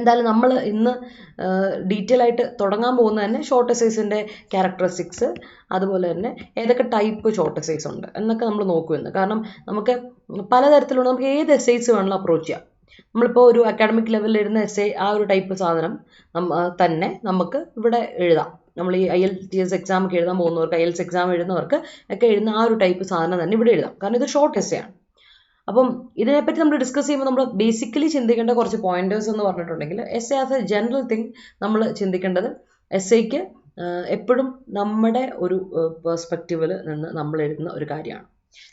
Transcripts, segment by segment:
എന്തായാലും നമ്മൾ ഇന്ന് ഡീറ്റെയിൽ ആയിട്ട് തുടങ്ങാൻ പോകുന്നത് തന്നെ ഷോർട്ട് എസ്സേസിൻ്റെ ക്യാരക്ടറിസ്റ്റിക്സ്, അതുപോലെ തന്നെ ഏതൊക്കെ ടൈപ്പ് ഷോർട്ട് എസ്സേസ് ഉണ്ട് എന്നൊക്കെ നമ്മൾ നോക്കുമെന്ന്. കാരണം നമുക്ക് പലതരത്തിലുള്ള നമുക്ക് ഏത് എസ്സേസ് വേണമെങ്കിലും അപ്രോച്ച് ചെയ്യാം. നമ്മളിപ്പോൾ ഒരു അക്കാഡമിക് ലെവലിൽ ഇരുന്ന എസ്സേ ആ ഒരു ടൈപ്പ് സാധനം തന്നെ നമുക്ക് ഇവിടെ എഴുതാം. നമ്മൾ ഈ IELTS എക്സാം ഒക്കെ എഴുതാൻ പോകുന്നവർക്ക്, IELTS എക്സാം എഴുതുന്നവർക്ക് ഒക്കെ എഴുതുന്ന ആ ഒരു ടൈപ്പ് സാധനം തന്നെ ഇവിടെ എഴുതാം. കാരണം ഇത് ഷോർട്ട് എസ്സേ ആണ്. അപ്പം ഇതിനെപ്പറ്റി നമ്മൾ ഡിസ്കസ് ചെയ്യുമ്പോൾ നമ്മൾ ബേസിക്കലി ചിന്തിക്കേണ്ട കുറച്ച് പോയിന്റേഴ്സ് എന്ന് പറഞ്ഞിട്ടുണ്ടെങ്കിൽ, essay as A general thing നമ്മൾ ചിന്തിക്കേണ്ടത് എസ്സേക്ക് എപ്പോഴും നമ്മുടെ ഒരു പെർസ്പെക്റ്റീവിൽ നിന്ന് നമ്മൾ എഴുതുന്ന ഒരു കാര്യമാണ്.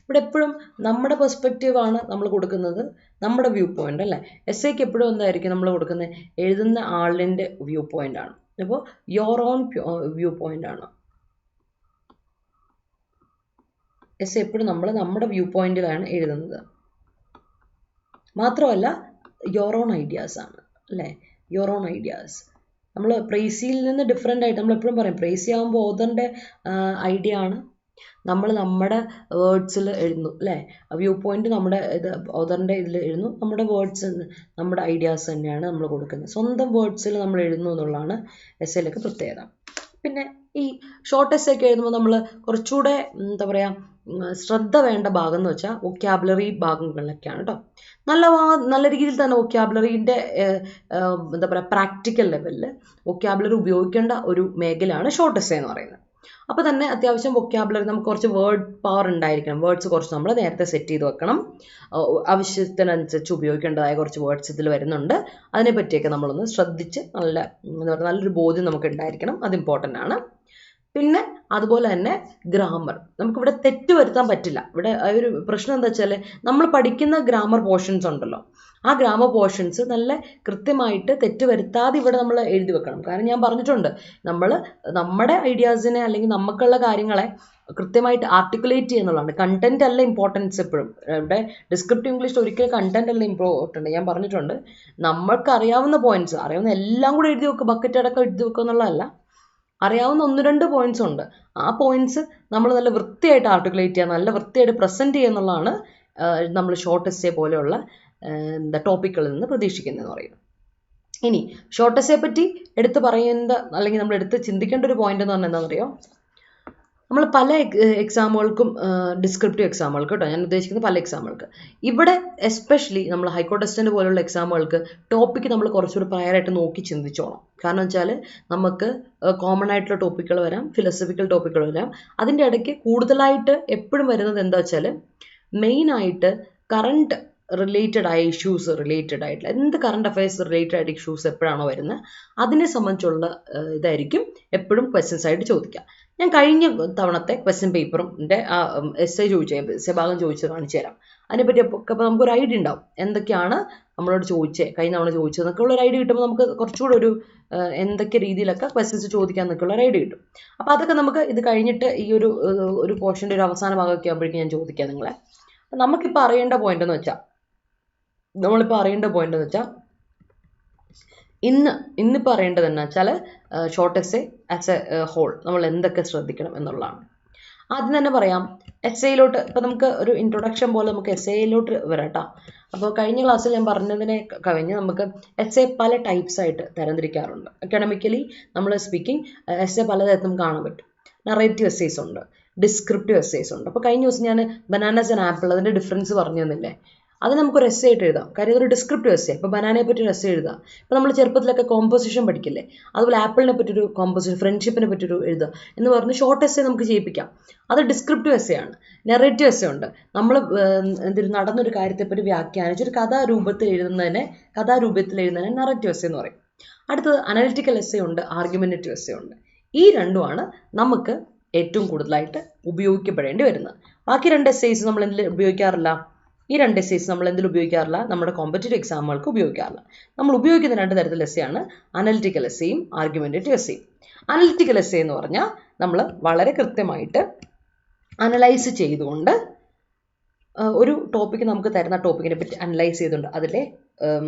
ഇവിടെ എപ്പോഴും നമ്മുടെ പെർസ്പെക്റ്റീവാണ് നമ്മൾ കൊടുക്കുന്നത്, നമ്മുടെ വ്യൂ പോയിന്റ് അല്ലേ. എസ്സേക്ക് എപ്പോഴും എന്തായിരിക്കും നമ്മൾ കൊടുക്കുന്നത്, എഴുതുന്ന ആളിൻ്റെ വ്യൂ പോയിന്റ് ആണ്. അപ്പോൾ യോർ ഓൺ വ്യൂ പോയിന്റ് ആണ് എസ്സേ എപ്പോഴും നമ്മൾ നമ്മുടെ വ്യൂ പോയിന്റിലാണ് എഴുതുന്നത്. മാത്രമല്ല യോർ ഓൺ ഐഡിയാസ് ആണ് അല്ലേ, യോർ ഓൺ ഐഡിയാസ്. നമ്മൾ പ്രേസിയിൽ നിന്ന് ഡിഫറെൻ്റ് ആയിട്ട് നമ്മൾ എപ്പോഴും പറയും, പ്രേസി ആകുമ്പോൾ ഓതറിൻ്റെ ഐഡിയ ആണ്, നമ്മൾ നമ്മുടെ വേർഡ്സിൽ എഴുതുന്നു അല്ലേ. വ്യൂ പോയിന്റ് നമ്മുടെ ഇത് ഓതറിൻ്റെ ഇതിൽ എഴുതുന്നു, നമ്മുടെ വേർഡ്സ് നമ്മുടെ ഐഡിയാസ് തന്നെയാണ് നമ്മൾ കൊടുക്കുന്നത്. സ്വന്തം വേർഡ്സിൽ നമ്മൾ എഴുതുന്നു എന്നുള്ളതാണ് എസ്സേയിലൊക്കെ പ്രത്യേകത. പിന്നെ ഈ ഷോർട്ട് എസ്സേ ഒക്കെ എഴുതുമ്പോൾ നമ്മൾ കുറച്ചുകൂടെ എന്താ പറയുക, ശ്രദ്ധ വേണ്ട ഭാഗം എന്ന് വെച്ചാൽ വൊക്കാബുലറി ഭാഗങ്ങളിലൊക്കെയാണ് കേട്ടോ. നല്ല രീതിയിൽ തന്നെ വൊക്കാബുലറിൻ്റെ എന്താ പറയുക, പ്രാക്ടിക്കൽ ലെവലിൽ വൊക്കാബുലറി ഉപയോഗിക്കേണ്ട ഒരു മേഖലയാണ് ഷോർട്ട് എസ്സേ എന്ന് പറയുന്നത്. അപ്പോൾ തന്നെ അത്യാവശ്യം വൊക്കാബുലറി നമുക്ക് കുറച്ച് വേർഡ് പവർ ഉണ്ടായിരിക്കണം. വേർഡ്സ് കുറച്ച് നമ്മൾ നേരത്തെ സെറ്റ് ചെയ്ത് വെക്കണം. ആവശ്യത്തിനനുസരിച്ച് ഉപയോഗിക്കേണ്ടതായ കുറച്ച് വേർഡ്സ് ഇതിൽ വരുന്നുണ്ട്. അതിനെപ്പറ്റിയൊക്കെ നമ്മളൊന്ന് ശ്രദ്ധിച്ച് എന്താ പറയുക, നല്ലൊരു ബോധ്യം നമുക്ക് ഉണ്ടായിരിക്കണം. അത് ഇമ്പോർട്ടൻ്റ് ആണ്. പിന്നെ അതുപോലെ തന്നെ ഗ്രാമർ, നമുക്കിവിടെ തെറ്റ് വരുത്താൻ പറ്റില്ല. ഇവിടെ ഒരു പ്രശ്നം എന്താ വെച്ചാൽ, നമ്മൾ പഠിക്കുന്ന ഗ്രാമർ പോർഷൻസ് ഉണ്ടല്ലോ, ആ ഗ്രാമർ പോർഷൻസ് നല്ല കൃത്യമായിട്ട് തെറ്റ് വരുത്താതെ ഇവിടെ നമ്മൾ എഴുതി വെക്കണം. കാരണം ഞാൻ പറഞ്ഞിട്ടുണ്ട്, നമ്മൾ നമ്മുടെ ഐഡിയാസിനെ അല്ലെങ്കിൽ നമുക്കുള്ള കാര്യങ്ങളെ കൃത്യമായിട്ട് ആർട്ടിക്കുലേറ്റ് ചെയ്യുന്നതാണ്. കണ്ടന്റ് അല്ല ഇമ്പോർട്ടൻസ് എപ്പോഴും. ഇവിടെ ഡിസ്ക്രിപ്റ്റീവ് ഇംഗ്ലീഷിൽ ഒരിക്കലും കണ്ടന്റ് അല്ല ഇമ്പോർട്ടൻ്റ്. ഞാൻ പറഞ്ഞിട്ടുണ്ട്, നമ്മൾക്ക് അറിയാവുന്ന പോയിന്റ്സ്, അറിയാവുന്ന എല്ലാം കൂടെ എഴുതി വെക്കുക, ബക്കറ്റ് അടക്കം എഴുതി വെക്കുക എന്നുള്ളതല്ല. അറിയാവുന്ന 1-2 പോയിന്റ്സ് ഉണ്ട്, ആ പോയിന്റ്സ് നമ്മൾ നല്ല വൃത്തിയായിട്ട് ആർട്ടിക്കുലേറ്റ് ചെയ്യുക, നല്ല വൃത്തിയായിട്ട് പ്രസൻറ്റ് ചെയ്യുക എന്നുള്ളതാണ് നമ്മൾ ഷോർട്ട് എസ്സേ പോലെയുള്ള ടോപ്പിക്കുകളിൽ നിന്ന് പ്രതീക്ഷിക്കുന്നതെന്ന് പറയുന്നത്. ഇനി ഷോർട്ട് എസ്സേ പറ്റി എടുത്ത് പറയേണ്ട അല്ലെങ്കിൽ നമ്മൾ എടുത്ത് ചിന്തിക്കേണ്ട ഒരു പോയിന്റ് എന്ന് പറഞ്ഞാൽ എന്താണെന്നറിയോ, നമ്മൾ പല എക്സാമുകൾക്കും, ഡിസ്ക്രിപ്റ്റീവ് എക്സാമുകൾക്ക് കേട്ടോ ഞാൻ ഉദ്ദേശിക്കുന്നത്, പല എക്സാമുകൾക്ക്, ഇവിടെ എസ്പെഷ്യലി നമ്മൾ ഹൈക്കോർട്ട് അസിസ്റ്റൻ്റ് പോലുള്ള എക്സാമുകൾക്ക് ടോപ്പിക്ക് നമ്മൾ കുറച്ചുകൂടി പ്രയറായിട്ട് നോക്കി ചിന്തിച്ചോണം. കാരണം വെച്ചാൽ നമുക്ക് കോമൺ ആയിട്ടുള്ള ടോപ്പിക്കുകൾ വരാം, ഫിലോസഫിക്കൽ ടോപ്പിക്കുകൾ വരാം. അതിൻ്റെ ഇടയ്ക്ക് കൂടുതലായിട്ട് എപ്പോഴും വരുന്നത് എന്താ വെച്ചാൽ, മെയിനായിട്ട് കറണ്ട് റിലേറ്റഡ് ആയ ഇഷ്യൂസ്, റിലേറ്റഡ് ആയിട്ടുള്ള എന്ത് കറണ്ട് അഫയേഴ്സ് റിലേറ്റഡ് ആയിട്ട് ഇഷ്യൂസ് എപ്പോഴാണോ വരുന്നത് അതിനെ സംബന്ധിച്ചുള്ള ഇതായിരിക്കും എപ്പോഴും ക്വസ്റ്റ്യൻസ് ആയിട്ട് ചോദിക്കുക. ഞാൻ കഴിഞ്ഞ തവണത്തെ ക്വസ്റ്റ്യൻ പേപ്പറിൻ്റെ ആ എസ്സേ ഭാഗം ചോദിച്ചത് കാണിച്ചു തരാം. അതിനെപ്പറ്റി അപ്പോൾ നമുക്കൊരു ഐഡിയ ഉണ്ടാവും എന്തൊക്കെയാണ് നമ്മളോട് ചോദിച്ചത്, കഴിഞ്ഞ തവണ ചോദിച്ചതെന്നൊക്കെ ഉള്ള ഒരു ഐഡിയ കിട്ടുമ്പോൾ നമുക്ക് കുറച്ചുകൂടെ ഒരു എന്തൊക്കെ രീതിയിലൊക്കെ ക്വസ്റ്റ്യൻസ് ചോദിക്കാമെന്നൊക്കെ ഉള്ള ഒരു ഐഡിയ കിട്ടും. അപ്പോൾ അതൊക്കെ നമുക്ക് ഇത് കഴിഞ്ഞിട്ട് ഈ ഒരു പോർഷൻ്റെ ഒരു അവസാന ഭാഗമൊക്കെ ആകുമ്പോഴേക്കും ഞാൻ ചോദിക്കാം നിങ്ങളെ. നമുക്കിപ്പോൾ അറിയേണ്ട പോയിന്റ് എന്ന് വെച്ചാൽ, ഇന്നിപ്പോൾ അറിയേണ്ടത് എന്ന് വെച്ചാൽ short essay as a whole നമ്മൾ എന്തൊക്കെ ശ്രദ്ധിക്കണം എന്നുള്ളതാണ്. ആദ്യം തന്നെ പറയാം, എസ്സേയിലോട്ട് ഇപ്പോൾ നമുക്ക് ഒരു ഇൻട്രൊഡക്ഷൻ പോലെ നമുക്ക് എസ്സേയിലോട്ട് വരാം കേട്ടോ. അപ്പോൾ കഴിഞ്ഞ ക്ലാസ്സിൽ ഞാൻ പറഞ്ഞതിനെ കവിഞ്ഞ് നമുക്ക് എസ്സേ പല ടൈപ്സ് ആയിട്ട് തരംതിരിക്കാറുണ്ട്. അക്കാഡമിക്കലി നമ്മൾ സ്പീക്കിംഗ് എസ്സേ പലതരത്തിലും കാണാൻ പറ്റും. നറേറ്റീവ് എസ്സേസ് ഉണ്ട്, ഡിസ്ക്രിപ്റ്റീവ് എസ്സേസ് ഉണ്ട്. അപ്പോൾ കഴിഞ്ഞ ദിവസം ഞാൻ ബനാനാസ് ആൻഡ് ആപ്പിൾ അതിൻ്റെ ഡിഫറൻസ് പറഞ്ഞു തന്നില്ലേ, അത് നമുക്കൊരു എസ്സേ ആയിട്ട് എഴുതാം. കാര്യം ഇതൊരു ഡിസ്ക്രിപ്റ്റീവ് എസ്സേ. ഇപ്പോൾ ബനാനയെ പറ്റി ഒരു എസ്സേ എഴുതാം. ഇപ്പോൾ നമ്മൾ ചെറുപ്പത്തിലൊക്കെ കോമ്പോസിഷൻ പഠിക്കില്ലേ, അതുപോലെ ആപ്പിളിനെ പറ്റിയൊരു കോമ്പോസിഷൻ, ഫ്രണ്ട്ഷിപ്പിനെ പറ്റിയൊരു എഴുതുക എന്ന് പറഞ്ഞ് ഷോർട്ട് എസ്സേ നമുക്ക് ചെയ്യിപ്പിക്കാം. അത് ഡിസ്ക്രിപ്റ്റീവ് എസ്സേ ആണ്. നെറേറ്റീവ് എസ്സേ ഉണ്ട്, നമ്മൾ നടന്നൊരു കാര്യത്തെപ്പറ്റി വ്യാഖ്യാനിച്ച് ഒരു കഥാരൂപത്തിൽ എഴുതുന്നതിനെ നറേറ്റീവ് എസ്സേ എന്ന് പറയും. അടുത്തത് അനലിറ്റിക്കൽ എസ്സേ ഉണ്ട്, ആർഗ്യുമെന്റേറ്റീവ് എസ്സേ ഉണ്ട്. ഈ രണ്ടുമാണ് നമുക്ക് ഏറ്റവും കൂടുതലായിട്ട് ഉപയോഗിക്കപ്പെടേണ്ടി വരുന്നത്. ബാക്കി 2 എസ്സേസ് നമ്മൾ എന്തിൽ ഉപയോഗിക്കാറില്ല. ഈ 2 എസ്സേസ് നമ്മൾ എന്തിൽ ഉപയോഗിക്കാറില്ല, നമ്മുടെ കോമ്പറ്റേറ്റീവ് എക്സാമുകൾക്ക് ഉപയോഗിക്കാറില്ല. നമ്മൾ ഉപയോഗിക്കുന്ന 2 തരത്തിലുള്ള എസ്സേയാണ് അനലിറ്റിക്കൽ എസ്സേയും ആർഗ്യുമെന്റേറ്റീവ് എസ്സേയും. അനലിറ്റിക്കൽ എസ്സേ എന്ന് പറഞ്ഞാൽ നമ്മൾ വളരെ കൃത്യമായിട്ട് അനലൈസ് ചെയ്തുകൊണ്ട് ഒരു ടോപ്പിക്ക് നമുക്ക് തരുന്ന ടോപ്പിക്കിനെ പറ്റി അനലൈസ് ചെയ്തുകൊണ്ട് അതിലെ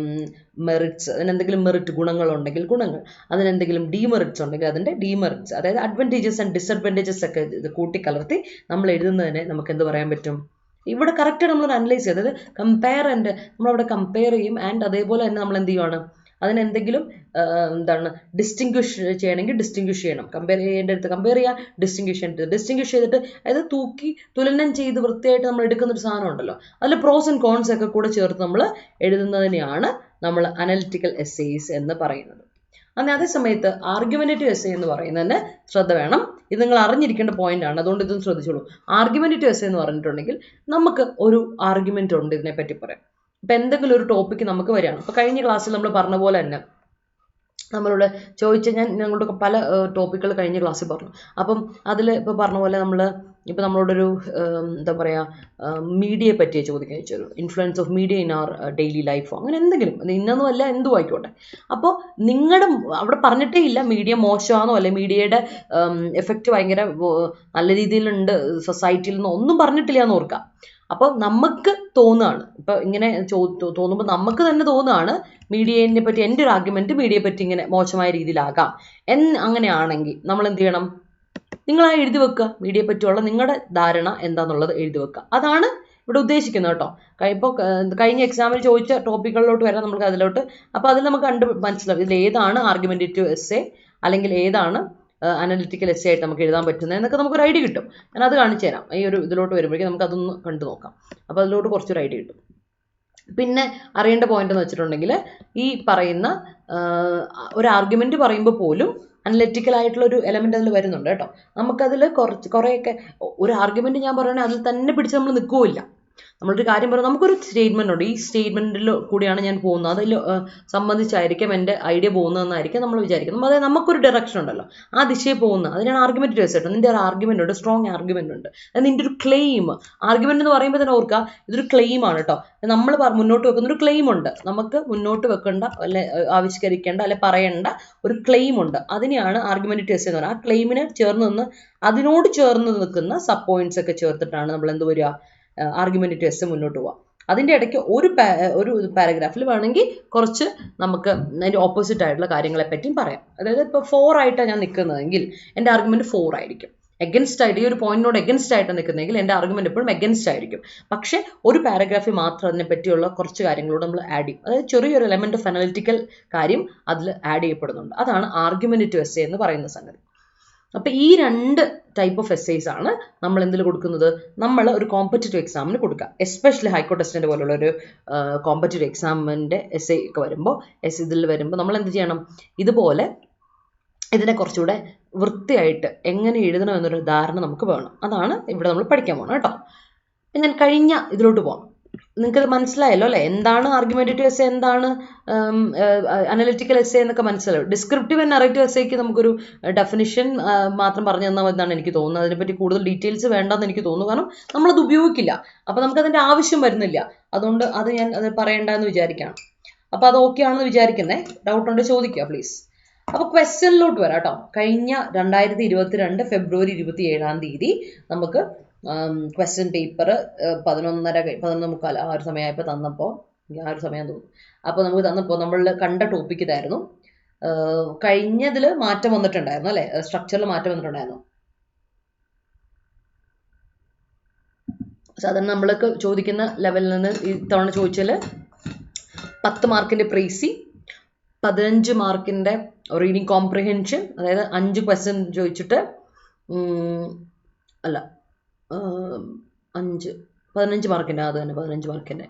മെറിറ്റ്സ്, അതിനെന്തെങ്കിലും മെറിറ്റ് ഗുണങ്ങളുണ്ടെങ്കിൽ ഗുണങ്ങൾ, അതിനെന്തെങ്കിലും ഡീമെറിറ്റ്സ് ഉണ്ടെങ്കിൽ അതിൻ്റെ ഡീമെറിറ്റ്സ്, അതായത് അഡ്വാൻറ്റേജസ് ആൻഡ് ഡിസഡ്വാൻറ്റേജസ് ഒക്കെ ഇത് കൂട്ടിക്കലർത്തി നമ്മൾ എഴുതുന്നതിനെ നമുക്ക് എന്ത് പറയാൻ പറ്റും, ഇവിടെ കറക്റ്റ് നമ്മൾ അനലൈസ് ചെയ്ത്, അതായത് കമ്പയർ നമ്മളവിടെ കമ്പയർ ചെയ്യും. ആൻഡ് അതേപോലെ തന്നെ നമ്മൾ എന്ത് ചെയ്യുവാണ്, അതിനെന്തെങ്കിലും എന്താണ് ഡിസ്റ്റിങ്വിഷ് ചെയ്യണമെങ്കിൽ ഡിസ്റ്റിങ്വിഷ് ചെയ്യണം, കമ്പയർ ചെയ്യേണ്ടടുത്ത് കമ്പയർ ചെയ്യുക, ഡിസ്റ്റിങ്വിഷ് ചെയ്തിട്ട് അതായത് തൂക്കി തുലനം ചെയ്ത് വൃത്തിയായിട്ട് നമ്മൾ എടുക്കുന്ന ഒരു സാധനം ഉണ്ടല്ലോ, അതിൽ പ്രോസ് ആൻഡ് കോൺസ് ഒക്കെ കൂടെ ചേർത്ത് നമ്മൾ എഴുതുന്നതിനെയാണ് നമ്മൾ അനലിറ്റിക്കൽ എസ്സേസ് എന്ന് പറയുന്നത്. അതേ സമയത്ത് ആർഗ്യുമെന്റേറ്റീവ് എസ്സേ എന്ന് പറയുന്നതിന് ശ്രദ്ധ വേണം. ഇത് നിങ്ങൾ അറിഞ്ഞിരിക്കേണ്ട പോയിന്റ് ആണ്, അതുകൊണ്ട് ഇതൊന്ന് ശ്രദ്ധിച്ചോളൂ. ആർഗ്യുമെന്റേറ്റീവ് എസ്സേ എന്ന് പറഞ്ഞിട്ടുണ്ടെങ്കിൽ നമുക്ക് ഒരു ആർഗ്യുമെന്റ് ഉണ്ട് ഇതിനെപ്പറ്റി പറയാം. ഇപ്പം എന്തെങ്കിലും ഒരു ടോപ്പിക്ക് നമുക്ക് വരികയാണ്. ഇപ്പോൾ കഴിഞ്ഞ ക്ലാസ്സിൽ നമ്മൾ പറഞ്ഞ പോലെ തന്നെ നമ്മളോട് ചോദിച്ച ഞങ്ങളുടെ പല ടോപ്പിക്കുകൾ കഴിഞ്ഞ ക്ലാസ്സിൽ പറഞ്ഞു. അപ്പം അതിൽ ഇപ്പോൾ പറഞ്ഞ പോലെ നമ്മളോടൊരു എന്താ പറയുക മീഡിയയെ പറ്റിയേ ചോദിക്കാൻ ചോദിച്ചൊരു influence of media in our daily ലൈഫോ അങ്ങനെ എന്തെങ്കിലും, ഇന്നൊന്നുമല്ല എന്തും ആയിക്കോട്ടെ. അപ്പോൾ നിങ്ങളുടെ അവിടെ പറഞ്ഞിട്ടേ ഇല്ല മീഡിയ മോശമാണോ അല്ലെ മീഡിയയുടെ എഫക്റ്റ് ഭയങ്കര നല്ല രീതിയിലുണ്ട് സൊസൈറ്റിയിൽ നിന്ന് ഒന്നും പറഞ്ഞിട്ടില്ല എന്ന് ഓർക്കാം. അപ്പോൾ നമുക്ക് തോന്നുകയാണ്, ഇപ്പം ഇങ്ങനെ തോന്നുമ്പോൾ നമുക്ക് തന്നെ തോന്നുകയാണ് മീഡിയനെ പറ്റി എൻ്റെ ഒരു ആർഗ്യുമെൻറ്റ് മീഡിയയെ പറ്റി ഇങ്ങനെ മോശമായ രീതിയിലാകാം അങ്ങനെയാണെങ്കിൽ നമ്മൾ എന്ത് ചെയ്യണം? നിങ്ങൾ എഴുതി വെക്കുക, മീഡിയയെ പറ്റിയുള്ള നിങ്ങളുടെ ധാരണ എന്താണെന്നുള്ളത് എഴുതി വെക്കുക. അതാണ് ഇവിടെ ഉദ്ദേശിക്കുന്നത് കേട്ടോ. ഇപ്പോൾ കഴിഞ്ഞ എക്സാമിൽ ചോദിച്ച ടോപ്പിക്കുകളിലോട്ട് വരാം നമുക്ക് അതിലോട്ട്. അപ്പോൾ അതിൽ നമുക്ക് മനസ്സിലാവും ഇതിൽ ഏതാണ് ആർഗ്യുമെൻറ്റേറ്റീവ് എസ്സേ അല്ലെങ്കിൽ ഏതാണ് അനലിറ്റിക്കൽ എസ്സേ ആയിട്ട് നമുക്ക് എഴുതാൻ പറ്റുന്നത് എന്നൊക്കെ നമുക്കൊരു ഐഡിയ കിട്ടും. ഞാൻ അത് കാണിച്ചു തരാം. ഈ ഒരു ഇതിലോട്ട് വരുമ്പോഴേക്കും നമുക്ക് അതൊന്ന് കണ്ടു നോക്കാം. അപ്പോൾ അതിലോട്ട് കുറച്ചൊരു ഐഡിയ കിട്ടും. പിന്നെ അറിയേണ്ട പോയിന്റ് എന്ന് വെച്ചിട്ടുണ്ടെങ്കിൽ ഈ പറയുന്ന ഒരു ആർഗ്യുമെന്റ് പറയുമ്പോൾ പോലും അനലിറ്റിക്കൽ ആയിട്ടുള്ള ഒരു എലമെന്റ് അതിൽ വരുന്നുണ്ട് കേട്ടോ. നമുക്കതിൽ കുറേയൊക്കെ ഒരു ആർഗ്യുമെന്റ് ഞാൻ പറയണേ അതിൽ തന്നെ പിടിച്ച് നമ്മൾ നിൽക്കുകയില്ല. നമ്മളൊരു കാര്യം പറയുന്നത് നമുക്കൊരു സ്റ്റേറ്റ്മെന്റ് ഉണ്ട്, ഈ സ്റ്റേറ്റ്മെന്റിൽ കൂടിയാണ് ഞാൻ പോകുന്നത്, അതിൽ സംബന്ധിച്ചായിരിക്കും എൻ്റെ ഐഡിയ പോകുന്നതെന്നായിരിക്കും നമ്മൾ വിചാരിക്കുന്നത്. അതായത് നമുക്കൊരു ഡയറക്ഷൻ ഉണ്ടല്ലോ, ആ ദിശയിൽ പോകുന്നത് അതിനാണ് ആർഗ്യുമെന്റ് വെച്ചിട്ട്. നിന്റെ ഒരു ആർഗ്യുമെന്റ് ഉണ്ട്, സ്ട്രോങ് ആർഗ്യുമെന്റ് ഉണ്ട്, അത് നിന്റെ ഒരു ക്ലെയിം. ആർഗ്യുമെന്റ് എന്ന് പറയുമ്പോൾ തന്നെ ഓർക്കുക ഇതൊരു ക്ലെയിം ആണ് കേട്ടോ. നമ്മൾ മുന്നോട്ട് വെക്കുന്ന ഒരു ക്ലെയിം ഉണ്ട്, നമുക്ക് മുന്നോട്ട് വെക്കേണ്ട അല്ലെ ആവിഷ്കരിക്കേണ്ട അല്ലെ പറയേണ്ട ഒരു ക്ലെയിം ഉണ്ട്, അതിനെയാണ് ആർഗ്യുമെന്റേറ്റീവ് എസ്സേ എന്ന് പറയുന്നത്. ആ ക്ലെയിമിന് ചേർന്ന് നിന്ന് അതിനോട് ചേർന്ന് നിൽക്കുന്ന സബ് പോയിന്റ്സ് ഒക്കെ ചേർത്തിട്ടാണ് നമ്മൾ എന്ത് വരിക ആർഗ്യുമെന്റേറ്റീവ് എസ്സേ മുന്നോട്ട് പോവാം. അതിൻ്റെ ഇടയ്ക്ക് ഒരു പാരഗ്രാഫിൽ വേണമെങ്കിൽ കുറച്ച് നമുക്ക് അതിൻ്റെ ഓപ്പോസിറ്റ് ആയിട്ടുള്ള കാര്യങ്ങളെ പറ്റിയും പറയാം. അതായത് ഇപ്പോൾ 4 ആയിട്ടാണ് ഞാൻ നിൽക്കുന്നതെങ്കിൽ എൻ്റെ ആർഗ്യുമെന്റ് 4 ആയിരിക്കും. എഗൻസ്റ്റ് ആയിട്ട് ഈ ഒരു പോയിന്റിനോട് എഗൻസ്റ്റ് ആയിട്ട് നിൽക്കുന്നതെങ്കിൽ എൻ്റെ ആർഗ്യുമെന്റ് എപ്പോഴും എഗൻസ്റ്റ് ആയിരിക്കും. പക്ഷേ ഒരു പാരഗ്രാഫിൽ മാത്രം അതിനെ പറ്റിയുള്ള കുറച്ച് കാര്യങ്ങളോട് നമ്മൾ ആഡ് ചെയ്യും. അതായത് ചെറിയൊരു എലമെന്റ് ഓഫ് അനലിറ്റിക്കൽ കാര്യം അതിൽ ആഡ് ചെയ്യപ്പെടുന്നുണ്ട്. അതാണ് ആർഗ്യുമെന്റേറ്റീവ് എസ്സേ എന്ന് പറയുന്ന സംഗതി. അപ്പോൾ ഈ 2 ടൈപ്പ് ഓഫ് എസ്സേസ് ആണ് നമ്മൾ എന്തിൽ കൊടുക്കുന്നത്? നമ്മൾ ഒരു കോമ്പറ്റേറ്റീവ് എക്സാമിന് കൊടുക്കുക. എസ്പെഷ്യലി ഹൈക്കോർട്ട് ടെസ്റ്റിൻ്റെ പോലുള്ള ഒരു കോമ്പറ്റേറ്റീവ് എക്സാമിൻ്റെ എസ്സേ ഒക്കെ വരുമ്പോൾ ഇതിൽ വരുമ്പോൾ നമ്മൾ എന്ത് ചെയ്യണം? ഇതുപോലെ ഇതിനെ കുറച്ചുകൂടെ വൃത്തിയായിട്ട് എങ്ങനെ എഴുതണം എന്നൊരു ധാരണ നമുക്ക് വേണം. അതാണ് ഇവിടെ നമ്മൾ പഠിക്കാൻ പോകണം കേട്ടോ. ഞാൻ കഴിഞ്ഞ ഇതിലോട്ട് പോകാം. നിങ്ങൾക്കത് മനസ്സിലായല്ലോ അല്ലേ? എന്താണ് ആർഗ്യുമെന്റേറ്റീവ് എസ്സേ, എന്താണ് അനലിറ്റിക്കൽ എസ്സേ എന്നൊക്കെ മനസ്സിലാവും. ഡിസ്ക്രിപ്റ്റീവ് ആൻഡ് നറേറ്റീവ് എസ്സേക്ക് നമുക്കൊരു ഡെഫിനിഷൻ മാത്രം പറഞ്ഞു തന്നാൽ മതിയെന്നാണ് എനിക്ക് തോന്നുന്നത്. അതിനെപ്പറ്റി കൂടുതൽ ഡീറ്റെയിൽസ് വേണ്ടെന്ന് എനിക്ക് തോന്നുന്നു. കാരണം നമ്മളത് ഉപയോഗിക്കില്ല, അപ്പോൾ നമുക്കതിൻ്റെ ആവശ്യം വരുന്നില്ല. അതുകൊണ്ട് അത് പറയേണ്ടെന്ന് വിചാരിക്കുകയാണ്. അപ്പോൾ അത് ഓക്കെ ആണെന്ന് വിചാരിക്കുന്നേ. ഡൗട്ട് ഉണ്ട് ചോദിക്കുക പ്ലീസ്. അപ്പോൾ ക്വസ്റ്റ്യനിലോട്ട് വരാം കേട്ടോ. കഴിഞ്ഞ 2022 ഫെബ്രുവരി 27 നമുക്ക് ക്വസ്റ്റ്യൻ പേപ്പർ 11:30 ആ ഒരു സമയമായപ്പോൾ തന്നപ്പോൾ, ആ ഒരു സമയം തോന്നുന്നു, അപ്പോൾ നമുക്ക് തന്നപ്പോൾ നമ്മൾ കണ്ട ടോപ്പിക്ക് ഇതായിരുന്നു. കഴിഞ്ഞതിൽ മാറ്റം വന്നിട്ടുണ്ടായിരുന്നു അല്ലേ? സ്ട്രക്ചറിൽ മാറ്റം വന്നിട്ടുണ്ടായിരുന്നു. സാധാരണ നമ്മൾക്ക് ചോദിക്കുന്ന ലെവലിൽ നിന്ന് ഇത്തവണ ചോദിച്ചാൽ 10 മാർക്കിൻ്റെ പ്രീസി, 15 മാർക്കിൻ്റെ റീഡിങ് കോംപ്രിഹെൻഷൻ, അതായത് 5 ക്വസ്റ്റ്യൻ ചോദിച്ചിട്ട് 15 മാർക്കിൻ്റെ, അത് തന്നെ 15 മാർക്കിൻ്റെ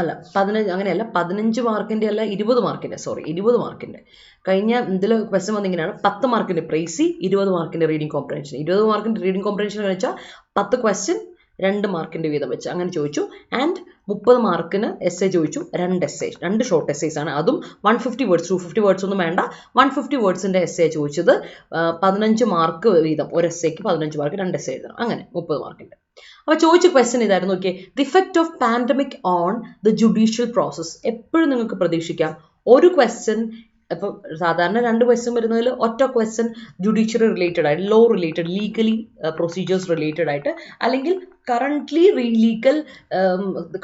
അല്ല 15 അങ്ങനെയല്ല 15 മാർക്കിൻ്റെ അല്ല 20 മാർക്കിൻ്റെ 20 മാർക്കിൻ്റെ. കഴിഞ്ഞ ഇതിൽ ക്വസ്റ്റ്യൻ വന്നിങ്ങനെയാണ്: 10 മാർക്കിൻ്റെ പ്രൈസി, 20 മാർക്കിൻ്റെ റീഡിങ് കോംപ്രിഹെൻഷൻ. 20 മാർക്കിൻ്റെ റീഡിങ് കോംപ്രിഹെൻഷൻ എന്ന് വെച്ചാൽ 10 ക്വസ്റ്റ്യൻ 2 മാർക്കിൻ്റെ വീതം വെച്ച് അങ്ങനെ ചോദിച്ചു. ആൻഡ് 30 മാർക്കിന് എസ്സേ ചോദിച്ചു, 2 ഷോർട്ട് എസ്സേസ് ആണ്. അതും 150 വേർഡ്സ്, 250 വേർഡ്സ് ഒന്നും വേണ്ട, 150 വേർഡ്സിൻ്റെ എസ്സേ ചോദിച്ചത്. 15 മാർക്ക് വീതം, ഒരു എസ്സേക്ക് 15 മാർക്ക്, 2 എസ്സേ എഴുതണം, അങ്ങനെ 30 മാർക്കിൻ്റെ. അപ്പോൾ ചോദിച്ച ക്വസ്റ്റ്യൻ ഇതായിരുന്നു. Okay, the effect of pandemic on the judicial process. എപ്പോഴും നിങ്ങൾക്ക് പ്രതീക്ഷിക്കാം ഒരു ക്വസ്റ്റ്യൻ, ഇപ്പോൾ സാധാരണ 2 ക്വസ്റ്റ്യൻ വരുന്നതിൽ ഒറ്റ ക്വസ്റ്റ്യൻ ജുഡീഷ്യറി റിലേറ്റഡ് ആയിട്ട്, law related, legally procedures related ആയിട്ട്, അല്ലെങ്കിൽ കറൻ്റ്ലി ലീഗൽ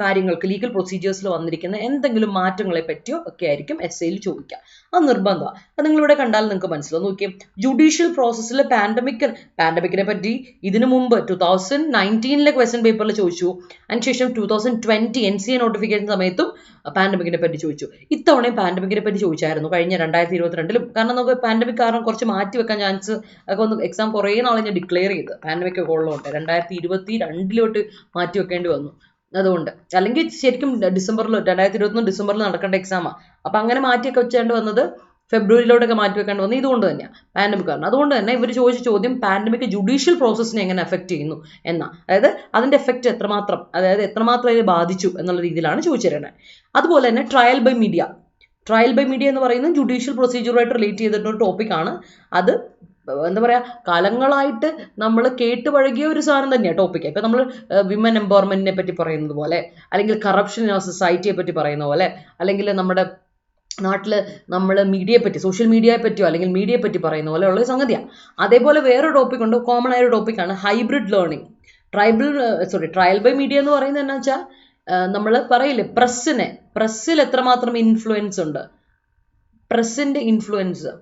കാര്യങ്ങൾക്ക്, ലീഗൽ പ്രൊസീജിയേഴ്സിൽ വന്നിരിക്കുന്ന എന്തെങ്കിലും മാറ്റങ്ങളെ പറ്റിയോ ഒക്കെ ആയിരിക്കും എസ്സേയിൽ ചോദിക്കുക. അത് നിർബന്ധമാണ്. അത് നിങ്ങളിവിടെ കണ്ടാൽ നിങ്ങൾക്ക് മനസ്സിലാവും. നോക്കിയേ, ജുഡീഷ്യൽ പ്രോസസ്സിൽ പാൻഡമിക്കിനെ പറ്റി ഇതിനു മുമ്പ് 2019 ക്വസ്റ്റ്യൻ പേപ്പറിൽ ചോദിച്ചു. അതിനുശേഷം 2020 NCA നോട്ടിഫിക്കേഷൻ സമയത്തും പാൻഡമിക്കിനെ പറ്റി ചോദിച്ചു. ഇത്തവണയും പാൻഡമിക്കിനെ പറ്റി ചോദിച്ചായിരുന്നു കഴിഞ്ഞ 2022-ലും. കാരണം നമുക്ക് പാൻഡമിക് കാരണം കുറച്ച് മാറ്റി വെക്കാൻ ചാൻസ് ഒക്കെ ഒന്ന് എക്സാം കുറേ നാളെ ഞാൻ ഡിക്ലെയർ ചെയ്ത് പാൻഡമിക് ഒക്കെ ഉള്ളതുകൊണ്ട് 2022-ലോട്ട് മാറ്റി വെക്കേണ്ടി വന്നു. അതുകൊണ്ട് അല്ലെങ്കിൽ ശരിക്കും 2021 ഡിസംബറിൽ നടക്കേണ്ട എക്സാമാണ്. അപ്പം അങ്ങനെ മാറ്റിയൊക്കെ വെച്ചേണ്ടി വന്നത് ഫെബ്രുവരിയിലോട്ടൊക്കെ മാറ്റി വെക്കേണ്ടി വന്നത് ഇതുകൊണ്ട് തന്നെയാണ്, പാൻഡമിക് കാരണം. അതുകൊണ്ട് തന്നെ ഇവർ ചോദിച്ച ചോദ്യം പാൻഡമിക് ജുഡീഷ്യൽ പ്രോസസ്സിനെ എങ്ങനെ എഫക്ട് ചെയ്യുന്നു എന്നാ, അതായത് അതിൻ്റെ എഫക്റ്റ് എത്രമാത്രം, അതായത് എത്രമാത്രം അതിനെ ബാധിച്ചു എന്നുള്ള രീതിയിലാണ് ചോദിച്ചിരുന്നത്. അതുപോലെ തന്നെ ട്രയൽ ബൈ മീഡിയ എന്ന് പറയുന്നത് ജുഡീഷ്യൽ പ്രൊസീജിയറുമായിട്ട് റിലേറ്റ് ചെയ്തിട്ടൊരു ടോപ്പിക്കാണ്. അത് എന്താ പറയുക, കാലങ്ങളായിട്ട് നമ്മൾ കേട്ട് പഴകിയ ഒരു സാധനം തന്നെയാണ് ടോപ്പിക്ക്. ഇപ്പം നമ്മൾ വിമൻ എംപവർമെൻറ്റിനെ പറ്റി പറയുന്നത് പോലെ, അല്ലെങ്കിൽ കറപ്ഷൻ ഇൻ സൊസൈറ്റിയെ പറ്റി പറയുന്ന പോലെ, അല്ലെങ്കിൽ നമ്മുടെ നാട്ടിൽ നമ്മൾ മീഡിയയെ പറ്റി, സോഷ്യൽ മീഡിയയെ പറ്റിയോ അല്ലെങ്കിൽ മീഡിയയെ പറ്റി പറയുന്ന പോലെ ഉള്ള സംഗതിയാണ്. അതേപോലെ വേറൊരു ടോപ്പിക് ഉണ്ട്, കോമൺ ആയ ഒരു ടോപ്പിക്കാണ് hybrid learning. Trial by media എന്ന് പറയുന്നത് എന്താ വെച്ചാൽ, നമ്മൾ പറയില്ലേ പ്രസ്സിൽ എത്രമാത്രം ഇൻഫ്ലുവൻസ് ഉണ്ട്, പ്രസ്സിൻ്റെ ഇൻഫ്ലുവൻസ്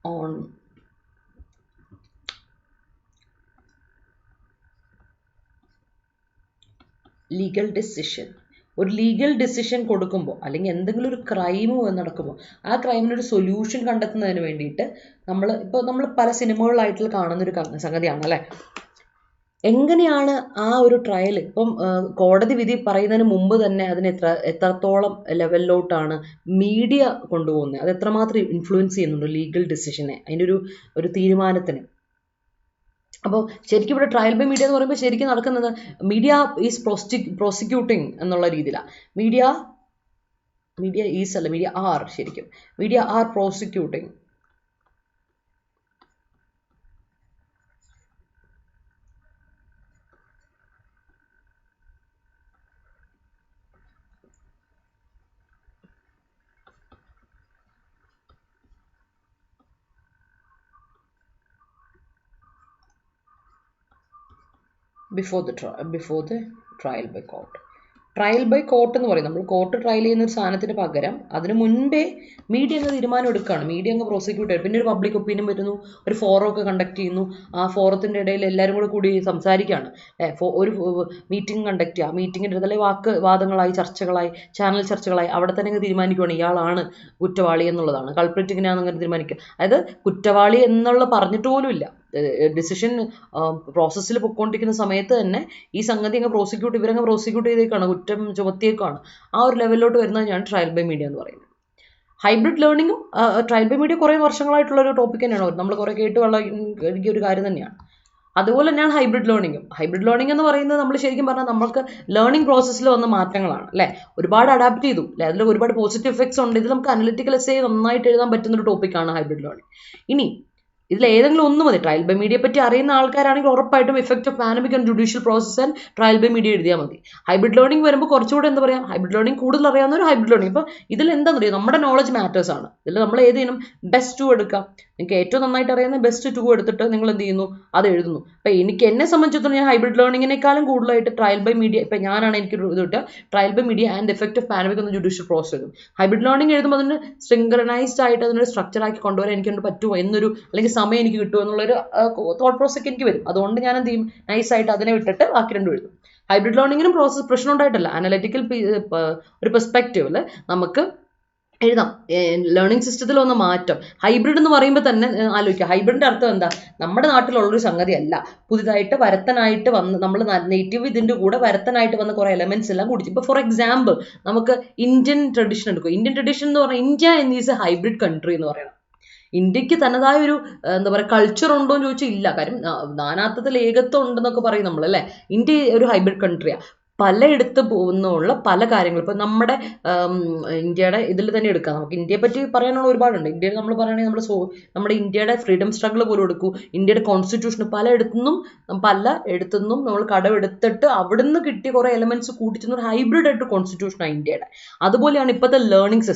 ഓൺ ലീഗൽ ഡിസിഷൻ. ഒരു ലീഗൽ ഡിസിഷൻ കൊടുക്കുമ്പോൾ അല്ലെങ്കിൽ എന്തെങ്കിലും ഒരു ക്രൈമ് നടക്കുമ്പോൾ ആ ക്രൈമിനൊരു സൊല്യൂഷൻ കണ്ടെത്തുന്നതിന് വേണ്ടിയിട്ട് നമ്മൾ പല സിനിമകളിലായിട്ട് കാണുന്നൊരു സംഗതിയാണ് അല്ലേ. എങ്ങനെയാണ് ആ ഒരു ട്രയൽ, ഇപ്പം കോടതി വിധി പറയുന്നതിന് മുമ്പ് തന്നെ അതിന് എത്രത്തോളം ലെവലിലോട്ടാണ് മീഡിയ കൊണ്ടുപോകുന്നത്, അത് എത്രമാത്രം ഇൻഫ്ലുവൻസ് ചെയ്യുന്നുണ്ട് ലീഗൽ ഡിസിഷനെ, അതിൻ്റെ ഒരു തീരുമാനത്തിന്. അപ്പോൾ ശരിക്കും ഇവിടെ ട്രയൽ ബൈ മീഡിയ എന്ന് പറയുമ്പോൾ ശരിക്കും നടക്കുന്നത് മീഡിയ ഈസ് പ്രോസിക്യൂട്ടിങ് എന്നുള്ള രീതിയിലാണ്. Media are prosecuting. Before the trial by court. Trial by court എന്ന് പറയും, നമ്മൾ കോർട്ട് ട്രയൽ ചെയ്യുന്ന ഒരു സാധനത്തിന് പകരം അതിന് മുൻപേ മീഡിയ അങ്ങ് തീരുമാനം എടുക്കുകയാണ്, മീഡിയ അങ്ങ് പ്രോസിക്യൂട്ട് ചെയ്യും. പിന്നെ ഒരു പബ്ലിക് ഒപ്പീനിയൻ വരുന്നു, ഒരു ഫോറമൊക്കെ കണ്ടക്ട് ചെയ്യുന്നു, ആ ഫോറത്തിൻ്റെ ഇടയിൽ എല്ലാവരും കൂടി സംസാരിക്കുകയാണ്, ഒരു മീറ്റിംഗ് കണ്ടക്ട് ചെയ്യുക. ആ മീറ്റിങ്ങിൻ്റെ ഇടയിൽ വാദങ്ങളായി, ചർച്ചകളായി, ചാനൽ ചർച്ചകളായി, അവിടെ തന്നെ തീരുമാനിക്കുകയാണ് ഇയാളാണ് കുറ്റവാളി എന്നുള്ളതാണ്, കൾപ്രിറ്റ് ഇങ്ങനെയാണെന്ന് തീരുമാനിക്കുക. അതായത് കുറ്റവാളി എന്നുള്ള പറഞ്ഞിട്ട് പോലും ഇല്ല, ഡിസിഷൻ പ്രോസസ്സിൽ പൊയ്ക്കൊണ്ടിരിക്കുന്ന സമയത്ത് തന്നെ ഈ സംഗതി ഇവരങ്ങ് പ്രോസിക്യൂട്ട് ചെയ്തേക്കാണ്, കുറ്റം ചുമത്തിയേക്കാണ്. ആ ഒരു ലെവലിലോട്ട് വരുന്നത് ഞാൻ ട്രയൽ ബൈ മീഡിയ എന്ന് പറയുന്നത്. ഹൈബ്രിഡ് ലേണിങ്ങും ട്രയൽ ബൈ മീഡിയ കുറേ വർഷങ്ങളായിട്ടുള്ളൊരു ടോപ്പിക് തന്നെയാണ്, നമ്മൾ കുറേ കേട്ട് ഒരു കാര്യം തന്നെയാണ്. അതുപോലെ തന്നെയാണ് ഹൈബ്രിഡ് ലേണിംഗ് എന്ന് പറയുന്നത് നമ്മൾ ശരിക്കും പറഞ്ഞാൽ നമുക്ക് ലേണിംഗ് പ്രോസസ്സിൽ വന്ന മാറ്റങ്ങളാണ് അല്ലേ. ഒരുപാട് അഡാപ്റ്റ് ചെയ്തു അല്ലേ, അതിൽ ഒരുപാട് പോസിറ്റീവ് എഫക്ട്സ് ഉണ്ട്. ഇത് നമുക്ക് അനലിറ്റിക്കൽ എസ്സേ നന്നായിട്ട് എഴുതാൻ പറ്റുന്നൊരു ടോപ്പിക്കാണ് ഹൈബ്രിഡ് ലേണിംഗ്. ഇനി ഇതിൽ ഏതെങ്കിലും ഒന്ന് മതി. ട്രയൽ ബൈ മീഡിയയെ പറ്റി അറിയുന്ന ആൾക്കാരാണെങ്കിൽ ഉറപ്പായിട്ടും effect of pandemic and judicial process and trial by media എഴുതിയാൽ മതി. ഹൈബ്രിഡ് ലേണിംഗ് വരുമ്പോൾ കുറച്ചുകൂടെ എന്താ പറയുക, ഹൈബ്രിഡ് ലേണിംഗ് കൂടുതൽ അറിയാവുന്ന ഒരു ഹൈബ്രിഡ് ലേണിംഗ്. ഇപ്പോൾ ഇതിൽ എന്താണെന്ന് അറിയാം, നമ്മുടെ നോളജ് മാറ്റേഴ്സ് ആണ്. ഇതിൽ നമ്മൾ ഏത് ചെയ്യണം, ബെസ്റ്റ് 2 എടുക്കാം. നിങ്ങൾക്ക് ഏറ്റവും നന്നായിട്ട് അറിയുന്ന ബെസ്റ്റ് 2 എടുത്തിട്ട് നിങ്ങൾ എന്ത് ചെയ്യുന്നു, അത് എഴുതുന്നു. അപ്പോൾ എന്നെ സംബന്ധിച്ചിടത്തോളം ഞാൻ ഹൈബ്രിഡ് ലേണിങ്ങിനേക്കാളും കൂടുതലായിട്ട് ട്രയൽ ബൈ മീഡിയ, ഇപ്പോൾ ഞാനാണ് എനിക്കൊരു ഇത് കിട്ടുക, trial by media and effect of pandemic എന്ന ജുഡീഷ്യൽ പ്രോസസ് എഴുതും. ഹൈബ്രിഡ് ലേണിംഗ് എഴുതുമ്പോൾ അതിന് സിങ്ക്രണൈസ്ഡ് ആയിട്ട് അതിനൊരു സ്ട്രക്ചറാക്കി കൊണ്ടുവരാൻ എനിക്ക് പറ്റുമോ എന്നൊരു, അല്ലെങ്കിൽ സമയം എനിക്ക് കിട്ടുമോ എന്നുള്ളൊരു തോട്ട് പ്രോസസ് എനിക്ക് വരും. അതുകൊണ്ട് ഞാൻ എന്ത് ചെയ്യും, നൈസായിട്ട് അതിനെ വിട്ടിട്ട് ബാക്കി 2 എഴുതും. ഹൈബ്രിഡ് ലേണിങ്ങിനും പ്രോസസ് പ്രശ്നം ഉണ്ടായിട്ടല്ല, അനലിറ്റിക്കൽ ഒരു പെർസ്പെക്റ്റീവിൽ നമുക്ക് എഴുതാം. ലേണിംഗ് സിസ്റ്റത്തിൽ ഒന്ന് മാറ്റം. ഹൈബ്രിഡ് എന്ന് പറയുമ്പോൾ തന്നെ ആലോചിക്കുക, ഹൈബ്രിഡിൻ്റെ അർത്ഥം എന്താ, നമ്മുടെ നാട്ടിലുള്ളൊരു സംഗതിയല്ല, പുതുതായിട്ട് വരത്തനായിട്ട് വന്ന് നമ്മൾ നേറ്റീവ് ഇതിൻ്റെ കൂടെ വരത്തനായിട്ട് വന്ന കുറേ എലമെൻറ്റ്സ് എല്ലാം കൂടി. ഇപ്പോൾ ഫോർ എക്സാമ്പിൾ നമുക്ക് ഇന്ത്യൻ ട്രഡീഷൻ എടുക്കും. ഇന്ത്യൻ ട്രഡീഷൻ എന്ന് പറഞ്ഞാൽ India is A hybrid country എന്ന് പറയണം. ഇന്ത്യക്ക് തനതായ ഒരു എന്താ പറയുക കൾച്ചർ ഉണ്ടോ എന്ന് ചോദിച്ചാൽ ഇല്ല. കാര്യം നാനാത്വത്തിൽ ഏകത്വം ഉണ്ടെന്നൊക്കെ പറയും നമ്മൾ അല്ലേ. ഇന്ത്യ ഒരു ഹൈബ്രിഡ് കൺട്രിയാണ്. പലയിടത്ത് പോകുന്നുള്ള പല കാര്യങ്ങൾ. ഇപ്പോൾ നമ്മുടെ ഇന്ത്യയുടെ ഇതിൽ തന്നെ എടുക്കാം, നമുക്ക് ഇന്ത്യയെ പറ്റി പറയാനുള്ള ഒരുപാടുണ്ട്. ഇന്ത്യയിൽ നമ്മൾ പറയുകയാണെങ്കിൽ നമ്മുടെ ഇന്ത്യയുടെ ഫ്രീഡം സ്ട്രഗിൾ പോലും എടുക്കൂ, ഇന്ത്യയുടെ കോൺസ്റ്റിറ്റ്യൂഷൻ പലയിടത്തുനിന്നും നമ്മൾ കടമെടുത്തിട്ട് അവിടുന്ന് കിട്ടിയ കുറേ എലമെൻറ്റ്സ് കൂട്ടിച്ചെന്ന ഒരു ഹൈബ്രിഡ് ആയിട്ട് കോൺസ്റ്റിറ്റ്യൂഷനാണ് ഇന്ത്യയുടെ. അതുപോലെയാണ് ഇപ്പോഴത്തെ ലേണിംഗ്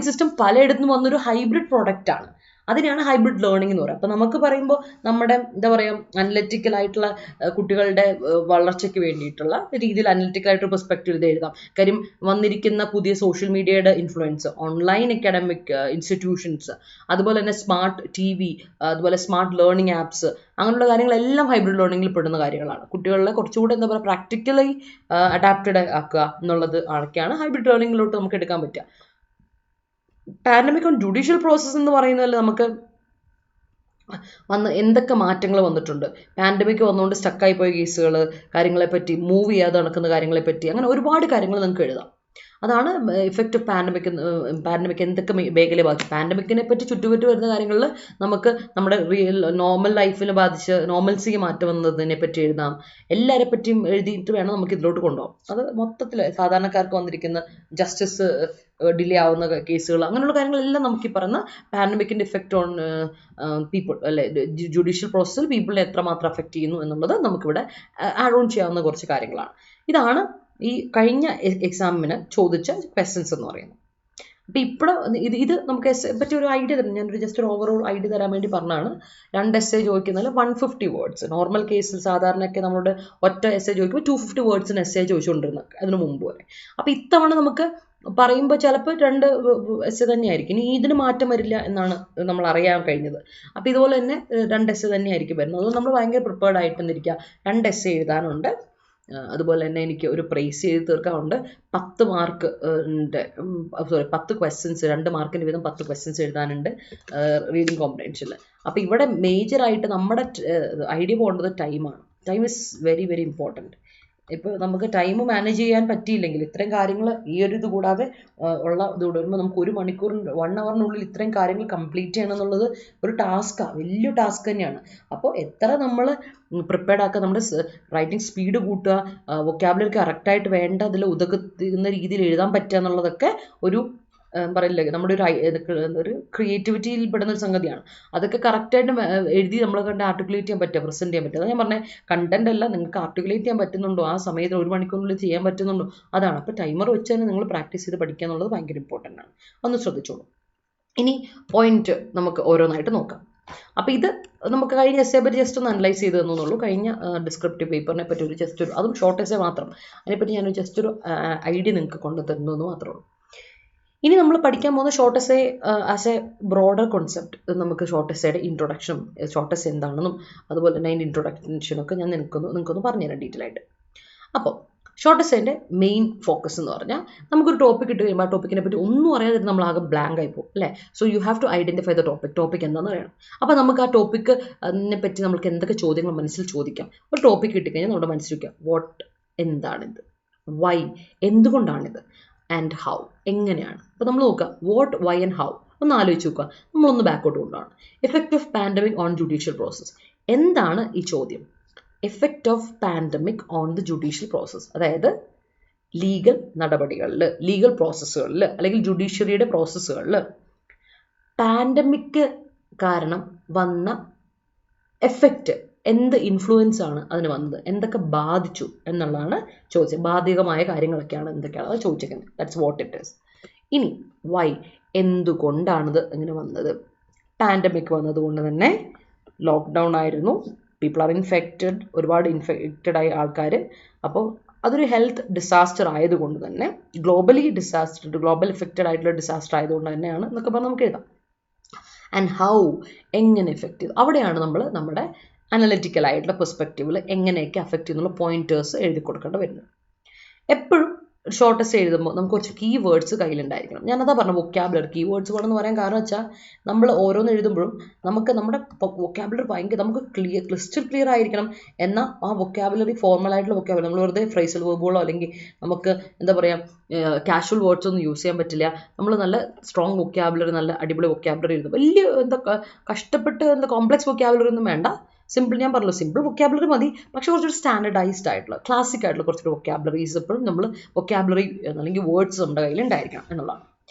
സിസ്റ്റം പലയിടത്തുനിന്നും വന്നൊരു ഹൈബ്രിഡ് പ്രോഡക്റ്റാണ്. അതിനെയാണ് ഹൈബ്രിഡ് ലേണിംഗ് എന്ന് പറയുക. അപ്പോൾ നമുക്ക് പറയുമ്പോൾ നമ്മുടെ എന്താ പറയുക അനലിറ്റിക്കലായിട്ടുള്ള കുട്ടികളുടെ വളർച്ചയ്ക്ക് വേണ്ടിയിട്ടുള്ള രീതിയിൽ അനലിറ്റിക്കലായിട്ട് പെർസ്പെക്റ്റീവ് ഇത് എഴുതാം. കാര്യം വന്നിരിക്കുന്ന പുതിയ സോഷ്യൽ മീഡിയയുടെ ഇൻഫ്ലുവൻസ്, ഓൺലൈൻ അക്കാഡമിക് ഇൻസ്റ്റിറ്റ്യൂഷൻസ്, അതുപോലെ തന്നെ സ്മാർട്ട് TV, അതുപോലെ സ്മാർട്ട് ലേണിംഗ് ആപ്സ്, അങ്ങനെയുള്ള കാര്യങ്ങളെല്ലാം ഹൈബ്രിഡ് ലേണിംഗിൽ പെടുന്ന കാര്യങ്ങളാണ്. കുട്ടികളെ കുറച്ചുകൂടെ എന്താ പറയുക പ്രാക്ടിക്കലി അഡാപ്റ്റഡ് ആക്കുക എന്നുള്ളത് ആൾക്കാണ് ഹൈബ്രിഡ് ലേണിംഗിലോട്ട് നമുക്ക് എടുക്കാൻ പറ്റുക. പാൻഡമിക് ഓൺ ജുഡീഷ്യൽ പ്രോസസ്സ് എന്ന് പറയുന്നതിൽ നമുക്ക് എന്തൊക്കെ മാറ്റങ്ങൾ വന്നിട്ടുണ്ട്. പാൻഡമിക് വന്നുകൊണ്ട് സ്റ്റക്കായി പോയ കേസുകൾ, കാര്യങ്ങളെപ്പറ്റി, മൂവ് ചെയ്യാതെ നടക്കുന്ന കാര്യങ്ങളെപ്പറ്റി, അങ്ങനെ ഒരുപാട് കാര്യങ്ങൾ നിങ്ങൾക്ക് എഴുതാം. അതാണ് ഇഫക്റ്റ് ഓഫ് പാൻഡമിക് എന്തൊക്കെ മേഖലയെ ബാധിച്ചു. പാൻഡമിക്കിനെ പറ്റി ചുറ്റുപറ്റി വരുന്ന കാര്യങ്ങളിൽ നമുക്ക് നമ്മുടെ നോർമൽ ലൈഫിനെ ബാധിച്ച് നോർമൽസിക്ക് മാറ്റം വന്നതിനെ പറ്റി എഴുതാം. എല്ലാവരെ പറ്റിയും എഴുതിയിട്ട് വേണം നമുക്ക് ഇതിലോട്ട് കൊണ്ടുപോകാം. അത് മൊത്തത്തിൽ സാധാരണക്കാർക്ക് വന്നിരിക്കുന്ന ജസ്റ്റിസ് ഡിലേ ആവുന്ന കേസുകൾ, അങ്ങനെയുള്ള കാര്യങ്ങളെല്ലാം നമുക്ക് ഈ പറയുന്ന പാൻഡമിക്കിൻ്റെ ഇഫക്റ്റ് ഓൺ പീപ്പിൾ അല്ലെ, ജുഡീഷ്യൽ പ്രോസസ്സിൽ പീപ്പിളിനെ എത്രമാത്രം അഫക്റ്റ് ചെയ്യുന്നു എന്നുള്ളത് നമുക്കിവിടെ ആഡ് ഓൺ ചെയ്യാവുന്ന കുറച്ച് കാര്യങ്ങളാണ്. ഇതാണ് ഈ കഴിഞ്ഞ എക്സാമിന് ചോദിച്ച ക്വസ്റ്റ്യൻസ് എന്ന് പറയുന്നത്. അപ്പം ഇപ്പോഴും ഇത് നമുക്ക് എസ്സേ പറ്റി ഒരു ഐഡിയ തരാം. ഞാനൊരു ജസ്റ്റ് ഒരു ഓവറോൾ ഐഡിയ തരാൻ വേണ്ടി പറഞ്ഞാണ്. 2 എസ്സേ ചോദിക്കുന്നതിൽ 150 വേർഡ്സ്. നോർമൽ കേസിൽ സാധാരണയൊക്കെ നമ്മളോട് ഒറ്റ എസ്സേ ചോദിക്കുമ്പോൾ 250 വേർഡ്സിന് എസ്സേ ചോദിച്ചുകൊണ്ടിരുന്നത് അതിന് മുമ്പ് വരെ. അപ്പം ഇത്തവണ നമുക്ക് പറയുമ്പോൾ ചിലപ്പോൾ 2 എസ്സേ തന്നെയായിരിക്കും. ഇനി ഇതിന് മാറ്റം വരില്ല എന്നാണ് നമ്മൾ അറിയാൻ കഴിഞ്ഞത്. അപ്പോൾ ഇതുപോലെ തന്നെ 2 എസ്സേ തന്നെയായിരിക്കും വരുന്നത്. അതുകൊണ്ട് നമ്മൾ ഭയങ്കര പ്രിപ്പയർഡ് ആയിട്ടിരിക്കുക. 2 എസ്സേ എഴുതാനുണ്ട്. അതുപോലെ തന്നെ എനിക്ക് ഒരു പ്രൈസ് ചെയ്ത് തീർക്കാറുണ്ട്. 10 മാർക്ക് 10 ക്വസ്റ്റ്യൻസ്, 2 മാർക്കിന് വീതം 10 ക്വസ്റ്റ്യൻസ് എഴുതാനുണ്ട് റീഡിങ് കോമ്പ്രിഹെൻഷനിൽ. അപ്പോൾ ഇവിടെ മേജറായിട്ട് നമ്മുടെ ഐഡിയ പോകേണ്ടത് ടൈമാണ്. Time is very very important. ഇപ്പോൾ നമുക്ക് ടൈം മാനേജ് ചെയ്യാൻ പറ്റിയില്ലെങ്കിൽ ഇത്രയും കാര്യങ്ങൾ ഈ ഒരു ഇത് കൂടാതെ ഉള്ള ഇതുകൂടെ വരുമ്പോൾ നമുക്ക് 1 മണിക്കൂർ 1 അവറിനുള്ളിൽ ഇത്രയും കാര്യങ്ങൾ കംപ്ലീറ്റ് ചെയ്യണം എന്നുള്ളത് ഒരു ടാസ്ക്കാണ്, വലിയ ടാസ്ക് തന്നെയാണ്. അപ്പോൾ എത്ര നമ്മൾ പ്രിപ്പയർഡ് ആക്കുക, നമ്മുടെ റൈറ്റിംഗ് സ്പീഡ് കൂട്ടുക, വൊക്കാബുലറി കറക്റ്റായിട്ട് വേണ്ട അതിൽ ഉതകുന്ന രീതിയിൽ എഴുതാൻ പറ്റുക എന്നുള്ളതൊക്കെ ഒരു പറയില്ലേ നമ്മുടെ ഒരു ക്രിയേറ്റിവിറ്റിയിൽ പെടുന്ന ഒരു സംഗതിയാണ്. അതൊക്കെ കറക്റ്റായിട്ട് എഴുതി നമ്മളെ കണ്ട് ആർട്ടിക്കുലേറ്റ് ചെയ്യാൻ പറ്റുക, പ്രസൻറ്റ് ചെയ്യാൻ പറ്റുക. അത് ഞാൻ പറഞ്ഞ കണ്ടന്റ് അല്ല, നിങ്ങൾക്ക് ആർട്ടിക്കുലേറ്റ് ചെയ്യാൻ പറ്റുന്നുണ്ടോ, ആ സമയത്ത് 1 മണിക്കൂറിനുള്ളിൽ ചെയ്യാൻ പറ്റുന്നുണ്ടോ, അതാണ്. അപ്പോൾ ടൈമർ വെച്ച് തന്നെ നിങ്ങൾ പ്രാക്ടീസ് ചെയ്ത് പഠിക്കുക എന്നുള്ളത് ഭയങ്കര ഇമ്പോർട്ടൻ്റ് ആണ്. ഒന്ന് ശ്രദ്ധിച്ചോളൂ. ഇനി പോയിന്റ് നമുക്ക് ഓരോന്നായിട്ട് നോക്കാം. അപ്പോൾ ഇത് നമുക്ക് കഴിഞ്ഞ എസ്സേ പറ്റി ജസ്റ്റ് ഒന്ന് അനലൈസ് ചെയ്ത് തന്നുള്ളൂ. കഴിഞ്ഞ ഡിസ്ക്രിപ്റ്റീവ് പേപ്പറിനെ പറ്റി ഒരു ജസ്റ്റ് ഒരു, അതും ഷോർട്ട് എസ്സേ മാത്രം, അതിനെപ്പറ്റി ഞാൻ ജസ്റ്റ് ഒരു ഐഡിയ നിങ്ങൾക്ക് കൊണ്ടുതരുന്നു എന്ന് മാത്രമേ ഉള്ളൂ. ഇനി നമ്മൾ പഠിക്കാൻ പോകുന്ന short essay as A broader concept. നമുക്ക് ഷോർട്ട് എസ്സേയുടെ ഇൻട്രൊഡക്ഷനും ഷോർട്ട് എസ്സേ എന്താണെന്നും അതുപോലെ തന്നെ അതിൻ്റെ ഇൻട്രൊഡക്ഷനൊക്കെ ഞാൻ നിങ്ങൾക്കൊന്ന് പറഞ്ഞുതരാം ഡീറ്റെയിൽ ആയിട്ട്. അപ്പോൾ ഷോർട്ട് എസ്സേൻ്റെ മെയിൻ ഫോക്കസ് എന്ന് പറഞ്ഞാൽ നമുക്കൊരു ടോപ്പിക് ഇട്ട് കഴിയുമ്പോൾ ആ ടോപ്പിക്കിനെ പറ്റി ഒന്നും അറിയാതെ നമ്മൾ ആകെ ബ്ലാങ്ക് ആയി പോകും അല്ലേ. So you have to identify the topic എന്താണെന്ന് അറിയണം. അപ്പോൾ നമുക്ക് ആ ടോപ്പിക്ക് അതിനെ പറ്റി നമുക്ക് എന്തൊക്കെ ചോദ്യങ്ങൾ മനസ്സിൽ ചോദിക്കാം. ഒരു ടോപ്പിക് കിട്ടിക്കഴിഞ്ഞാൽ നമ്മുടെ മനസ്സിൽ വയ്ക്കാം, വാട്ട് എന്താണിത്, വൈ എന്തുകൊണ്ടാണിത്, ആൻഡ് ഹൗ എങ്ങനെയാണ്. അപ്പോൾ നമ്മൾ നോക്കുക വാട്ട്, വൈ ആൻഡ് ഹൗ ഒന്ന് ആലോചിച്ച് നോക്കുക. നമ്മളൊന്ന് ബാക്കോട്ട് കൊണ്ടാണ്. Effect of pandemic on judicial process. എന്താണ് ഈ ചോദ്യം? Effect of pandemic on the judicial process, അതായത് ലീഗൽ നടപടികളിൽ, ലീഗൽ പ്രോസസ്സുകളിൽ അല്ലെങ്കിൽ ജുഡീഷ്യറിയുടെ പ്രോസസ്സുകളിൽ പാൻഡമിക് കാരണം വന്ന എഫക്റ്റ്, എന്ത് ഇൻഫ്ലുവൻസ് ആണ് അതിന് വന്നത്, എന്തൊക്കെ ബാധിച്ചു എന്നുള്ളതാണ് ചോദിച്ചത്. ബാധകമായ കാര്യങ്ങളൊക്കെയാണ് എന്തൊക്കെയാണ് അത് ചോദിച്ചിരിക്കുന്നത്. That's what it is. ഇനി വൈ, എന്തുകൊണ്ടാണിത് ഇങ്ങനെ വന്നത്? പാൻഡമിക് വന്നതുകൊണ്ട് തന്നെ ലോക്ക്ഡൗൺ ആയിരുന്നു, പീപ്പിൾ ആർ ഇൻഫെക്റ്റഡ്, ഒരുപാട് ഇൻഫെക്റ്റഡ് ആയ ആൾക്കാർ. അപ്പോൾ അതൊരു ഹെൽത്ത് ഡിസാസ്റ്റർ ആയതുകൊണ്ട് തന്നെ, ഗ്ലോബൽ എഫക്റ്റഡ് ആയിട്ടുള്ള ഡിസാസ്റ്റർ ആയതുകൊണ്ട് തന്നെയാണ് എന്നൊക്കെ പറഞ്ഞ് നമുക്ക് എഴുതാം. ആൻഡ് ഹൗ, എങ്ങനെ എഫക്റ്റ് ചെയ്തു, അവിടെയാണ് നമ്മൾ നമ്മുടെ അനലിറ്റിക്കൽ ആയിട്ടുള്ള പെർസ്പെക്റ്റീവിൽ എങ്ങനെയൊക്കെ അഫക്റ്റ് ചെയ്യുന്നുള്ള പോയിന്റേഴ്സ് എഴുതി കൊടുക്കേണ്ടി വരുന്നത്. എപ്പോഴും ഷോർട്ടസ്റ്റ് എഴുതുമ്പോൾ നമുക്ക് കുറച്ച് കീ വേർഡ്സ് കയ്യിലുണ്ടായിരിക്കണം. ഞാനതാ പറഞ്ഞു വൊക്കാബുലറി കീ വേർഡ്സ് വേണമെന്ന് പറയാൻ കാരണം വെച്ചാൽ നമ്മൾ ഓരോന്ന് എഴുതുമ്പോഴും നമുക്ക് നമ്മുടെ വൊക്കാബുലറി ഭയങ്കര നമുക്ക് ക്ലിയർ ആയിരിക്കണം. എന്നാൽ ആ വൊക്കാബുലറി ഫോർമലായിട്ടുള്ള വൊക്കാബുലറി, നമ്മൾ വെറുതെ ഫ്രൈസൽ വേർബുകളോ അല്ലെങ്കിൽ നമുക്ക് എന്താ പറയുക കാഷ്വൽ വേർഡ്സ് ഒന്നും യൂസ് ചെയ്യാൻ പറ്റില്ല. നമ്മൾ നല്ല സ്ട്രോങ് വൊക്കാബുലറി, നല്ല അടിപൊളി വൊക്കാബുലറി എഴുതും. വലിയ കഷ്ടപ്പെട്ട് കോംപ്ലക്സ് വൊക്കാബുലറി ഒന്നും വേണ്ട. സിമ്പിൾ, ഞാൻ പറഞ്ഞല്ലോ സിമ്പിൾ വൊക്കാബുലറി മതി. പക്ഷെ കുറച്ചൊരു സ്റ്റാൻഡർഡൈസ്ഡ് ആയിട്ടുള്ള ക്ലാസിക് ആയിട്ടുള്ള കുറച്ചൊരു വൊക്കാബുലറീസ് എപ്പോഴും നമ്മൾ വൊക്കാബുലറി അല്ലെങ്കിൽ വേർഡ്സ് നമ്മുടെ കയ്യിൽ ഉണ്ടായിരിക്കണം എന്നുള്ളതാണ്.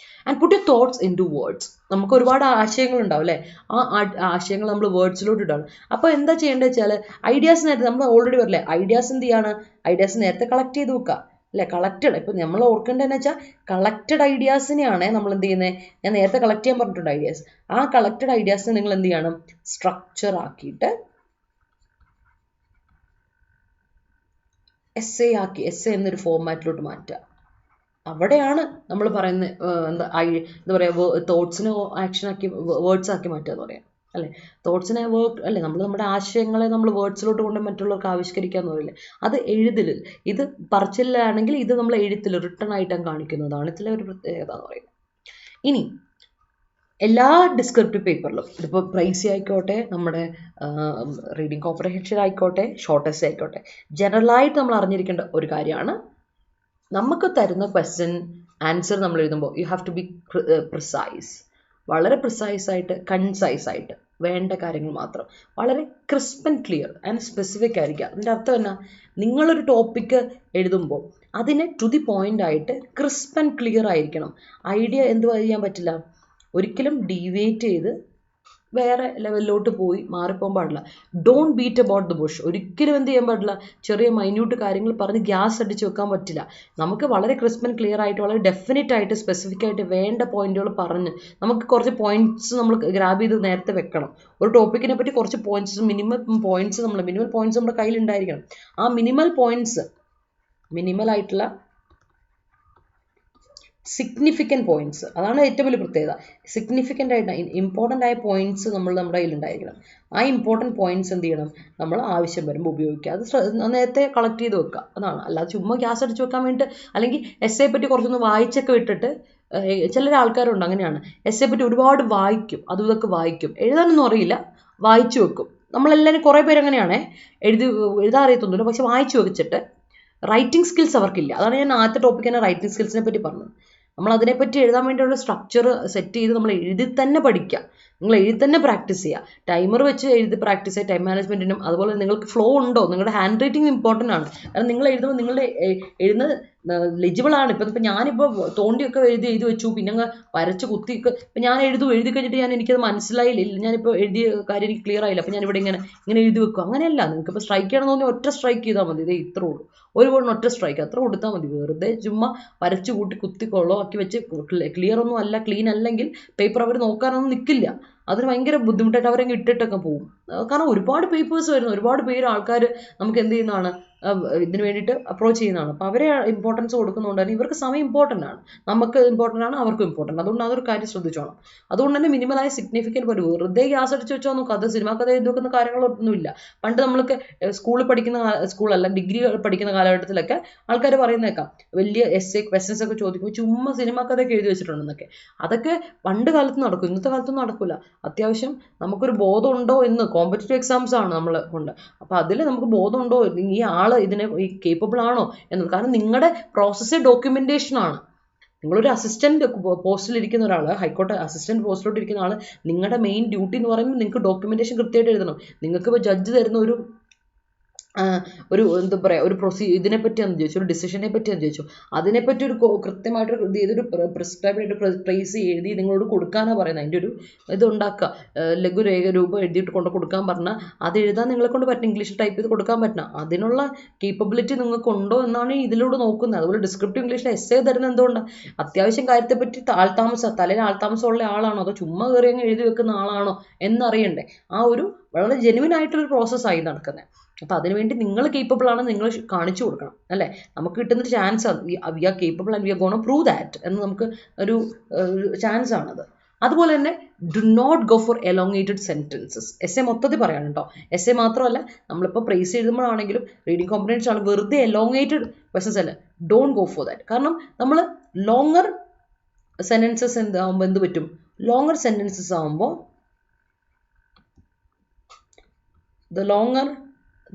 And put your thoughts in two words. നമുക്ക് ഒരുപാട് ആശയങ്ങൾ ഉണ്ടാവും അല്ലേ, ആ ആശയങ്ങൾ നമ്മൾ വേർഡ്സിലോട്ട് ഇടാണ്. അപ്പോൾ എന്താ ചെയ്യേണ്ടത് വെച്ചാൽ ഐഡിയാസ് നേരത്തെ നമ്മൾ ഓൾറെഡി വരില്ലേ, ഐഡിയാസ് എന്ത് ചെയ്യാണ്, ഐഡിയാസ് നേരത്തെ കളക്ട് ചെയ്ത് വെക്കുക അല്ലേ? കളക്റ്റഡ്, ഇപ്പം നമ്മൾ ഓർക്കേണ്ടതെന്ന് വെച്ചാൽ കളക്റ്റഡ് ഐഡിയാസിനെയാണ് നമ്മൾ എന്ത് ചെയ്യുന്നത്, ഞാൻ നേരത്തെ കളക്ട് ചെയ്യാൻ പറഞ്ഞിട്ടുണ്ട് ഐഡിയാസ്. ആ കളക്റ്റഡ് ഐഡിയാസിനെ നിങ്ങൾ എന്ത് ചെയ്യണം, സ്ട്രക്ചർ ആക്കിയിട്ട് എസ്സേ ആക്കി, എസ്സേ എന്നൊരു ഫോർമാറ്റിലോട്ട് മാറ്റുക. അവിടെയാണ് നമ്മൾ പറയുന്നത് എന്താ പറയുക, തോട്ട്സിനെ ആക്ഷൻ ആക്കി വേർഡ്സ് ആക്കി മാറ്റുക എന്ന് പറയാം, അല്ലേ? തോട്ട്സിനെ അല്ലേ, നമ്മുടെ ആശയങ്ങളെ നമ്മൾ വേർഡ്സിലോട്ട് കൊണ്ട് മറ്റുള്ളവർക്ക് ആവിഷ്കരിക്കാന്ന് പറയില്ലേ, അത് എഴുതിൽ. ഇത് പറച്ചിലാണെങ്കിൽ ഇത് നമ്മൾ എഴുത്തിൽ റിട്ടേൺ ആയിട്ട് കാണിക്കുന്നതാണ് ഇതിലെ ഒരു പ്രത്യേകത എന്ന് പറയുന്നത്. ഇനി എല്ലാ ഡിസ്ക്രിപ്റ്റീവ് പേപ്പറിലും, ഇതിപ്പോൾ പ്രൈസി ആയിക്കോട്ടെ, നമ്മുടെ റീഡിങ് കോംപ്രഹെൻഷൻ ആയിക്കോട്ടെ, ഷോർട്ട് എസ്സേ ആയിക്കോട്ടെ, ജനറലായിട്ട് നമ്മൾ അറിഞ്ഞിരിക്കേണ്ട ഒരു കാര്യമാണ്, നമുക്ക് തരുന്ന ക്വസ്റ്റ്യൻ ആൻസർ നമ്മൾ എഴുതുമ്പോൾ you have to be precise. വളരെ പ്രിസൈസ് ആയിട്ട്, കൺസൈസ് ആയിട്ട് വേണ്ട കാര്യങ്ങൾ മാത്രം, വളരെ crisp and clear and specific ആയിരിക്കുക. അതിൻ്റെ അർത്ഥം എന്നാ, നിങ്ങളൊരു ടോപ്പിക്ക് എഴുതുമ്പോൾ അതിനെ ടു ദി പോയിന്റ് ആയിട്ട് ക്രിസ്പ് ആൻഡ് ക്ലിയർ ആയിരിക്കണം. ഐഡിയ എന്ത് ചെയ്യാൻ പറ്റില്ല, ഒരിക്കലും ഡീവിയേറ്റ് ചെയ്ത് വേറെ ലെവലിലോട്ട് പോയി മാറിപ്പോകാൻ പാടില്ല. Don't beat about the Bush. ഒരിക്കലും എന്ത് ചെയ്യാൻ പാടില്ല, ചെറിയ മൈന്യൂട്ട് കാര്യങ്ങൾ പറഞ്ഞ് ഗ്യാസ് അടിച്ച് വെക്കാൻ പറ്റില്ല. നമുക്ക് വളരെ ക്രിസ്പ് ആൻഡ് ക്ലിയർ ആയിട്ട്, വളരെ ഡെഫിനറ്റ് ആയിട്ട്, സ്പെസിഫിക് ആയിട്ട് വേണ്ട പോയിന്റുകൾ പറഞ്ഞ് നമുക്ക് കുറച്ച് പോയിന്റ്സ് നമ്മൾ ഗ്രാബ് ചെയ്ത് നേരത്തെ വെക്കണം. ഒരു ടോപ്പിക്കിനെ പറ്റി കുറച്ച് പോയിന്റ്സ്, മിനിമം പോയിന്റ്സ് നമ്മുടെ കയ്യിൽ ഉണ്ടായിരിക്കണം. ആ മിനിമൽ ആയിട്ടുള്ള സിഗ്നിഫിക്കൻറ്റ് പോയിന്റ്സ്, അതാണ് ഏറ്റവും വലിയ പ്രത്യേകത. സിഗ്നിഫിക്കൻ്റ് ആയിട്ട് ഇമ്പോർട്ടൻ്റ് ആയ പോയിന്റ്സ് നമ്മുടെ കയ്യിൽ ഉണ്ടായിരിക്കണം. ആ ഇമ്പോർട്ടൻറ്റ് പോയിന്റ്സ് എന്ത് ചെയ്യണം, നമ്മൾ ആവശ്യം വരുമ്പോൾ ഉപയോഗിക്കുക. അത് നേരത്തെ കളക്ട് ചെയ്ത് വെക്കുക. അതാണ്, അല്ലാതെ ചുമ്മാ ഗ്യാസ് അടിച്ച് വെക്കാൻ വേണ്ടിയിട്ട്, അല്ലെങ്കിൽ എസ്സേ പറ്റി കുറച്ചൊന്ന് വായിച്ചൊക്കെ വിട്ടിട്ട്, ചില ആൾക്കാരുണ്ട് അങ്ങനെയാണ്, എസ്സേ പറ്റി ഒരുപാട് വായിക്കും, അതും ഇതൊക്കെ വായിക്കും, എഴുതാനൊന്നും അറിയില്ല, വായിച്ചു വെക്കും. നമ്മളെല്ലാവരും കുറേ പേര് അങ്ങനെയാണേ, എഴുതാൻ അറിയത്തൊന്നുമില്ല, പക്ഷെ വായിച്ചു വെച്ചിട്ട് റൈറ്റിംഗ് സ്കിൽസ് അവർക്കില്ല. അതാണ് ഞാൻ ആദ്യത്തെ ടോപ്പിക്ക് തന്നെ റൈറ്റിംഗ് സ്കിൽസിനെ പറ്റി പറഞ്ഞത്. നമ്മൾ അതിനെപ്പറ്റി എഴുതാൻ വേണ്ടിയുള്ള സ്ട്രക്ചർ സെറ്റ് ചെയ്ത് നമ്മൾ എഴുതി തന്നെ പഠിക്കുക, നിങ്ങൾ എഴുതി തന്നെ പ്രാക്ടീസ് ചെയ്യുക. ടൈമർ വെച്ച് എഴുതി പ്രാക്ടീസ് ചെയ്യുക, ടൈം മാനേജ്മെൻറ്റിനും. അതുപോലെ നിങ്ങൾക്ക് ഫ്ലോ ഉണ്ടോ, നിങ്ങളുടെ ഹാൻഡ് റൈറ്റിംഗ് ഇമ്പോർട്ടൻ്റ് ആണ്. കാരണം നിങ്ങൾ എഴുതുമ്പോൾ നിങ്ങളുടെ എഴുതുന്നത് ലെജിബിൾ ആണ്. ഇപ്പം ഞാനിപ്പോൾ തോണ്ടിയൊക്കെ എഴുതി വെച്ചു, പിന്നെ അങ്ങ് വരച്ച് കുത്തിയൊക്കെ ഇപ്പം ഞാൻ എഴുതി കഴിഞ്ഞിട്ട് എനിക്കത് മനസ്സിലായില്ല, ഞാനിപ്പോൾ എഴുതിയ കാര്യം എനിക്ക് ക്ലിയർ ആയില്ല, അപ്പോൾ ഞാനിവിടെ ഇങ്ങനെ എഴുതി വെക്കും. അങ്ങനെയല്ല, നിങ്ങൾക്കിപ്പോൾ സ്ട്രൈക്ക് ചെയ്യണമെന്ന് തോന്നി ഒറ്റ സ്ട്രൈക്ക് ചെയ്താൽ മതി. ഇതേ ഇത്രേ ഉള്ളൂ, ഒരു വേർഡിന് ഒറ്റ സ്ട്രൈക്ക് അത്ര കൊടുത്താൽ മതി. വെറുതെ ചുമ്മാ വരച്ച് കൂട്ടി കുത്തിക്കൊള്ളോ ആക്കി വെച്ച് ക്ലിയർ ഒന്നും അല്ല, ക്ലീൻ അല്ലെങ്കിൽ പേപ്പർ അവർ നോക്കാനൊന്നും നിൽക്കില്ല. അതിന് ഭയങ്കര ബുദ്ധിമുട്ടായിട്ട് അവരങ്ങ് ഇട്ടിട്ടൊക്കെ പോകും. കാരണം ഒരുപാട് പേപ്പേഴ്സ് വരുന്നു, ഒരുപാട് ആൾക്കാർ നമുക്ക് എന്ത് ചെയ്യുന്നതാണ്, ഇതിന് വേണ്ടിയിട്ട് അപ്രോച്ച് ചെയ്യുന്നതാണ്. അപ്പോൾ അവരെ ഇമ്പോർട്ടൻസ് കൊടുക്കുന്നതുകൊണ്ട് തന്നെ ഇവർക്ക് സമയം ഇമ്പോർട്ടൻ്റ് ആണ്, നമുക്ക് ഇമ്പോർട്ടൻ്റ് ആണ്, അവർക്കും ഇമ്പോർട്ടൻ്റ്. അതുകൊണ്ട് അതൊരു കാര്യം ശ്രദ്ധിച്ചോണം. അതുകൊണ്ട് തന്നെ മിനിമലായ സിഗ്നിഫിക്കൻറ്റ് പോലും, വെറുതെ ഗ്യാസ് അടിച്ച് വെച്ചോ കഥ, സിനിമാ കഥ എഴുതി വെക്കുന്ന കാര്യങ്ങളൊന്നുമില്ല. പണ്ട് നമ്മൾക്ക് സ്കൂളിൽ പഠിക്കുന്ന, സ്കൂളല്ല ഡിഗ്രി പഠിക്കുന്ന കാലഘട്ടത്തിലൊക്കെ ആൾക്കാർ പറയുന്നേക്കാം, വലിയ എസ്സേ ക്വസ്റ്റൻസ് ഒക്കെ ചോദിക്കുമ്പോൾ ചുമ്മാ സിനിമാ കഥയൊക്കെ എഴുതി വെച്ചിട്ടുണ്ടെന്നൊക്കെ. അതൊക്കെ പണ്ട് കാലത്ത് നടക്കും, ഇന്നത്തെ കാലത്തൊന്നും നടക്കില്ല. അത്യാവശ്യം നമുക്കൊരു ബോധമുണ്ടോ എന്ന്, കോമ്പറ്റേറ്റീവ് എക്സാംസ് ആണ് നമ്മൾ കൊണ്ട്, അപ്പോൾ അതിൽ നമുക്ക് ബോധമുണ്ടോ, ഈ ആൾ ഇതിനെ കേപ്പബിൾ ആണോ എന്നത്. കാരണം നിങ്ങളുടെ പ്രോസസ്സേ ഡോക്യുമെന്റേഷൻ ആണ്. നിങ്ങളൊരു അസിസ്റ്റന്റ് പോസ്റ്റിലിരിക്കുന്ന ഒരാൾ, ഹൈക്കോടതി അസിസ്റ്റന്റ് പോസ്റ്റിലോട്ട് ഇരിക്കുന്ന ആൾ, നിങ്ങളുടെ മെയിൻ ഡ്യൂട്ടി എന്ന് പറയുമ്പോൾ നിങ്ങൾക്ക് ഡോക്യുമെന്റേഷൻ കൃത്യമായിട്ട് എഴുതണം. നിങ്ങൾക്ക് ഇപ്പോൾ ജഡ്ജ് തരുന്ന എന്താ പറയുക, ഒരു ഇതിനെപ്പറ്റിയാണെന്ന് ചോദിച്ചു, ഒരു ഡിസിഷനെ പറ്റിയാന്ന് ചോദിച്ചു, അതിനെപ്പറ്റി ഒരു കൃത്യമായിട്ടൊരു ഇതൊരു പ്രിസ്ക്രൈബ് ആയിട്ട് പ്രൈസ് എഴുതി നിങ്ങളോട് കൊടുക്കാനാണ് പറയുന്നത്. അതിൻ്റെ ഒരു ഇതുണ്ടാക്കുക, ലഘുരേഖ രൂപം എഴുതിയിട്ട് കൊടുക്കാൻ പറഞ്ഞാൽ അത് എഴുതാൻ നിങ്ങളെ കൊണ്ട് പറ്റും, ഇംഗ്ലീഷിൽ ടൈപ്പ് ചെയ്ത് കൊടുക്കാൻ പറ്റണം. അതിനുള്ള കേപ്പബിലിറ്റി നിങ്ങൾക്ക് ഉണ്ടോ എന്നാണ് ഇതിലൂടെ നോക്കുന്നത്. അതുപോലെ ഡിസ്ക്രിപ്റ്റീവ് ഇംഗ്ലീഷിൽ എസ്സേ തരുന്നത് എന്തുകൊണ്ടാണ്, അത്യാവശ്യം കാര്യത്തെപ്പറ്റി തലയിൽ ആൾതാമസമുള്ള ആളാണോ, അതോ ചുമ്മാ കയറി അങ്ങ് എഴുതി വെക്കുന്ന ആളാണോ എന്നറിയണ്ടേ. ആ ഒരു വളരെ ജെനുവിൻ ആയിട്ടൊരു പ്രോസസ്സായി നടക്കുന്നത്. അപ്പോൾ അതിനുവേണ്ടി നിങ്ങൾ കേപ്പബിൾ ആണ്, നിങ്ങൾ കാണിച്ചു കൊടുക്കണം, അല്ലേ? നമുക്ക് കിട്ടുന്നൊരു ചാൻസ് ആണ്, we are capable and we are gonna prove that എന്ന് നമുക്ക് ഒരു ചാൻസ് ആണത്. അതുപോലെ തന്നെ do not go for elongated sentences. Essay മൊത്തത്തിൽ പറയാണ് കേട്ടോ, എസ്സേ മാത്രമല്ല, നമ്മളിപ്പോൾ പ്രൈസ് എഴുതുമ്പോഴാണെങ്കിലും റീഡിങ് കോംപ്രഹെൻഷൻ ആണ്, വെറുതെ എലോങ്ങേറ്റഡ് ക്വസ്റ്റൻസ് അല്ല, ഡോണ്ട് ഗോ ഫോർ ദാറ്റ്. കാരണം നമ്മൾ ലോങ്ങർ സെൻറ്റൻസസ് എന്താകുമ്പോൾ എന്ത് പറ്റും, ലോങ്ങർ സെൻറ്റൻസസ് ആകുമ്പോൾ the longer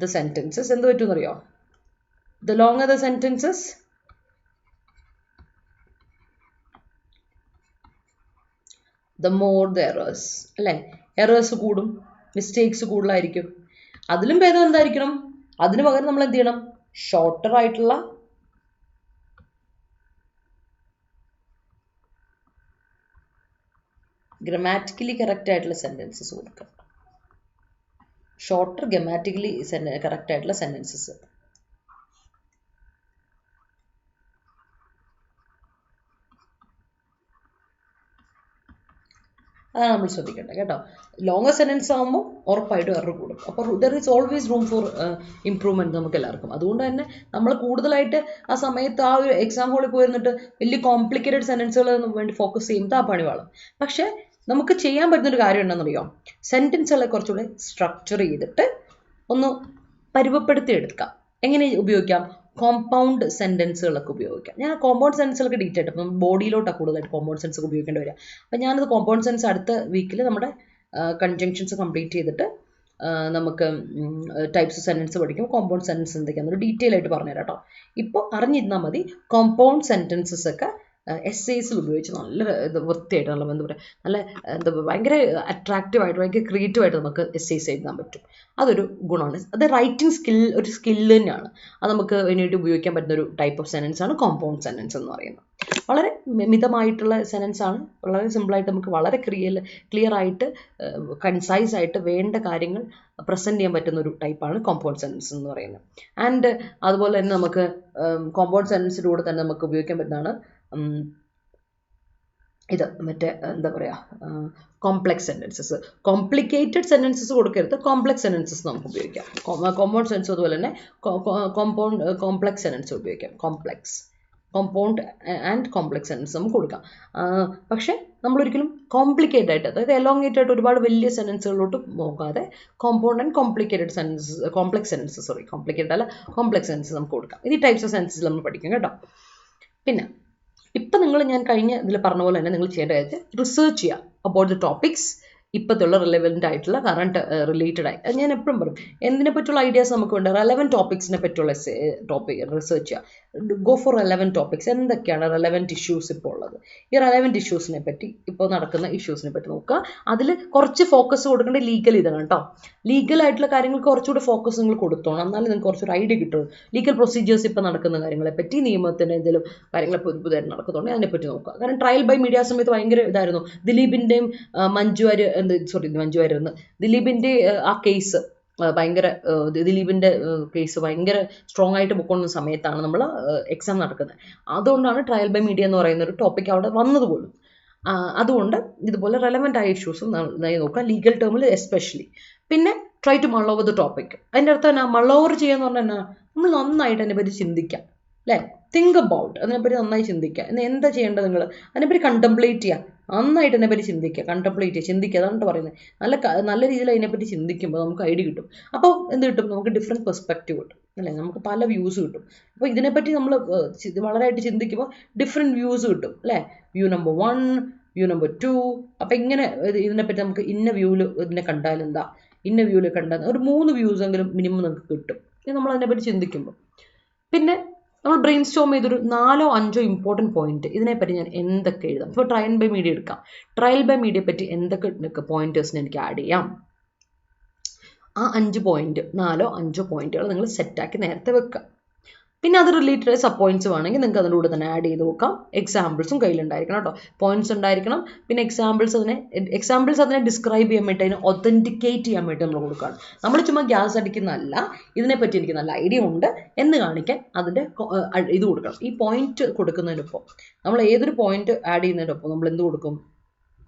the sentences എന്ത് പറ്റുമെന്ന് അറിയോ, the longer the sentences the more the errors, അല്ലേ? എറേഴ്സ് കൂടും, മിസ്റ്റേക്സ് കൂടുതലായിരിക്കും. അതിലും ഭേദം എന്തായിരിക്കണം, അതിന് പകരം നമ്മൾ എന്ത് ചെയ്യണം, ഷോർട്ടർ ആയിട്ടുള്ള ഗ്രമാറ്റിക്കലി കറക്റ്റ് ആയിട്ടുള്ള സെൻറ്റൻസസ് കൊടുക്കണം. ഷോർട്ടർ ഗ്രമാറ്റിക്കലി കറക്റ്റ് ആയിട്ടുള്ള സെൻറ്റൻസസ്. അതാണ് നമ്മൾ ശ്രദ്ധിക്കേണ്ടത് കേട്ടോ. ലോങ്ങർ സെൻറ്റൻസ് ആകുമ്പോൾ ഉറപ്പായിട്ടും എറർ കൂടും. അപ്പോൾ there is always room for improvement നമുക്ക് എല്ലാവർക്കും. അതുകൊണ്ട് തന്നെ നമ്മൾ കൂടുതലായിട്ട് ആ സമയത്ത് ആ ഒരു എക്സാം ഹോളിൽ പോയിരുന്നിട്ട് വലിയ കോംപ്ലിക്കേറ്റഡ് സെൻറ്റൻസുകൾ വേണ്ടി ഫോക്കസ് ചെയ്യുമ്പോൾ ആ പണി വാളും. പക്ഷേ നമുക്ക് ചെയ്യാൻ പറ്റുന്നൊരു കാര്യം എന്താണെന്നറിയാം, സെൻറ്റൻസുകളെ കുറച്ചുകൂടെ സ്ട്രക്ചർ ചെയ്തിട്ട് ഒന്ന് പരുവപ്പെടുത്തി എടുക്കാം. എങ്ങനെ ഉപയോഗിക്കാം? കോമ്പൗണ്ട് സെൻറ്റൻസുകളൊക്കെ ഉപയോഗിക്കാം. ഞാൻ കോമ്പൗണ്ട് സെൻറ്റൻസുകളൊക്കെ ഡീറ്റെയിൽ ആയിട്ട്, ഇപ്പം ബോഡിയിലോട്ടാണ് കൂടുതലായിട്ട് കോമ്പൗണ്ട് സെൻസ് ഉപയോഗിക്കേണ്ടി വരിക. അപ്പം ഞാനത് കോമ്പൗണ്ട് സെൻസ് അടുത്ത വീക്കിൽ നമ്മുടെ കൺജങ്ഷൻസ് കംപ്ലീറ്റ് ചെയ്തിട്ട് നമുക്ക് ടൈപ്സ് ഓഫ് സെൻറ്റൻസ് പഠിക്കും. കോമ്പൗണ്ട് സെൻറ്റൻസ് എന്തൊക്കെയാണെന്നൊരു ഡീറ്റെയിൽ ആയിട്ട് പറഞ്ഞുതരാം കേട്ടോ. ഇപ്പോൾ അറിഞ്ഞിരുന്നാൽ മതി. കോമ്പൗണ്ട് സെൻറ്റൻസസ് ഒക്കെ എസ്സേസിൽ ഉപയോഗിച്ച് നല്ല വൃത്തിയായിട്ട്, നല്ല എന്താ പറയുക, നല്ല എന്താ ഭയങ്കര അട്രാക്റ്റീവായിട്ട്, ഭയങ്കര ക്രിയേറ്റീവായിട്ട് നമുക്ക് എസ്സേസ് എഴുതാൻ പറ്റും. അതൊരു ഗുണമാണ്. അത് റൈറ്റിംഗ് ഒരു സ്കില്ല് തന്നെയാണ്. അത് നമുക്ക് വേണ്ടിയിട്ട് ഉപയോഗിക്കാൻ പറ്റുന്ന ഒരു ടൈപ്പ് ഓഫ് സെൻറ്റൻസ് ആണ് കോമ്പൗണ്ട് സെൻറ്റൻസ് എന്ന് പറയുന്നത്. വളരെ മിതമായിട്ടുള്ള സെൻറ്റൻസ് ആണ്. വളരെ സിമ്പിളായിട്ട് നമുക്ക് വളരെ ക്ലിയർ ആയിട്ട് കൺസൈസ് ആയിട്ട് വേണ്ട കാര്യങ്ങൾ പ്രസൻറ്റ് ചെയ്യാൻ പറ്റുന്ന ഒരു ടൈപ്പാണ് കോമ്പൗണ്ട് സെൻറ്റൻസ് എന്ന് പറയുന്നത്. ആൻഡ് അതുപോലെ തന്നെ നമുക്ക് കോമ്പൗണ്ട് സെൻറ്റൻസിലൂടെ തന്നെ നമുക്ക് ഉപയോഗിക്കാൻ പറ്റുന്നതാണ് ഇത് മറ്റേ എന്താ പറയുക, കോംപ്ലെക്സ് സെൻറ്റൻസസ്. കോംപ്ലിക്കേറ്റഡ് സെൻറ്റൻസസ് കൊടുക്കരുത്, കോംപ്ലെക്സ് സെൻറ്റൻസസ് നമുക്ക് ഉപയോഗിക്കാം. കോമ്പൗണ്ട് സെൻറ്റൻസ് അതുപോലെ തന്നെ കോംപ്ലെക്സ് സെൻറ്റൻസ് ഉപയോഗിക്കാം. കോമ്പൗണ്ട് ആൻഡ് കോംപ്ലെക്സ് സെൻറ്റൻസ് നമുക്ക് കൊടുക്കാം. പക്ഷേ നമ്മളൊരിക്കലും കോംപ്ലിക്കേറ്റഡ് ആയിട്ട്, അതായത് എലോങ്ങേറ്റഡ് ആയിട്ട് ഒരുപാട് വലിയ സെൻറ്റൻസുകളിലോട്ട് പോകാതെ compound and complicated sentences, complicated അല്ല, കോംപ്ലെക്സ് സെൻറ്റൻസസ് നമുക്ക് കൊടുക്കാം. ഈ ടൈപ്സ് ഓഫ് സെൻറ്റൻസസ് നമ്മൾ പഠിക്കും കേട്ടോ. പിന്നെ ഇപ്പം ഞാൻ കഴിഞ്ഞ ഇതിൽ പറഞ്ഞ പോലെ തന്നെ നിങ്ങൾ ചെയ്യേണ്ട കാര്യം റിസർച്ച് ചെയ്യുക അബൌട്ട് ദ ടോപ്പിക്സ്. ഇപ്പോഴത്തുള്ള റിലവൻ്റ് ആയിട്ടുള്ള കറണ്ട് റിലേറ്റഡ് ആയി, ഞാൻ എപ്പോഴും പറയും, എന്തിനെ പറ്റിയുള്ള ഐഡിയാസ് നമുക്ക് ഉണ്ട്, റെലവൻറ്റ് ടോപ്പിക്സിനെ പറ്റിയുള്ള റിസർച്ച് ചെയ്യുക. Go for relevant topics. എന്തൊക്കെയാണ് റെലവൻറ്റ് ഇഷ്യൂസ് ഇപ്പോൾ ഉള്ളത്, ഈ റെലവൻറ്റ് ഇഷ്യൂസിനെ പറ്റി, ഇപ്പോൾ നടക്കുന്ന ഇഷ്യൂസിനെ പറ്റി നോക്കുക. അതിൽ കുറച്ച് ഫോക്കസ് കൊടുക്കേണ്ടത് ലീഗൽ ഇതാണ് കേട്ടോ. ലീഗലായിട്ടുള്ള കാര്യങ്ങൾക്ക് കുറച്ചുകൂടി ഫോക്കസ് നിങ്ങൾ കൊടുത്തോണം, എന്നാലും നിങ്ങൾക്ക് കുറച്ചൊരു ഐഡിയ കിട്ടും. ലീഗൽ പ്രൊസീജിയേഴ്സ് ഇപ്പോൾ നടക്കുന്ന കാര്യങ്ങളെ പറ്റി, നിയമത്തിൻ്റെ എന്തെങ്കിലും കാര്യങ്ങൾ പുതുതായിട്ട് നടക്കുന്നുണ്ടെങ്കിൽ അതിനെപ്പറ്റി നോക്കുക. കാരണം ട്രയൽ ബൈ മീഡിയ സമയത്ത് ഭയങ്കര ഇതായിരുന്നു. ദിലീപിൻ്റെയും ദിലീപിൻ്റെ ആ കേസ് ഭയങ്കര, ദിലീപിൻ്റെ കേസ് ഭയങ്കര സ്ട്രോങ് ആയിട്ട് പൊയ്ക്കൊള്ളുന്ന സമയത്താണ് നമ്മൾ എക്സാം നടക്കുന്നത്. അതുകൊണ്ടാണ് ട്രയൽ ബൈ മീഡിയ എന്ന് പറയുന്ന ഒരു ടോപ്പിക് അവിടെ വന്നത് പോലും. അതുകൊണ്ട് ഇതുപോലെ റെലവൻ്റ് ആയ ഇഷ്യൂസും നന്നായി നോക്കുക, ലീഗൽ ടേമിൽ എസ്പെഷ്യലി. പിന്നെ try to mull over the topic. അതിൻ്റെ അർത്ഥം എന്നാ, മൾ ഓവർ ചെയ്യാന്ന് പറഞ്ഞാൽ എന്നാ, നമ്മൾ നന്നായിട്ട് അതിനെപ്പറ്റി ചിന്തിക്കാം, അല്ലേ? തിങ്ക് അബൌട്ട്, അതിനെപ്പറ്റി നന്നായി ചിന്തിക്കുക. എന്താ ചെയ്യേണ്ടത്, നിങ്ങൾ അതിനെപ്പറ്റി കണ്ടംപ്ലേറ്റ് ചെയ്യുക, നന്നായിട്ട് അതിനെപ്പറ്റി ചിന്തിക്കുക, കണ്ടംപ്ലേറ്റ് ചെയ്യുക, ചിന്തിക്കുക. അതാണ് പറയുന്നത്. നല്ല രീതിയിൽ അതിനെപ്പറ്റി ചിന്തിക്കുമ്പോൾ നമുക്ക് ഐഡിയ കിട്ടും. അപ്പോൾ എന്ത് കിട്ടും, നമുക്ക് ഡിഫറെൻറ്റ് പെർസ്പെക്റ്റീവ് കിട്ടും, അല്ലേ? നമുക്ക് പല വ്യൂസ് കിട്ടും. അപ്പോൾ ഇതിനെപ്പറ്റി നമ്മൾ വളരെയായിട്ട് ചിന്തിക്കുമ്പോൾ ഡിഫറെൻറ്റ് വ്യൂസ് കിട്ടും, അല്ലേ? View number 1, view number 2. അപ്പം ഇങ്ങനെ ഇതിനെപ്പറ്റി നമുക്ക് ഇന്ന വ്യൂവിൽ ഇതിനെ കണ്ടാൽ എന്താ, ഇന്ന വ്യൂവിൽ കണ്ടാൽ ഒരു 3 വ്യൂസ് എങ്കിലും മിനിമം നമുക്ക് കിട്ടും നമ്മൾ അതിനെപ്പറ്റി ചിന്തിക്കുമ്പോൾ. പിന്നെ നമ്മൾ ബ്രെയിൻ സ്റ്റോം ചെയ്തൊരു 4 or 5 ഇമ്പോർട്ടൻറ്റ് പോയിന്റ്, ഇതിനെപ്പറ്റി ഞാൻ എന്തൊക്കെ എഴുതാം. ഇപ്പോൾ ട്രയൽ ബൈ മീഡിയ എടുക്കാം. ട്രയൽ ബൈ മീഡിയയെ പറ്റി എന്തൊക്കെ പോയിന്റേഴ്സിന് എനിക്ക് ആഡ് ചെയ്യാം, ആ 5 പോയിന്റ്, 4 or 5 പോയിന്റുകൾ നിങ്ങൾ സെറ്റാക്കി നേരത്തെ വെക്കുക. പിന്നെ അത് റിലേറ്റഡ് സബ് പോയിന്റ്സ് വേണമെങ്കിൽ നിങ്ങൾക്ക് അതിൻ്റെ കൂടെ തന്നെ ആഡ് ചെയ്ത് നോക്കാം. എക്സാമ്പിൾസും കയ്യിലുണ്ടായിരിക്കണം കേട്ടോ. പോയിന്റ്സ് ഉണ്ടായിരിക്കണം. പിന്നെ എക്സാമ്പിൾസ് അതിനെ ഡിസ്ക്രൈബ് ചെയ്യാൻ വേണ്ടി, അതിനെ ഒതൻറ്റിക്കേറ്റ് ചെയ്യാൻ വേണ്ടി നമ്മൾ കൊടുക്കുകയാണ്. നമ്മൾ ചുമ്മാ ഗ്യാസ് അടിക്കുന്നതല്ല, ഇതിനെപ്പറ്റി എനിക്ക് നല്ല ഐഡിയ ഉണ്ട് എന്ന് കാണിക്കാൻ അതിൻ്റെ ഇത് കൊടുക്കണം. ഈ പോയിന്റ് കൊടുക്കുന്നതിനൊപ്പം, നമ്മൾ ഏതൊരു പോയിന്റ് ആഡ് ചെയ്യുന്നതിനൊപ്പം നമ്മൾ എന്ത് കൊടുക്കും,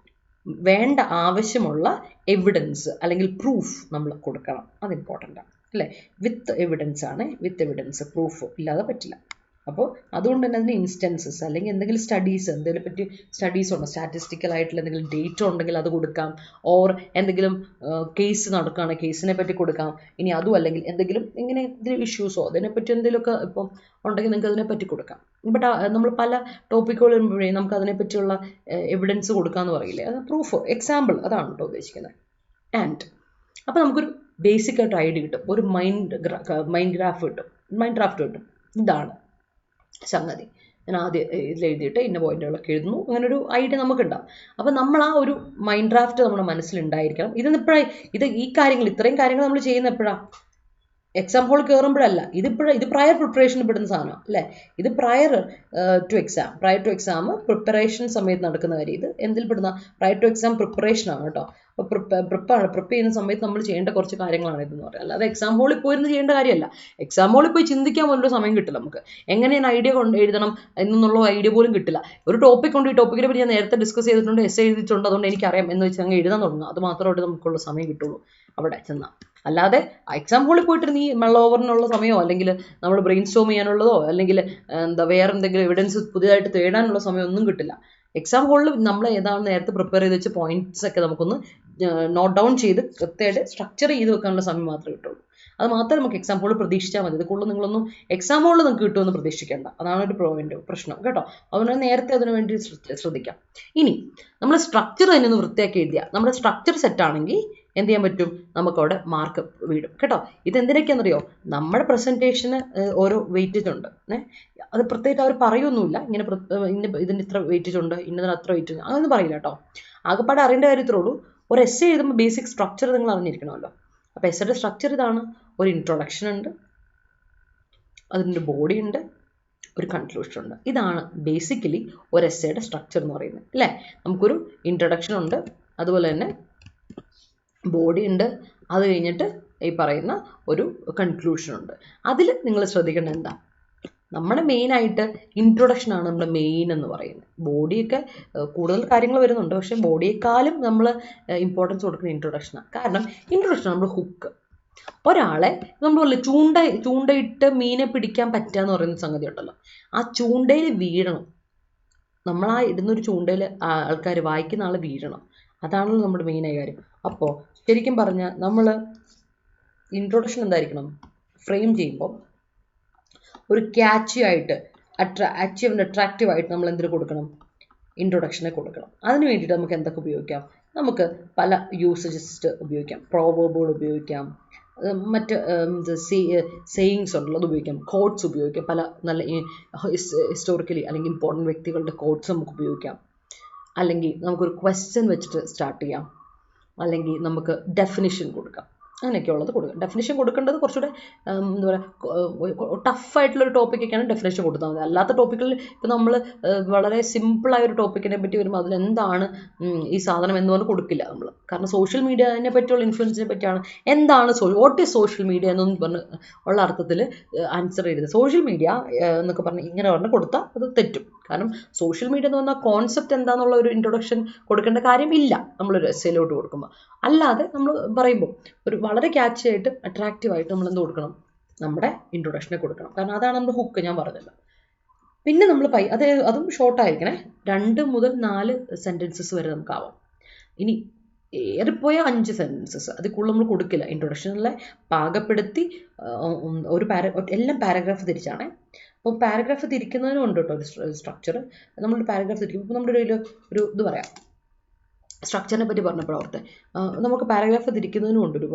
വേണ്ട ആവശ്യമുള്ള എവിഡൻസ് അല്ലെങ്കിൽ പ്രൂഫ് നമ്മൾ കൊടുക്കണം. അത് ഇമ്പോർട്ടൻ്റാണ്, അല്ലേ? വിത്ത് എവിഡൻസ് ആണ്, വിത്ത് എവിഡൻസ്, പ്രൂഫ് ഇല്ലാതെ പറ്റില്ല. അപ്പോൾ അതുകൊണ്ട് തന്നെ അതിന് ഇൻസ്റ്റൻസസ് അല്ലെങ്കിൽ എന്തെങ്കിലും സ്റ്റഡീസ്, എന്തെങ്കിലും പറ്റി സ്റ്റഡീസ് ഉണ്ടോ, സ്റ്റാറ്റിസ്റ്റിക്കൽ ആയിട്ടുള്ള എന്തെങ്കിലും ഡേറ്റ ഉണ്ടെങ്കിൽ അത് കൊടുക്കാം. ഓർ എന്തെങ്കിലും കേസ് നടക്കുകയാണ്, കേസിനെ പറ്റി കൊടുക്കാം. ഇനി അതും അല്ലെങ്കിൽ എന്തെങ്കിലും ഇങ്ങനെ ഇഷ്യൂസോ അതിനെപ്പറ്റി എന്തെങ്കിലുമൊക്കെ ഇപ്പം ഉണ്ടെങ്കിൽ നിങ്ങൾക്ക് അതിനെപ്പറ്റി കൊടുക്കാം. ബട്ട് നമ്മൾ പല ടോപ്പിക്കുകൾ വരുമ്പോഴേ നമുക്ക് അതിനെപ്പറ്റിയുള്ള എവിഡൻസ് കൊടുക്കാമെന്ന് പറയില്ലേ, അത് പ്രൂഫ്, എക്സാമ്പിൾ, അതാണ് കേട്ടോ ഉദ്ദേശിക്കുന്നത്. ആൻഡ് അപ്പോൾ നമുക്കൊരു ബേസിക് ആയിട്ട് ഐഡിയ കിട്ടും, ഒരു മൈൻഡ് ഡ്രാഫ്റ്റ് കിട്ടും. ഇതാണ് സംഗതി. ഞാൻ ആദ്യം ഇതിൽ എഴുതിയിട്ട് ഇന്ന പോയിന്റുകളൊക്കെ എഴുതുന്നു, അങ്ങനെ ഒരു ഐഡിയ നമുക്കുണ്ടാവും. അപ്പോൾ നമ്മൾ ആ ഒരു മൈൻഡ് ഡ്രാഫ്റ്റ് നമ്മുടെ മനസ്സിലുണ്ടായിരിക്കണം. ഈ കാര്യങ്ങൾ, ഇത്രയും കാര്യങ്ങൾ നമ്മൾ ചെയ്യുന്ന എപ്പോഴാണ്, എക്സാം ഹോൾ കയറുമ്പോഴല്ല. ഇത് പ്രയർ പ്രിപ്പറേഷന് പെടുന്ന സാധനം, അല്ലേ? ഇത് പ്രയർ ടു എക്സാം പ്രിപ്പറേഷൻ സമയത്ത് നടക്കുന്ന കാര്യം. ഇത് എന്തിൽ പെടുന്ന, പ്രയർ ടു എക്സാം പ്രിപ്പറേഷൻ ആണ് കേട്ടോ. അപ്പോൾ പ്രിപ്പ് ചെയ്യുന്ന സമയത്ത് നമ്മൾ ചെയ്യേണ്ട കുറച്ച് കാര്യങ്ങളാണ് ഇതെന്ന് പറയുന്നത്. അല്ലാതെ എക്സാം ഹോളിൽ പോയിരുന്ന് ചെയ്യേണ്ട കാര്യമല്ല. എക്സാം ഹോളിൽ പോയി ചിന്തിക്കാൻ പോലൊരു സമയം കിട്ടില്ല നമുക്ക്. എങ്ങനെയാണ് ഐഡിയ കൊണ്ട് എഴുതണം എന്നുള്ള ഐഡിയ പോലും കിട്ടില്ല. ഒരു ടോപ്പിക് കൊണ്ട് ഈ ടോപ്പിക്കിനെ പറ്റി ഞാൻ നേരത്തെ ഡിസ്കസ് ചെയ്തിട്ടുണ്ട്, എഴുതിയിട്ടുണ്ട്, അതുകൊണ്ട് എനിക്കറിയാം എന്ന് വെച്ച് അങ്ങ് എഴുതാൻ തുടങ്ങുക. അത് മാത്രമായിട്ട് നമുക്കുള്ള സമയം കിട്ടുള്ളൂ അവിടെ ചെന്നാൽ. അല്ലാതെ എക്സാം ഹോളിൽ പോയിട്ട് നീ മെൽ ഓവറിനുള്ള സമയമോ അല്ലെങ്കിൽ നമ്മൾ ബ്രെയിൻ സ്റ്റോം ചെയ്യാനുള്ളതോ അല്ലെങ്കിൽ വേറെ എന്തെങ്കിലും എവിഡൻസ് പുതിയതായിട്ട് തേടാനുള്ള സമയം ഒന്നും കിട്ടില്ല. എക്സാം ഹോളിൽ നമ്മൾ ഏതാണ് നേരത്തെ പ്രിപ്പയർ ചെയ്ത് വെച്ച് പോയിന്റ്സ് ഒക്കെ നമുക്കൊന്ന് നോട്ട് ഡൗൺ ചെയ്ത് കൃത്യമായിട്ട് സ്ട്രക്ചർ ചെയ്ത് വെക്കാനുള്ള സമയം മാത്രമേ കിട്ടുള്ളൂ. അത് മാത്രമേ നമുക്ക് എക്സാം ഹോളിൽ പ്രതീക്ഷിച്ചാൽ മതി. ഇത് കൂടുതൽ നിങ്ങളൊന്നും എക്സാം ഹോളിൽ നിങ്ങൾക്ക് കിട്ടുമെന്ന് പ്രതീക്ഷിക്കേണ്ട. അതാണ് ഒരു പ്രശ്നം കേട്ടോ. അതുകൊണ്ട് നേരത്തെ അതിനു വേണ്ടി ശ്രദ്ധിക്കാം. ഇനി നമ്മൾ സ്ട്രക്ചർ തന്നെ ഒന്ന് വൃത്തിയാക്കി എഴുതിയാൽ നമ്മുടെ സ്ട്രക്ചർ സെറ്റ് ആണെങ്കിൽ എന്ത് ചെയ്യാൻ പറ്റും, നമുക്കവിടെ മാർക്ക് വീടും കേട്ടോ. ഇതെന്തിനൊക്കെയാണെന്നറിയോ, നമ്മുടെ പ്രസൻറ്റേഷന് ഓരോ വെയിറ്റേജ് ഉണ്ട്. അത് പ്രത്യേകിച്ച് അവർ പറയൊന്നുമില്ല ഇങ്ങനെ ഇതിന് ഇത്ര വെയിറ്റേജ് ഉണ്ട്, ഇന്നതിന് അത്ര വെയിറ്റേജ്, അതൊന്നും പറയില്ല കേട്ടോ. ആകെപ്പാടെ അറിയേണ്ട കാര്യത്തിലേ ഉള്ളൂ, ഒരു എസ്സേ എഴുതുമ്പോൾ ബേസിക് സ്ട്രക്ചർ നിങ്ങൾ അറിഞ്ഞിരിക്കണമല്ലോ. അപ്പോൾ എസ്സേയുടെ സ്ട്രക്ചർ ഇതാണ്. ഒരു ഇൻട്രൊഡക്ഷൻ ഉണ്ട്, അതിൻ്റെ ബോഡി ഉണ്ട്, ഒരു കൺക്ലൂഷൻ ഉണ്ട്. ഇതാണ് ബേസിക്കലി ഒരു എസ്സേയുടെ സ്ട്രക്ചർ എന്ന് പറയുന്നത് അല്ലേ. നമുക്കൊരു ഇൻട്രൊഡക്ഷൻ ഉണ്ട്, അതുപോലെ തന്നെ ബോഡി ഉണ്ട്, അത് കഴിഞ്ഞിട്ട് ഈ പറയുന്ന ഒരു കൺക്ലൂഷൻ ഉണ്ട്. അതിൽ നിങ്ങൾ ശ്രദ്ധിക്കേണ്ടത് എന്താ, നമ്മുടെ മെയിനായിട്ട് ഇൻട്രൊഡക്ഷനാണ് നമ്മുടെ മെയിൻ എന്ന് പറയുന്നത്. ബോഡിയൊക്കെ കൂടുതൽ കാര്യങ്ങൾ വരുന്നുണ്ട്, പക്ഷേ ബോഡിയേക്കാളും നമ്മൾ ഇമ്പോർട്ടൻസ് കൊടുക്കുന്ന ഇൻട്രൊഡക്ഷനാണ്. കാരണം ഇൻട്രൊഡക്ഷൻ നമ്മൾ ഹുക്ക്. ഒരാളെ നമ്മൾ ചൂണ്ടയിട്ട് മീനെ പിടിക്കാൻ പറ്റുക എന്ന് പറയുന്ന സംഗതി ഉണ്ടല്ലോ, ആ ചൂണ്ടയിൽ വീഴണം. നമ്മളാ ഇടുന്നൊരു ചൂണ്ടയിൽ ആൾക്കാർ വായിക്കുന്ന ആൾ വീഴണം. അതാണല്ലോ നമ്മുടെ മെയിനായ കാര്യം. അപ്പോൾ ശരിക്കും പറഞ്ഞാൽ നമ്മൾ ഇൻട്രൊഡക്ഷൻ എന്തായിരിക്കണം, ഫ്രെയിം ചെയ്യുമ്പോൾ ഒരു ക്യാച്ചി ആയിട്ട് അട്രാക്റ്റീവ് ആയിട്ട് നമ്മൾ എന്തിനു കൊടുക്കണം, ഇൻട്രൊഡക്ഷനെ കൊടുക്കണം. അതിന് വേണ്ടിയിട്ട് നമുക്ക് എന്തൊക്കെ ഉപയോഗിക്കാം, നമുക്ക് പല യൂസേജസ് ഉപയോഗിക്കാം. പ്രോവേർബുകൾ ഉപയോഗിക്കാം, മറ്റ് സേയിങ്സ് ഉണ്ടല്ലോ അത് ഉപയോഗിക്കാം, കോട്ട്സ് ഉപയോഗിക്കാം, പല നല്ല ഹിസ്റ്റോറിക്കലി അല്ലെങ്കിൽ ഇമ്പോർട്ടൻറ്റ് വ്യക്തികളുടെ കോട്ട്സ് നമുക്ക് ഉപയോഗിക്കാം. അല്ലെങ്കിൽ നമുക്കൊരു ക്വസ്റ്റ്യൻ വെച്ചിട്ട് സ്റ്റാർട്ട് ചെയ്യാം, അല്ലെങ്കിൽ നമുക്ക് ഡെഫിനിഷൻ കൊടുക്കാം. അങ്ങനെയൊക്കെ ഉള്ളത് കൊടുക്കാം. ഡെഫിനിഷൻ കൊടുക്കേണ്ടത് കുറച്ചുകൂടെ എന്താ പറയുക, ടഫായിട്ടുള്ളൊരു ടോപ്പിക്കൊക്കെയാണ് ഡെഫിനേഷൻ കൊടുത്താൽ മതി. അല്ലാത്ത ടോപ്പിക്കിൽ ഇപ്പോൾ നമ്മൾ വളരെ സിമ്പിളായൊരു ടോപ്പിക്കിനെ പറ്റി വരുമ്പോൾ അതിലെന്താണ് ഈ സാധനം എന്ന് പറഞ്ഞ് കൊടുക്കില്ല നമ്മൾ. കാരണം സോഷ്യൽ മീഡിയനെ പറ്റിയുള്ള ഇൻഫ്ലുവൻസിനെ പറ്റിയാണ് എന്താണ് വാട്ട് ഈസ് സോഷ്യൽ മീഡിയ എന്നൊന്നും പറഞ്ഞ് ഉള്ള അർത്ഥത്തിൽ ആൻസർ ചെയ്തത്. സോഷ്യൽ മീഡിയ എന്നൊക്കെ പറഞ്ഞ് ഇങ്ങനെ പറഞ്ഞ് കൊടുത്താൽ അത് തെറ്റും. കാരണം സോഷ്യൽ മീഡിയ എന്ന് പറഞ്ഞാൽ കോൺസെപ്റ്റ് എന്താണെന്നുള്ള ഒരു ഇൻട്രൊഡക്ഷൻ കൊടുക്കേണ്ട കാര്യമില്ല നമ്മളൊരു എസ്സേയിലോട്ട് കൊടുക്കുമ്പോൾ. അല്ലാതെ നമ്മൾ പറയുമ്പോൾ ഒരു വളരെ ക്യാച്ചി ആയിട്ട് അട്രാക്റ്റീവായിട്ട് നമ്മൾ എന്ത് കൊടുക്കണം, നമ്മുടെ ഇൻട്രൊഡക്ഷനെ കൊടുക്കണം. കാരണം അതാണ് നമ്മുടെ ഹുക്ക്, ഞാൻ പറഞ്ഞല്ലോ. പിന്നെ നമ്മൾ അതും ഷോർട്ടായിരിക്കണേ, 2 മുതൽ 4 സെൻറ്റൻസസ് വരെ നമുക്കാവാം. ഇനി ഏറിപ്പോയ 5 സെൻറ്റൻസസ്, അതിൽ കൂടുതൽ നമ്മൾ കൊടുക്കില്ല. ഇൻട്രൊഡക്ഷനിലെ പാകപ്പെടുത്തി എല്ലാം പാരഗ്രാഫ് തിരിച്ചാണേ. അപ്പോൾ പാരഗ്രാഫ് തിരിക്കുന്നതിനും ഉണ്ട് കേട്ടോ ഒരു സ്ട്രക്ചർ. നമ്മളൊരു പാരഗ്രാഫ് തിരിക്കും. ഇപ്പോൾ നമ്മുടെ ഒരു ഇത് പറയാം, സ്ട്രക്ചറിനെ പറ്റി പറഞ്ഞപ്പോൾ ഓർത്തെ, നമുക്ക് പാരഗ്രാഫ് തിരിക്കുന്നതിനും ഉണ്ടൊരു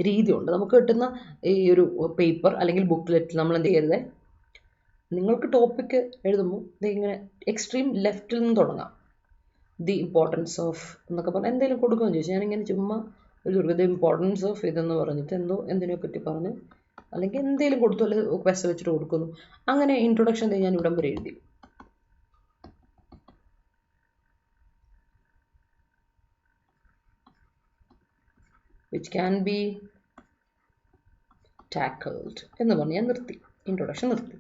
രീതിയുണ്ട്. നമുക്ക് കിട്ടുന്ന ഈ ഒരു പേപ്പർ അല്ലെങ്കിൽ ബുക്ക്ലെറ്റ് നമ്മൾ എന്ത് ചെയ്യരുത്, നിങ്ങൾക്ക് ടോപ്പിക്ക് എഴുതുമ്പോൾ ഇത് ഇങ്ങനെ എക്സ്ട്രീം ലെഫ്റ്റിൽ നിന്ന് തുടങ്ങാം. ദി ഇമ്പോർട്ടൻസ് ഓഫ് എന്നൊക്കെ പറഞ്ഞാൽ എന്തെങ്കിലും കൊടുക്കുമെന്ന് ചോദിച്ചാൽ ഞാനിങ്ങനെ ചുമ്മാ ഒരു ദി ഇമ്പോർട്ടൻസ് ഓഫ് ഇതെന്ന് പറഞ്ഞിട്ട് എന്തിനെ പറ്റി പറഞ്ഞ് അല്ലെങ്കിൽ എന്തെങ്കിലും കൊടുത്തു, അല്ലെങ്കിൽ ക്വസ്റ്റ് വെച്ചിട്ട് കൊടുക്കുന്നു. അങ്ങനെ ഇൻട്രൊഡക്ഷൻ ഞാൻ ഇവിടം വരെ എഴുതി. which can be tackled എന്ന് പറഞ്ഞ് ഞാൻ നിർത്തി, ഇൻട്രൊഡക്ഷൻ നിർത്തി.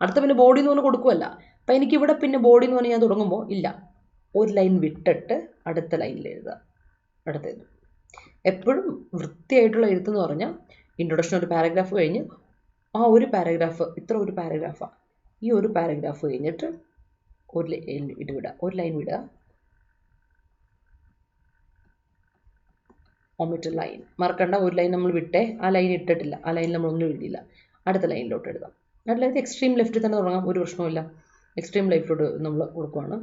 അടുത്ത പിന്നെ ബോഡി എന്ന് പറഞ്ഞ് കൊടുക്കുമല്ല. അപ്പം എനിക്കിവിടെ പിന്നെ ബോഡി എന്ന് പറഞ്ഞ് ഞാൻ തുടങ്ങുമ്പോൾ ഇല്ല, ഒരു ലൈൻ വിട്ടിട്ട് അടുത്ത ലൈനിൽ എഴുതുക, അടുത്തത്. എപ്പോഴും വൃത്തിയായിട്ടുള്ള എഴുത്തെന്ന് പറഞ്ഞാൽ ഇൻട്രൊഡക്ഷൻ ഒരു പാരഗ്രാഫ് കഴിഞ്ഞ് ആ ഒരു പാരഗ്രാഫ്, ഇത്ര ഒരു പാരഗ്രാഫാണ്, ഈ ഒരു പാരഗ്രാഫ് കഴിഞ്ഞിട്ട് ഒരു ലൈൻ വിടുക, ഒമിറ്റ് ലൈൻ മറക്കണ്ട. ഒരു ലൈൻ നമ്മൾ വിട്ടേ, ആ ലൈൻ ഇട്ടിട്ടില്ല, ആ ലൈൻ നമ്മളൊന്നും എഴുതിയില്ല, അടുത്ത ലൈനിലോട്ട് എഴുതാം. അല്ലാതെ എക്സ്ട്രീം ലെഫ്റ്റിൽ തന്നെ തുടങ്ങാം, ഒരു പ്രശ്നമില്ല. എക്സ്ട്രീം ലെഫ്റ്റിലോട്ട് നമ്മൾ കൊടുക്കുവാണ്.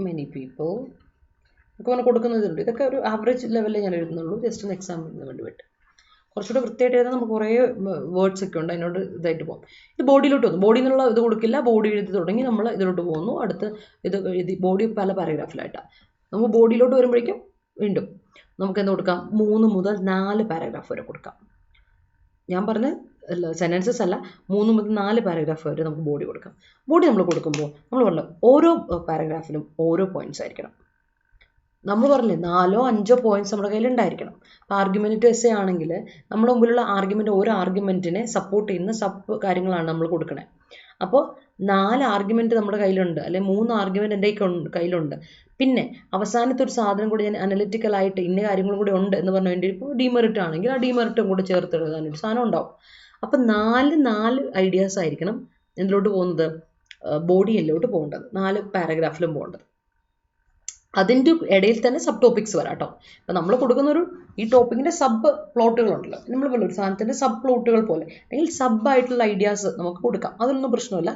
മെനി പീപ്പിൾ ഒക്കെ പറഞ്ഞ് കൊടുക്കുന്നതുണ്ട്. ഇതൊക്കെ ഒരു ആവറേജ് ലെവലിൽ ഞാൻ എഴുതുന്നുള്ളൂ, ജസ്റ്റ് ഒന്ന് എക്സാമ്പിളിന് വേണ്ടി വിട്ട്. കുറച്ചുകൂടെ വൃത്തിയായിട്ട് എഴുതാൻ നമുക്ക് കുറേ വേർഡ്സ് ഒക്കെ ഉണ്ട്, അതിനോട് ഇതായിട്ട് പോകും. ഇത് ബോഡിയിലോട്ട് വന്നു, ബോഡി എന്നുള്ള ഇത് കൊടുക്കില്ല, ബോഡി എഴുതി തുടങ്ങി നമ്മൾ ഇതിലോട്ട് പോകുന്നു. അടുത്ത് ഇത് എഴുതി ബോഡി പല പാരഗ്രാഫിലായിട്ടാണ്. നമുക്ക് ബോഡിയിലോട്ട് വരുമ്പോഴേക്കും വീണ്ടും നമുക്ക് എന്ത് കൊടുക്കാം, 3 മുതൽ 4 പാരഗ്രാഫ് വരെ കൊടുക്കാം. ഞാൻ പറഞ്ഞ സെൻറ്റൻസസ് അല്ല, 3 മുതൽ 4 പാരഗ്രാഫ് വരെ നമുക്ക് ബോഡി കൊടുക്കാം. ബോഡി നമ്മൾ കൊടുക്കുമ്പോൾ നമ്മൾ പറഞ്ഞ ഓരോ പാരഗ്രാഫിലും ഓരോ പോയിന്റ്സ് ആയിരിക്കണം. നമ്മൾ പറഞ്ഞില്ലേ 4 5 പോയിന്റ്സ് നമ്മുടെ കയ്യിൽ ഉണ്ടായിരിക്കണം. അപ്പോൾ ആർഗ്യുമെൻറ്റേറ്റീവ് എസ്സേ ആണെങ്കിൽ നമ്മുടെ മുമ്പിലുള്ള ആർഗ്യുമെൻ്റ്, ഓരോ ആർഗ്യുമെൻറ്റിനെ സപ്പോർട്ട് ചെയ്യുന്ന സബ് കാര്യങ്ങളാണ് നമ്മൾ കൊടുക്കണേ. അപ്പോൾ 4 ആർഗ്യുമെൻറ്റ് നമ്മുടെ കയ്യിലുണ്ട്, അല്ലെങ്കിൽ 3 ആർഗ്യുമെൻറ്റ് എൻ്റെ കയ്യിലുണ്ട്. പിന്നെ അവസാനത്തെ ഒരു സാധനം കൂടി ഞാൻ അനലിറ്റിക്കലായിട്ട് ഇന്ന കാര്യങ്ങളും കൂടി ഉണ്ട് എന്ന് പറഞ്ഞു വേണ്ടി, ഇപ്പോൾ ഡിമെറിറ്റ് ആണെങ്കിൽ ആ ഡിമെറിറ്റും കൂടി ചേർത്ത് എഴുതാനൊരു സാധനം ഉണ്ടാവും. അപ്പം 4 ഐഡിയാസ് ആയിരിക്കണം എന്തിലോട്ട് പോകുന്നത്, ബോഡിയിലോട്ട് പോകേണ്ടത്, 4 പാരഗ്രാഫിലും പോകേണ്ടത്. അതിൻ്റെ ഇടയിൽ തന്നെ സബ് ടോപ്പിക്സ് വരാം കേട്ടോ. അപ്പം നമ്മൾ കൊടുക്കുന്ന ഈ ടോപ്പിക്കിൻ്റെ സബ് പ്ലോട്ടുകളുണ്ടല്ലോ, നമ്മൾ പോലെ ഒരു സാധനത്തിൻ്റെ സബ് പ്ലോട്ടുകൾ പോലെ അല്ലെങ്കിൽ സബായിട്ടുള്ള ഐഡിയാസ് നമുക്ക് കൊടുക്കാം, അതൊന്നും പ്രശ്നമില്ല.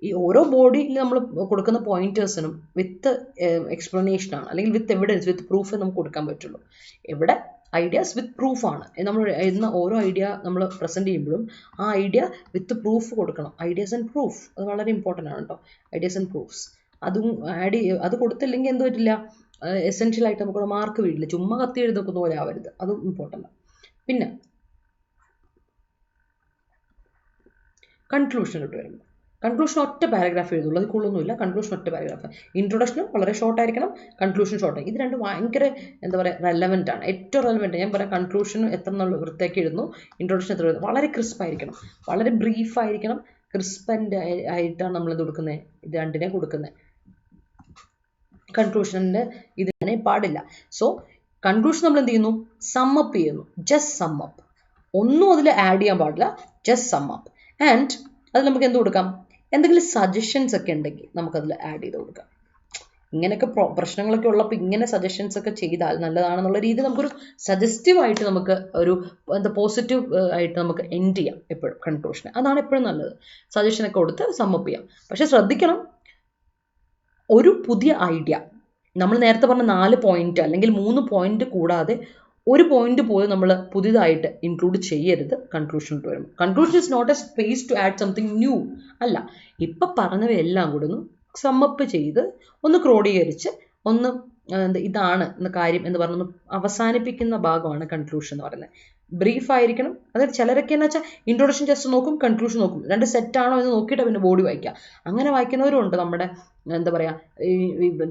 ഈ ഓരോ ബോഡിയിൽ നമ്മൾ കൊടുക്കുന്ന പോയിന്റേഴ്സിനും വിത്ത് എക്സ്പ്ലനേഷനാണ്, അല്ലെങ്കിൽ വിത്ത് എവിഡൻസ്, വിത്ത് പ്രൂഫ് നമുക്ക് കൊടുക്കാൻ പറ്റുള്ളൂ. ഇവിടെ ഐഡിയാസ് വിത്ത് പ്രൂഫാണ്. നമ്മൾ എഴുതുന്ന ഓരോ ഐഡിയ നമ്മൾ പ്രസൻറ്റ് ചെയ്യുമ്പോഴും ആ ഐഡിയ വിത്ത് പ്രൂഫ് കൊടുക്കണം. ഐഡിയാസ് ആൻഡ് പ്രൂഫ്, അത് വളരെ ഇമ്പോർട്ടൻ്റ് ആണ് കേട്ടോ. ഐഡിയാസ് ആൻഡ് പ്രൂഫ്സ് അതും അത് കൊടുത്തില്ലെങ്കിൽ എന്ത് പറ്റില്ല, എസെൻഷ്യലായിട്ട് നമുക്ക് മാർക്ക് വീടില്ല. ചുമ്മാ കത്തി എഴുതുന്ന പോലെ ആവരുത്, അതും ഇമ്പോർട്ടൻ്റ്. പിന്നെ കൺക്ലൂഷനിലോട്ട് വരുമ്പോൾ, കൺക്ലൂഷൻ ഒറ്റ പാരഗ്രാഫ് എഴുതുള്ളൂ, അത് കൂടുതലൊന്നുമില്ല. കൺക്ലൂഷൻ ഒറ്റ പാരഗ്രാഫ്. ഇൻട്രൊഡക്ഷനും വളരെ ഷോർട്ട് ആയിരിക്കണം, കൺക്ലൂഷൻ ഷോർട്ട്. ഇത് രണ്ടും ഭയങ്കര എന്താ പറയുക, റെലവൻ്റ് ആണ്, ഏറ്റവും റെലവൻ്റ്. ഞാൻ പറയാം, കൺക്ലൂഷൻ എത്ര നല്ല വൃത്തിയാക്കി എഴുതുന്നു, ഇൻട്രൊഡക്ഷൻ എത്ര എഴുതുന്നു, വളരെ ക്രിസ്പ് ആയിരിക്കണം, വളരെ ബ്രീഫ് ആയിരിക്കണം, ക്രിസ്പൻ്റ് ആയിട്ടാണ് നമ്മളിത് കൊടുക്കുന്നത്, ഇത് രണ്ടിനെ കൊടുക്കുന്നത്. കൺക്ലൂഷൻ്റെ ഇതിനെ പാടില്ല. സോ കൺക്ലൂഷൻ നമ്മൾ എന്ത് ചെയ്യുന്നു, സമ്മപ്പ് ചെയ്യുന്നു, ജസ്റ്റ് സമ്മപ്പ്. ഒന്നും അതിൽ ആഡ് ചെയ്യാൻ പാടില്ല, ജസ്റ്റ് സമ്മപ്പ്. ആൻഡ് അത് നമുക്ക് എന്ത് കൊടുക്കാം, എന്തെങ്കിലും സജഷൻസ് ഒക്കെ ഉണ്ടെങ്കിൽ നമുക്കതിൽ ആഡ് ചെയ്ത് കൊടുക്കാം. ഇങ്ങനെയൊക്കെ പ്രശ്നങ്ങളൊക്കെ ഉള്ളപ്പോൾ ഇങ്ങനെ സജഷൻസ് ഒക്കെ ചെയ്താൽ നല്ലതാണെന്നുള്ള രീതി നമുക്കൊരു സജസ്റ്റീവായിട്ട് നമുക്ക് ഒരു എന്താ പോസിറ്റീവ് ആയിട്ട് നമുക്ക് എൻഡ് ചെയ്യാം എപ്പോഴും കൺക്ലൂഷനെ. അതാണ് എപ്പോഴും നല്ലത്, സജഷനൊക്കെ കൊടുത്ത് സമ്മപ്പ് ചെയ്യാം. പക്ഷെ ശ്രദ്ധിക്കണം, ഒരു പുതിയ ഐഡിയ നമ്മൾ നേരത്തെ പറഞ്ഞ 4 പോയിന്റ് അല്ലെങ്കിൽ 3 പോയിന്റ് കൂടാതെ ഒരു പോയിന്റ് പോലും നമ്മൾ പുതിയതായിട്ട് ഇൻക്ലൂഡ് ചെയ്യരുത് കൺക്ലൂഷനിൽ വരുമ്പോൾ. Conclusion is not a space to add something new അല്ല, ഇപ്പം പറഞ്ഞവയെല്ലാം കൂടെ ഒന്ന് സമ്മപ്പ് ചെയ്ത് ഒന്ന് ക്രോഡീകരിച്ച് ഒന്ന് ഇതാണ് എന്ന കാര്യം എന്ന് പറഞ്ഞൊന്ന് അവസാനിപ്പിക്കുന്ന ഭാഗമാണ് കൺക്ലൂഷൻ എന്ന് പറയുന്നത്. ബ്രീഫ് ആയിരിക്കണം. അതായത് ചിലരൊക്കെ എന്ന് വെച്ചാൽ ഇൻട്രൊഡക്ഷൻ ജസ്റ്റ് നോക്കും, കൺക്ലൂഷൻ നോക്കും, രണ്ട് സെറ്റാണോ എന്ന് നോക്കിയിട്ട് പിന്നെ ബോഡി വായിക്കുക. അങ്ങനെ വായിക്കുന്നവരും ഉണ്ട് നമ്മുടെ എന്താ പറയുക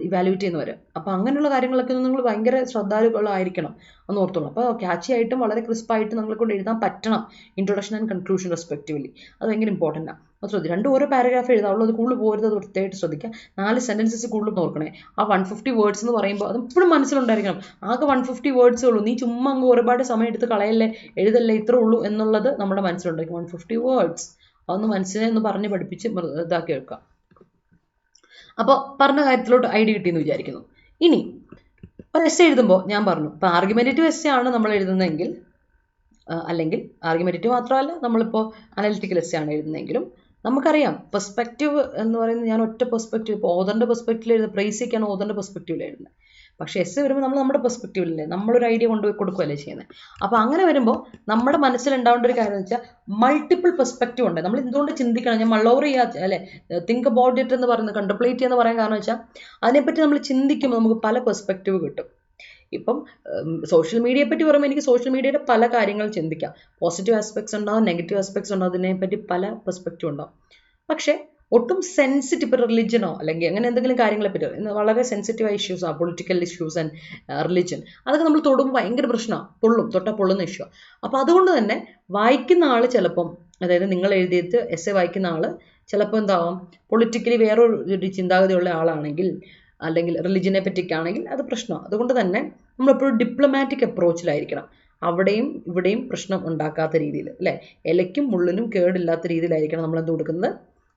ഇവാലുവേറ്റ് ചെയ്യുന്നവർ. അപ്പോൾ അങ്ങനെയുള്ള കാര്യങ്ങളൊക്കെ നിങ്ങൾ ഭയങ്കര ശ്രദ്ധാലുക്കളായിരിക്കണം എന്ന് ഓർത്തോളൂ. അപ്പോൾ ക്യാച്ചി ആയിട്ടും വളരെ ക്രിസ്പായിട്ട് നമ്മളെ കൊണ്ട് എഴുതാൻ പറ്റണം ഇൻട്രൊഡക്ഷൻ ആൻഡ് കൺക്ലൂഷൻ റെസ്പെക്റ്റീവ്ലി. അത് ഭയങ്കര ഇമ്പോർട്ടൻ്റ് ആണ്. അത് ശ്രദ്ധിക്കുക. രണ്ടും ഓരോ പാരഗ്രാഫ് എഴുതാവുള്ളൂ, അത് കൂടുതൽ പോരുത്, അത് വൃത്തിയായിട്ട് ശ്രദ്ധിക്കുക. 4 സെൻറ്റൻസസ് കൂടുതൽ നോക്കണേ. ആ 150 വേർഡ്സ് എന്ന് പറയുമ്പോൾ അത് എപ്പോഴും മനസ്സിലുണ്ടായിരിക്കണം. ആകെ 150 വേർഡ്സേ ഉള്ളൂ, നീ ചുമ്മാ അങ്ങ് ഒരുപാട് സമയം എടുത്ത് കളയല്ലേ, എഴുതല്ലേ, ഇത്രേ ഉള്ളൂ എന്നുള്ളത് നമ്മുടെ മനസ്സിലുണ്ടായിരിക്കും. 150 വേർഡ്സ് അതൊന്ന് മനസ്സിനെ ഒന്ന് പറഞ്ഞ് പഠിപ്പിച്ച് ഇതാക്കി വെക്കാം. അപ്പോൾ പറഞ്ഞ കാര്യത്തിലോട്ട് ഐഡിയ കിട്ടിയെന്ന് വിചാരിക്കുന്നു. ഇനി ഒരു എസ്സേ എഴുതുമ്പോൾ ഞാൻ പറഞ്ഞു, ഇപ്പോൾ ആർഗ്യുമെൻറ്റേറ്റീവ് എസ്സേ ആണ് നമ്മൾ എഴുതുന്നതെങ്കിൽ, അല്ലെങ്കിൽ ആർഗ്യുമെൻറ്റേറ്റീവ് മാത്രമല്ല, നമ്മളിപ്പോൾ അനലിറ്റിക്കൽ എസ്സേ ആണ് എഴുതുന്നതെങ്കിലും നമുക്കറിയാം പെർസ്പെക്റ്റീവ് എന്ന് പറയുന്നത്, ഞാൻ ഒറ്റ പെർസ്പെക്റ്റീവ്, ഇപ്പോൾ ഓതറിൻ്റെ പെർസ്പെക്റ്റീവിൽ എഴുതുന്നത്, പ്രൈസിക്കാണ് ഓതറിൻ്റെ പെർസ്പെക്റ്റീവിൽ എഴുതുന്നത്. പക്ഷേ എസ്സേ വരുമ്പോൾ നമ്മൾ നമ്മുടെ പെർസ്പെക്റ്റീവിലല്ലേ, നമ്മളൊരു ഐഡിയ കൊണ്ടുപോയി കൊടുക്കുകയല്ലേ ചെയ്യുന്നത്. അപ്പോൾ അങ്ങനെ വരുമ്പോൾ നമ്മുടെ മനസ്സിലുണ്ടാവേണ്ട ഒരു കാര്യം എന്ന് വെച്ചാൽ മൾട്ടിപ്പിൾ പെർസ്പെക്റ്റീവ് ഉണ്ട്. നമ്മൾ എന്തുകൊണ്ട് ചിന്തിക്കണം, ഞാൻ മള്ളോവർ ചെയ്യുക അല്ലേ, തിങ്ക് അബൌട്ട് ഇറ്റ് എന്ന് പറയുന്നത്, കണ്ടംപ്ലേറ്റ് എന്ന് പറയാൻ കാരണം വെച്ചാൽ അതിനെപ്പറ്റി നമ്മൾ ചിന്തിക്കുമ്പോൾ നമുക്ക് പല പെർസ്പെക്റ്റീവ് കിട്ടും. ഇപ്പം സോഷ്യൽ മീഡിയയെ പറ്റി പറയുമ്പോൾ എനിക്ക് സോഷ്യൽ മീഡിയയുടെ പല കാര്യങ്ങൾ ചിന്തിക്കാം. പോസിറ്റീവ് ആസ്പെക്ട്സ് ഉണ്ടാവും, നെഗറ്റീവ് ആസ്പെക്ട്സ് ഉണ്ടാവും, അതിനെപ്പറ്റി പല പെർസ്പെക്റ്റീവ് ഉണ്ടാവും. പക്ഷേ ഒട്ടും സെൻസിറ്റീവ്, ഇപ്പോൾ റിലിജനോ അല്ലെങ്കിൽ അങ്ങനെ എന്തെങ്കിലും കാര്യങ്ങളെ പറ്റി വളരെ സെൻസിറ്റീവായ ഇഷ്യൂസാണ്, പൊളിറ്റിക്കൽ ഇഷ്യൂസ് ആൻഡ് റിലിജൻ, അതൊക്കെ നമ്മൾ തൊടുമ്പോൾ ഭയങ്കര പ്രശ്നമാണ്, തൊട്ടാൽ പൊള്ളുന്ന ഇഷ്യൂ. അപ്പോൾ അതുകൊണ്ട് തന്നെ വായിക്കുന്ന ആൾ ചിലപ്പം, അതായത് നിങ്ങൾ എഴുതിയിട്ട് എസ്സേ വായിക്കുന്ന ആൾ ചിലപ്പോൾ എന്താവും, പൊളിറ്റിക്കലി വേറൊരു ചിന്താഗതിയുള്ള ആളാണെങ്കിൽ അല്ലെങ്കിൽ റിലിജനെ പറ്റിയൊക്കെയാണെങ്കിൽ അത് പ്രശ്നമാണ്. അതുകൊണ്ട് തന്നെ നമ്മളെപ്പോഴും ഡിപ്ലോമാറ്റിക് അപ്രോച്ചിലായിരിക്കണം, അവിടെയും ഇവിടെയും പ്രശ്നം ഉണ്ടാക്കാത്ത രീതിയിൽ, അല്ലേ, ഇലയ്ക്കും മുള്ളിനും കേടില്ലാത്ത രീതിയിലായിരിക്കണം നമ്മൾ എന്ത് കൊടുക്കുന്നത്,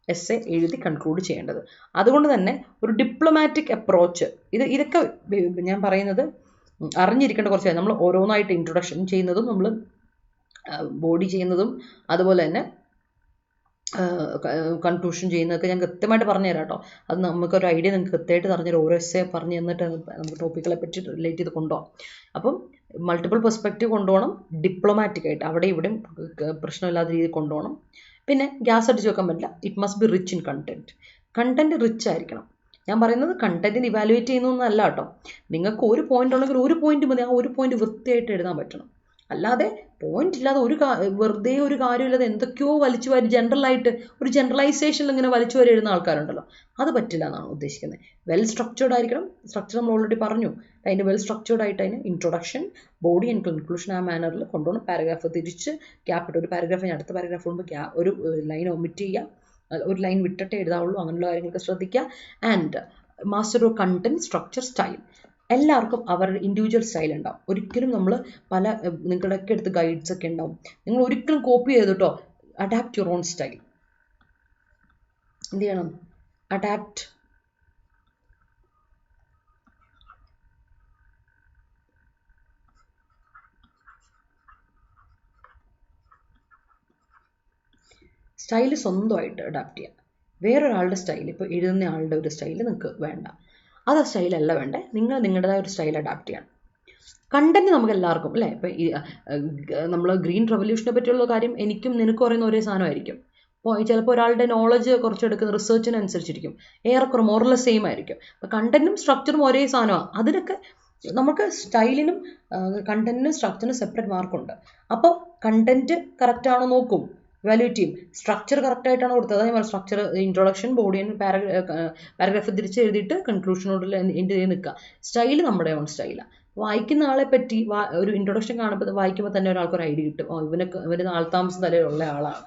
എസ്സേ എഴുതി കൺക്ലൂഡ് ചെയ്യേണ്ടത്. അതുകൊണ്ട് തന്നെ ഒരു ഡിപ്ലോമാറ്റിക് അപ്രോച്ച്, ഇതൊക്കെ ഞാൻ പറയുന്നത് അറിഞ്ഞിരിക്കേണ്ട കുറച്ച്. നമ്മൾ ഓരോന്നായിട്ട് ഇൻട്രൊഡക്ഷൻ ചെയ്യുന്നതും നമ്മൾ ബോഡി ചെയ്യുന്നതും അതുപോലെ തന്നെ കൺക്ലൂഷൻ ചെയ്യുന്നതൊക്കെ ഞാൻ കൃത്യമായിട്ട് പറഞ്ഞു തരാം കേട്ടോ. അത് നമുക്കൊരു ഐഡിയ നിങ്ങൾക്ക് കൃത്യമായിട്ട് പറഞ്ഞുതരാം, ഓരോ എസ്സേ പറഞ്ഞു തന്നിട്ട് നമുക്ക് ടോപ്പിക്കുകളെ പറ്റി റിലേറ്റ് ചെയ്ത് കൊണ്ടുപോകാം. അപ്പം മൾട്ടിപ്പിൾ പെർസ്പെക്റ്റീവ് കൊണ്ടുപോകണം, ഡിപ്ലോമാറ്റിക് ആയിട്ട് അവിടെ ഇവിടെയും പ്രശ്നമില്ലാത്ത രീതിയിൽ കൊണ്ടുപോകണം. പിന്നെ ഗ്യാസ് അടിച്ച് വെക്കാൻ പറ്റില്ല, it must B rich in content rich ആയിരിക്കണം. ഞാൻ പറയുന്നത് കണ്ടന്റിന് ഇവാലുവേറ്റ് ചെയ്യുന്നതൊന്നല്ല കേട്ടോ. നിങ്ങൾക്ക് ഒരു പോയിന്റ് ഉണ്ടെങ്കിൽ ഒരു പോയിന്റ് മതി, ആ ഒരു പോയിന്റ് വൃത്തിയായിട്ട് എഴുതാൻ പറ്റണം. അല്ലാതെ പോയിന്റ് ഇല്ലാതെ വെറുതെ ഒരു കാര്യമില്ലാതെ എന്തൊക്കെയോ വലിച്ചു വാരി ജനറലായിട്ട് ഒരു ജനറലൈസേഷനിൽ ഇങ്ങനെ വലിച്ചു വാരി എഴുതുന്ന ആൾക്കാരുണ്ടല്ലോ, അത് പറ്റില്ല എന്നാണ് ഉദ്ദേശിക്കുന്നത്. വെൽ സ്ട്രക്ചേർഡ് ആയിരിക്കണം. സ്ട്രക്ചർ നമ്മൾ ഓൾറെഡി പറഞ്ഞു. അതിൻ്റെ വെൽ സ്ട്രക്ചേർഡ് ആയിട്ട് അതിന് ഇൻട്രൊഡക്ഷൻ, ബോഡി ആൻഡ് കൺക്ലൂഷൻ ആ മാനറിൽ കൊണ്ടുപോകണം. പാരഗ്രാഫ് തിരിച്ച് ഗ്യാപ്പ് ഇട്ട് ഒരു പാരഗ്രാഫ് അടുത്ത പാരഗ്രാഫ് പോകുമ്പോൾ ഒരു ലൈൻ ഒമിറ്റ് ചെയ്യുക, ഒരു ലൈൻ വിട്ടിട്ടേ എഴുതാവുള്ളൂ. അങ്ങനെയുള്ള കാര്യങ്ങളൊക്കെ ശ്രദ്ധിക്കുക. And master of content, structure, style. എല്ലാവർക്കും അവരുടെ ഇൻഡിവിജ്വൽ സ്റ്റൈൽ ഉണ്ടാവും. ഒരിക്കലും നമ്മൾ നിങ്ങളുടെയൊക്കെ അടുത്ത് ഗൈഡ്സ് ഒക്കെ ഉണ്ടാവും. നിങ്ങൾ ഒരിക്കലും കോപ്പി ചെയ്തിട്ടോ, അഡാപ്റ്റ് യുവർ ഓൺ സ്റ്റൈൽ. എന്ത് ചെയ്യണം? അഡാപ്റ്റ് സ്റ്റൈൽ സ്വന്തമായിട്ട് അഡാപ്റ്റ് ചെയ്യുക. വേറൊരാളുടെ സ്റ്റൈൽ, ഇപ്പോൾ എഴുതുന്ന ആളുടെ ഒരു സ്റ്റൈൽ നിങ്ങൾക്ക് വേണ്ട, അത് ആ സ്റ്റൈലല്ല വേണ്ടേ. നിങ്ങൾ നിങ്ങളുടേതായ ഒരു സ്റ്റൈൽ അഡാപ്റ്റ് ചെയ്യണം. കണ്ടന്റ് നമുക്ക് എല്ലാവർക്കും അല്ലേ. ഇപ്പം നമ്മൾ ഗ്രീൻ റെവല്യൂഷനെ പറ്റിയുള്ള കാര്യം എനിക്കും നിനക്കും പറയുന്ന ഒരേ സാധനമായിരിക്കും. അപ്പോൾ ചിലപ്പോൾ ഒരാളുടെ നോളജ് കുറച്ചെടുക്കുന്ന റിസർച്ചിനനുസരിച്ചിരിക്കും, ഏറെക്കുറെ മോറൽ സെയിം ആയിരിക്കും. അപ്പോൾ കണ്ടന്റും സ്ട്രക്ചറും ഒരേ സാധനമാണ്. അതിനൊക്കെ നമുക്ക് സ്റ്റൈലിനും കണ്ടന്റിനും സ്ട്രക്ചറിനും സെപ്പറേറ്റ് മാർക്കുണ്ട്. അപ്പോൾ കണ്ടന്റ് കറക്റ്റ് ആണോ നോക്കും, വാല്യൂറ്റ് ചെയ്യും. സ്ട്രക്ചർ കറക്റ്റായിട്ടാണ് കൊടുത്തത്. അതേപോലെ structure introduction, body and paragraph തിരിച്ച് എഴുതിയിട്ട് കൺക്ലൂഷനോട് എൻ്റെ ചെയ്ത് നിൽക്കുക. സ്റ്റൈൽ നമ്മുടെ ഓൺ സ്റ്റൈലാണ്. വായിക്കുന്ന ആളെ പറ്റി ഒരു ഇൻട്രൊഡക്ഷൻ കാണുമ്പോൾ വായിക്കുമ്പോൾ തന്നെ ഒരാൾക്കൊരു ഐഡിയ കിട്ടും. ഇവന് ആൾതാമസം തലയിലുള്ള ആളാണ്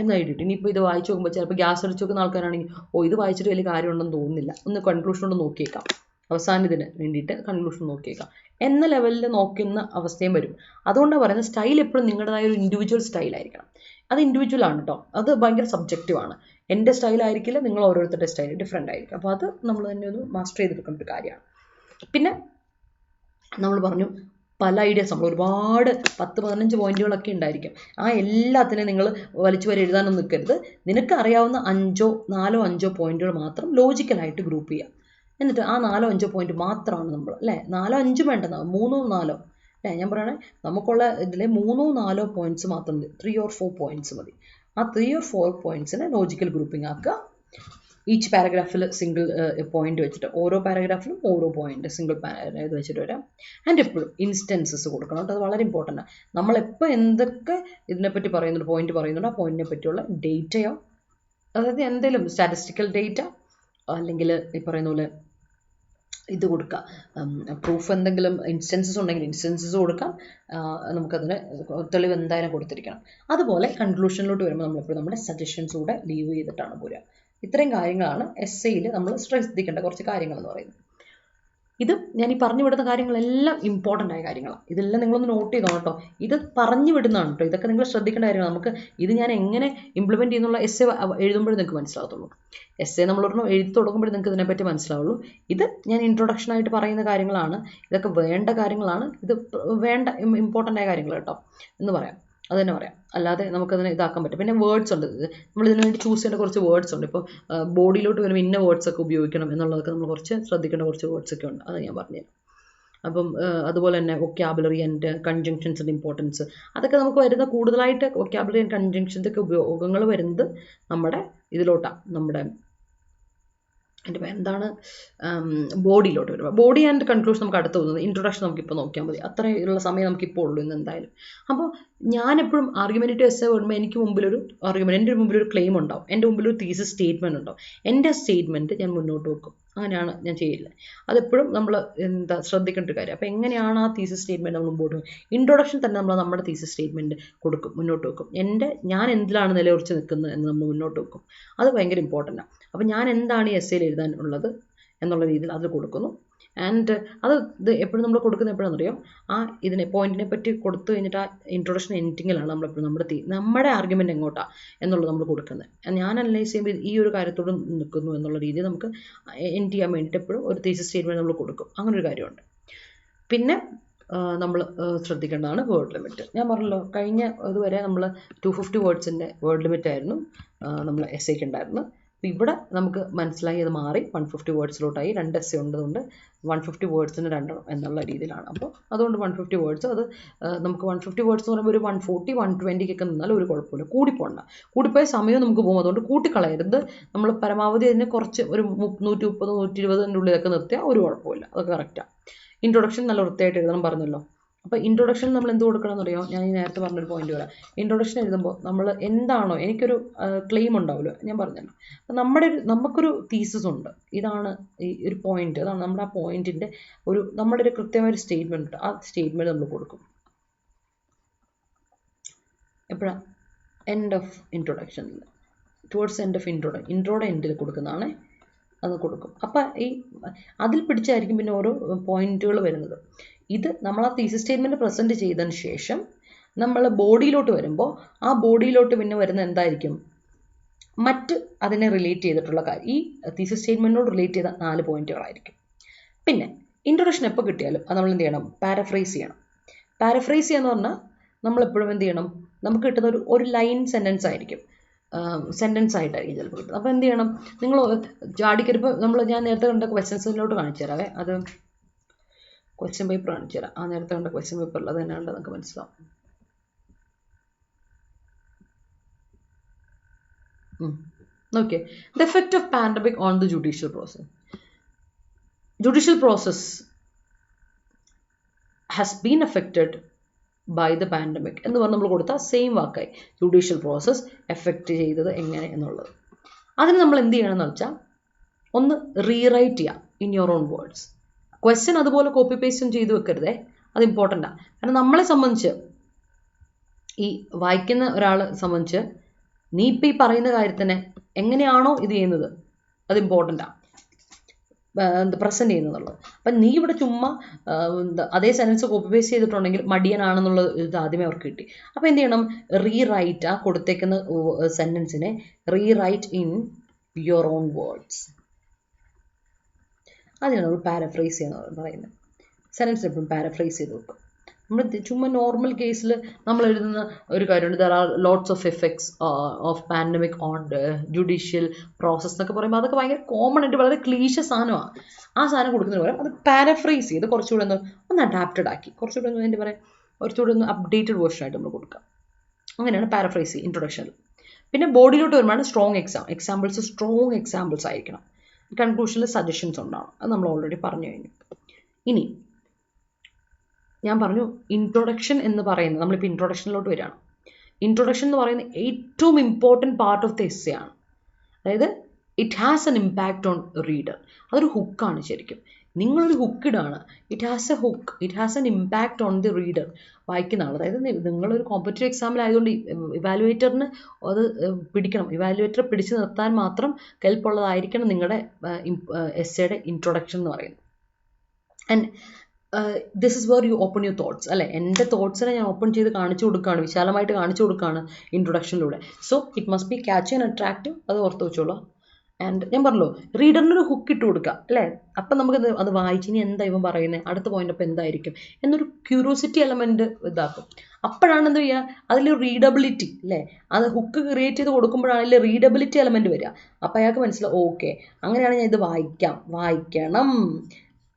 എന്ന് ഐഡിയ കിട്ടും. ഇനിയിപ്പോൾ ഇത് വായിച്ചു നോക്കുമ്പോൾ ചിലപ്പോൾ ഗ്യാസ് അടിച്ച് നോക്കുന്ന ആൾക്കാരാണെങ്കിൽ ഇത് വായിച്ചിട്ട് വലിയ കാര്യമുണ്ടെന്ന് തോന്നുന്നില്ല, ഒന്ന് കൺക്ലൂഷനോട് നോക്കിയേക്കാം, അവസാനത്തിന് വേണ്ടിയിട്ട് കൺക്ലൂഷൻ നോക്കിയേക്കാം എന്ന ലെവലിൽ നോക്കുന്ന അവസ്ഥയും വരും. അതുകൊണ്ടാണ് പറയുന്നത് സ്റ്റൈൽ എപ്പോഴും നിങ്ങളുടേതായ ഒരു ഇൻഡിവിജ്വൽ സ്റ്റൈലായിരിക്കണം. അത് ഇൻഡിവിജ്വൽ ആണ് കേട്ടോ, അത് ഭയങ്കര സബ്ജക്റ്റീവാണ്. എൻ്റെ സ്റ്റൈലായിരിക്കില്ല, നിങ്ങൾ ഓരോരുത്തരുടെ സ്റ്റൈൽ ഡിഫറെൻ്റ് ആയിരിക്കും. അപ്പോൾ അത് നമ്മൾ തന്നെ ഒന്ന് മാസ്റ്റർ ചെയ്തെടുക്കേണ്ട ഒരു കാര്യമാണ്. പിന്നെ നമ്മൾ പറഞ്ഞു പല ഐഡിയാസ്, നമ്മൾ ഒരുപാട് 10-15 പോയിന്റുകളൊക്കെ ഉണ്ടായിരിക്കും. ആ എല്ലാത്തിനും നിങ്ങൾ വലിച്ചു വരെ എഴുതാനൊന്നും നിൽക്കരുത്. നിനക്ക് അറിയാവുന്ന 4-5 പോയിന്റുകൾ മാത്രം ലോജിക്കലായിട്ട് ഗ്രൂപ്പ് ചെയ്യുക. എന്നിട്ട് ആ 4-5 പോയിന്റ് മാത്രമാണ് നമ്മൾ അല്ലേ, 4-5 വേണ്ട, 3-4 അല്ലേ ഞാൻ പറയണേ. നമുക്കുള്ള ഇതിലെ 3-4 പോയിന്റ്സ് മാത്രം മതി, 3 or 4 പോയിന്റ്സ് മതി. ആ 3 or 4 പോയിന്റ്സിനെ ലോജിക്കൽ ഗ്രൂപ്പിംഗ് ആക്കുക. ഈച്ച് പാരഗ്രാഫിൽ സിംഗിൾ പോയിന്റ് വെച്ചിട്ട്, ഓരോ പാരഗ്രാഫിലും ഓരോ പോയിന്റ് സിംഗിൾ ഇത് വെച്ചിട്ട് വരാം. ആൻഡ് എപ്പോഴും ഇൻസ്റ്റൻസസ് കൊടുക്കണം കേട്ടോ, അത് വളരെ ഇമ്പോർട്ടൻ്റ് ആണ്. നമ്മളെപ്പോൾ എന്തൊക്കെ ഇതിനെപ്പറ്റി പറയുന്നുണ്ട്, പോയിന്റ് പറയുന്നുണ്ട്, ആ പോയിന്റിനെ പറ്റിയുള്ള ഡേറ്റയോ, അതായത് എന്തെങ്കിലും സ്റ്റാറ്റിസ്റ്റിക്കൽ ഡേറ്റ അല്ലെങ്കിൽ ഈ പറയുന്ന പോലെ ഇത് കൊടുക്കുക, പ്രൂഫ് എന്തെങ്കിലും ഇൻസ്റ്റൻസസ് ഉണ്ടെങ്കിൽ ഇൻസ്റ്റൻസസ് കൊടുക്കാം. നമുക്കതിന് തെളിവ് എന്തായാലും കൊടുത്തിരിക്കണം. അതുപോലെ കൺക്ലൂഷനിലോട്ട് വരുമ്പോൾ നമ്മളെപ്പോഴും നമ്മുടെ സജഷൻസ് കൂടെ ലീവ് ചെയ്തിട്ടാണ് പോരുക. ഇത്രയും കാര്യങ്ങളാണ് എസ്സേയിൽ നമ്മൾ ശ്രദ്ധിക്കേണ്ട കുറച്ച് കാര്യങ്ങൾ എന്ന് പറയുന്നത്. ഇത് ഞാൻ ഈ പറഞ്ഞു വിടുന്ന കാര്യങ്ങളെല്ലാം ഇമ്പോർട്ടൻ്റ് ആയ കാര്യങ്ങളാണ്. ഇതെല്ലാം നിങ്ങളൊന്ന് നോട്ട് ചെയ്തോ കേട്ടോ. ഇത് പറഞ്ഞു വിടുന്നതാണ് കേട്ടോ, ഇതൊക്കെ നിങ്ങൾ ശ്രദ്ധിക്കേണ്ട കാര്യമാണ്. നമുക്ക് ഇത് ഞാൻ എങ്ങനെ ഇംപ്ലിമെൻറ്റ് ചെയ്യുന്നുള്ള എസ്സേ എഴുതുമ്പോഴേ നിങ്ങൾക്ക് മനസ്സിലാകത്തുള്ളൂ. എസ്സേ നമ്മളൊരെണ്ണം എഴുതി തുടങ്ങുമ്പോഴേ നിങ്ങൾക്ക് ഇതിനെപ്പറ്റി മനസ്സിലാവുള്ളൂ. ഇത് ഞാൻ ഇൻട്രൊഡക്ഷനായിട്ട് പറയുന്ന കാര്യങ്ങളാണ്, ഇതൊക്കെ വേണ്ട കാര്യങ്ങളാണ്, ഇത് വേണ്ട ഇമ്പോർട്ടൻ്റ് ആയ കാര്യങ്ങൾ കേട്ടോ എന്ന് പറയാം, അത് തന്നെ പറയാം. അല്ലാതെ നമുക്കതിനെ ഇതാക്കാൻ പറ്റും. പിന്നെ വേർഡ്സ് ഉണ്ട്, നമ്മൾ ഇതിനു വേണ്ടി ചൂസ് ചെയ്യേണ്ട കുറച്ച് വേർഡ്സ് ഉണ്ട്. ഇപ്പോൾ ബോഡിയിലോട്ട് വരുമ്പോൾ ഇന്ന വേർഡ്സ് ഒക്കെ ഉപയോഗിക്കണം എന്നുള്ളതൊക്കെ നമ്മൾ കുറച്ച് ശ്രദ്ധിക്കേണ്ട കുറച്ച് വേർഡ്സ് ഒക്കെ ഉണ്ട്, അത് ഞാൻ പറഞ്ഞുതരാം. അപ്പം അതുപോലെ തന്നെ വൊക്കാബുലറി ആൻഡ് കൺജങ്ഷൻസിൻ്റെ ഇമ്പോർട്ടൻസ്, അതൊക്കെ നമുക്ക് വരുന്ന കൂടുതലായിട്ട് വൊക്കാബുലറി ആൻഡ് കൺജങ്ഷൻസ് ഒക്കെ ഉപയോഗങ്ങൾ വരുന്നത് നമ്മുടെ ഇതിലോട്ടാണ്, നമ്മുടെ എൻ്റെ എന്താണ് ബോഡിയിലോട്ട് വരുമ്പോൾ. ബോഡി ആൻഡ് കൺക്ലൂഷൻ നമുക്ക് അടുത്ത് പോകുന്നത്, ഇൻട്രൊഡക്ഷൻ നമുക്കിപ്പോൾ നോക്കിയാൽ മതി, അത്രയുള്ള സമയം നമുക്കിപ്പോൾ ഉള്ളൂ ഇന്ന് എന്തായാലും. അപ്പോൾ ഞാനെപ്പോഴും ആർഗ്യുമെൻറ്റേറ്റീവ് എസ്സേ വരുമ്പോൾ എനിക്ക് മുമ്പിലൊരു ആർഗ്യുമെൻറ്റ്, എൻ്റെ മുമ്പിലൊരു ക്ലെയിം ഉണ്ടാവും, എൻ്റെ മുമ്പിലൊരു തീസിസ് സ്റ്റേറ്റ്മെൻറ്റ് ഉണ്ടാവും. എൻ്റെ സ്റ്റേറ്റ്മെൻറ്റ് ഞാൻ മുന്നോട്ട് വെക്കും, അങ്ങനെയാണ് ഞാൻ ചെയ്യില്ല. അതെപ്പോഴും നമ്മൾ ശ്രദ്ധിക്കേണ്ട ഒരു കാര്യം. അപ്പോൾ എങ്ങനെയാണ് ആ തീസിസ് സ്റ്റേറ്റ്മെൻറ്റ് നമ്മൾ മുമ്പോട്ട് പോകും? ഇൻട്രൊഡക്ഷൻ തന്നെ നമ്മൾ നമ്മുടെ തീസിസ് സ്റ്റേറ്റ്മെൻറ്റ് കൊടുക്കും, മുന്നോട്ട് വെക്കും. ഞാൻ എന്തിലാണ് നിലയുറച്ച് നിൽക്കുന്നത് എന്ന് നമ്മൾ മുന്നോട്ട് വെക്കും. അത് ഭയങ്കര ഇമ്പോർട്ടൻ്റാണ്. അപ്പോൾ ഞാൻ എന്താണ് ഈ എസ്സേയിൽ എഴുതാൻ ഉള്ളത് എന്നുള്ള രീതിയിൽ അത് കൊടുക്കുന്നു. ആൻഡ് ഇത് എപ്പോഴും നമ്മൾ കൊടുക്കുന്നത് എപ്പോഴാണെന്നറിയോ, ആ ഇതിനെ പോയിന്റിനെ പറ്റി കൊടുത്തു കഴിഞ്ഞിട്ട് ആ ഇൻട്രൊഡക്ഷൻ എൻഡിങ്ങിലാണ് നമ്മളെപ്പോഴും നമ്മുടെ ആർഗ്യുമെൻറ്റ് എങ്ങോട്ടാണ് എന്നുള്ളത് നമ്മൾ കൊടുക്കുന്നത്. ഞാൻ അനലൈസ് ചെയ്യുമ്പോൾ ഈ ഒരു കാര്യത്തോട് നിൽക്കുന്നു എന്നുള്ള രീതിയിൽ നമുക്ക് എൻഡ് ചെയ്യാൻ വേണ്ടിയിട്ട് എപ്പോഴും ഒരു തീസിസ് സ്റ്റേറ്റ്മെൻറ്റ് നമ്മൾ കൊടുക്കും. അങ്ങനെ ഒരു കാര്യമുണ്ട്. പിന്നെ നമ്മൾ ശ്രദ്ധിക്കേണ്ടതാണ് വേർഡ് ലിമിറ്റ്. ഞാൻ പറഞ്ഞല്ലോ, കഴിഞ്ഞ ഇതുവരെ നമ്മൾ 250 വേർഡ്സിൻ്റെ വേർഡ് ലിമിറ്റ് ആയിരുന്നു നമ്മൾ എസ്സേക്ക് ഉണ്ടായിരുന്നത്. അപ്പോൾ ഇവിടെ നമുക്ക് മനസ്സിലായി അത് മാറി 150 വേർഡ്സിലോട്ടായി. 2 എസ്സേ ഉള്ളതുകൊണ്ട് 150 വേർഡ്സിന് 2 എന്നുള്ള രീതിയിലാണ്. അപ്പോൾ അതുകൊണ്ട് 150 വേർഡ്സ്, അത് നമുക്ക് 150 വേർഡ്സ് എന്ന് പറയുമ്പോൾ ഒരു 140-120 ഒക്കെ നിന്നാൽ ഒരു കുഴപ്പമില്ല, കൂടിപ്പോണ്ട. കൂടിപ്പോയ സമയം നമുക്ക് പോകും, അതുകൊണ്ട് കൂട്ടിക്കളയരുത്. നമ്മൾ പരമാവധി അതിനെ കുറച്ച് ഒരു 130-120 ഉള്ളിലൊക്കെ നിർത്തിയാൽ ഒരു കുഴപ്പമില്ല, അതൊക്കെ കറക്റ്റാണ്. ഇൻട്രൊഡക്ഷൻ നല്ല വൃത്തിയായിട്ട് എഴുതണം പറഞ്ഞല്ലോ. അപ്പോൾ ഇൻട്രൊഡക്ഷൻ നമ്മൾ എന്ത് കൊടുക്കണം എന്നറിയോ? ഞാൻ ഈ നേരത്തെ പറഞ്ഞൊരു പോയിന്റ് വരാം. ഇൻട്രൊഡക്ഷൻ എഴുതുമ്പോൾ നമ്മൾ എന്താണോ, എനിക്കൊരു ക്ലെയിം ഉണ്ടാവുമല്ലോ, ഞാൻ പറഞ്ഞല്ലോ, അപ്പം നമുക്കൊരു തീസിസ് ഉണ്ട്, ഇതാണ് ഈ ഒരു പോയിന്റ്, അതാണ് നമ്മുടെ ആ പോയിന്റിൻ്റെ നമ്മുടെ ഒരു കൃത്യമായ ഒരു സ്റ്റേറ്റ്മെന്റ് ഉണ്ട്. ആ സ്റ്റേറ്റ്മെന്റ് നമ്മൾ കൊടുക്കും എപ്പോഴാണ്? എൻഡ് ഓഫ് ഇൻട്രൊഡക്ഷനിൽ, ടുവേർഡ്സ് എൻഡ് ഓഫ് ഇൻട്രോയുടെ എൻഡിൽ കൊടുക്കുന്നതാണ്, അത് കൊടുക്കും. അപ്പം അതിൽ പിടിച്ചായിരിക്കും പിന്നെ ഓരോ പോയിന്റുകൾ വരുന്നത്. ഇത് നമ്മൾ ആ തീസിസ് സ്റ്റേറ്റ്മെന്റ് പ്രസന്റ് ചെയ്തതിന് ശേഷം നമ്മൾ ബോഡിയിലോട്ട് വരുമ്പോൾ ആ ബോഡിയിലോട്ട് പിന്നെ വരുന്ന എന്തായിരിക്കും? മറ്റ് അതിനെ റിലേറ്റ് ചെയ്തിട്ടുള്ള കാര്യം, ഈ തീസിസ് സ്റ്റേറ്റ്മെന്റിനോട് റിലേറ്റ് ചെയ്ത 4 പോയിന്റുകളായിരിക്കും. പിന്നെ ഇൻട്രൊഡക്ഷൻ എപ്പോൾ കിട്ടിയാലും അത് നമ്മൾ എന്ത് ചെയ്യണം? പാരഫ്രൈസ് ചെയ്യണം. പാരഫ്രൈസ് ചെയ്യാന്ന് പറഞ്ഞാൽ നമ്മളെപ്പോഴും എന്ത് ചെയ്യണം? നമുക്ക് കിട്ടുന്ന ഒരു ലൈൻ സെൻറ്റൻസ് ആയിരിക്കും, സെൻറ്റൻസ് ആയിട്ടായിരിക്കും ചിലപ്പോൾ കിട്ടുന്നത്. അപ്പോൾ എന്ത് ചെയ്യണം? നിങ്ങൾ ചാടിക്കരുപ്പോൾ ഞാൻ നേരത്തെ കണ്ട ക്വസ്റ്റ്യൻസിലോട്ട് കാണിച്ചു തരാവേ. അത് ക്വസ്റ്റ്യൻ പേപ്പർ കാണിച്ചു തരാം. ആ നേരത്തെ കണ്ട ക്വസ്റ്റ്യൻ പേപ്പറിൽ അത് തന്നെയാണ്, നമുക്ക് മനസ്സിലാവും. നോക്കിയേ, the effect of pandemic on the judicial process. Judicial process has been affected by the pandemic എന്ന് പറഞ്ഞ് നമ്മൾ കൊടുത്ത സെയിം വാക്കായി, ജുഡീഷ്യൽ പ്രോസസ് എഫക്റ്റ് ചെയ്തത് എങ്ങനെ എന്നുള്ളത്. അതിന് നമ്മൾ എന്ത് ചെയ്യണമെന്ന് വെച്ചാൽ, ഒന്ന് റീറൈറ്റ് ചെയ്യാം in your own words. Question അതുപോലെ കോപ്പി പേസ്റ്റും ചെയ്ത് വെക്കരുതേ, അത് ഇമ്പോർട്ടൻ്റാണ്. കാരണം നമ്മളെ സംബന്ധിച്ച്, ഈ വായിക്കുന്ന ഒരാളെ സംബന്ധിച്ച്, നീ ഇപ്പം ഈ പറയുന്ന കാര്യത്തിനെ എങ്ങനെയാണോ ഇത് ചെയ്യുന്നത് അത് ഇമ്പോർട്ടൻ്റാണ്, പ്രസൻറ്റ് ചെയ്യുന്നുള്ളത്. അപ്പം നീ ഇവിടെ ചുമ്മാ അതേ സെൻറ്റൻസ് കോപ്പി പേസ്റ്റ് ചെയ്തിട്ടുണ്ടെങ്കിൽ മടിയനാണെന്നുള്ളത് ഇത് ആദ്യമേ അവർക്ക് കിട്ടി. അപ്പോൾ എന്ത് ചെയ്യണം? റീറൈറ്റ്, ആ കൊടുത്തേക്കുന്ന സെൻറ്റൻസിനെ rewrite in your own words. അതിനാണ് നമ്മൾ പാരഫ്രൈസ് ചെയ്യുന്നത് പറയുന്നത്. സെൻറ്റൻസ് എപ്പോഴും പാരഫ്രൈസ് ചെയ്ത് വെക്കും. നമ്മൾ ചുമ്മാ നോർമൽ കേസിൽ നമ്മൾ എഴുതുന്ന ഒരു കാര്യമുണ്ട്, there are lots of effects of pandemic on judicial process എന്നൊക്കെ പറയുമ്പോൾ അതൊക്കെ ഭയങ്കര കോമൺ ആയിട്ട് വളരെ ക്ലീശ സാധനമാണ്. ആ സാധനം കൊടുക്കുന്നതിന് പകരം അത് പാരഫ്രൈസ് ചെയ്ത് കുറച്ചുകൂടെ ഒന്ന് അഡാപ്റ്റഡ് ആക്കി, കുറച്ചുകൂടെ ഒന്ന് എന്താ പറയുക, കുറച്ചുകൂടെ ഒന്ന് അപ്ഡേറ്റഡ് വേർഷനായിട്ട് നമ്മൾ കൊടുക്കാം. അങ്ങനെയാണ് പാരഫ്രൈസ് ചെയ്യുക ഇൻട്രൊഡക്ഷനിൽ. പിന്നെ ബോഡിയിലോട്ട് വരുമ്പോഴാണ് എക്സാമ്പിൾസ് സ്ട്രോങ് എക്സാമ്പിൾസ് ആയിരിക്കണം. കൺക്ലൂഷനിൽ സജഷൻസ് ഉണ്ടാവണം. അത് നമ്മൾ ഓൾറെഡി പറഞ്ഞു കഴിഞ്ഞു. ഇനി ഞാൻ പറഞ്ഞു ഇൻട്രൊഡക്ഷൻ എന്ന് പറയുന്നത്, നമ്മളിപ്പോൾ ഇൻട്രൊഡക്ഷനിലോട്ട് വരികയാണ്. ഇൻട്രൊഡക്ഷൻ എന്ന് പറയുന്നത് ഏറ്റവും important part of the essay ആണ്. അതായത് it has an impact on reader. അതൊരു ഹുക്കാണ് ശരിക്കും. നിങ്ങളൊരു ഹുക്കിടാണ്, it has an impact on the reader, വായിക്കുന്ന ആൾ. അതായത് നിങ്ങളൊരു കോമ്പറ്റീവ് എക്സാമിലായതുകൊണ്ട് ഇവാലുവേറ്ററിന് അത് പിടിക്കണം, ഇവാലുവേറ്ററെ പിടിച്ചു നിർത്താൻ മാത്രം കെൽപ്പുള്ളതായിരിക്കണം നിങ്ങളുടെ എസ്സേയുടെ ഇൻട്രൊഡക്ഷൻ എന്ന് പറയുന്നത്. And this is were you open your thoughts, അല്ലേ? എൻ്റെ തോട്ട്സിനെ ഞാൻ ഓപ്പൺ ചെയ്ത് കാണിച്ചു കൊടുക്കുകയാണ്, വിശാലമായിട്ട് കാണിച്ചു കൊടുക്കുകയാണ് ഇൻട്രൊഡക്ഷനിലൂടെ. So it must be catch and attractive, അത് ഓർത്ത് വെച്ചോളൂ. ആൻഡ് ഞാൻ പറഞ്ഞല്ലോ, റീഡറിനൊരു ഹുക്ക് ഇട്ട് കൊടുക്കുക, അല്ലേ? അപ്പം നമുക്ക് അത് വായിച്ച് ഇനി എന്താ ഇവൻ പറയുന്നത്, അടുത്ത പോയിന്റ് അപ്പം എന്തായിരിക്കും എന്നൊരു ക്യൂരിയോസിറ്റി എലമെൻറ്റ് ഇതാക്കും. അപ്പോഴാണ് എന്ത് ചെയ്യുക, അതിൽ റീഡബിലിറ്റി, അല്ലേ? അത് ഹുക്ക് ക്രിയേറ്റ് ചെയ്ത് കൊടുക്കുമ്പോഴാണ് അതിൽ റീഡബിലിറ്റി എലമെൻറ്റ് വരിക. അപ്പം അയാൾക്ക് മനസ്സിലാവും, ഓക്കെ അങ്ങനെയാണ് ഞാൻ ഇത് വായിക്കണം,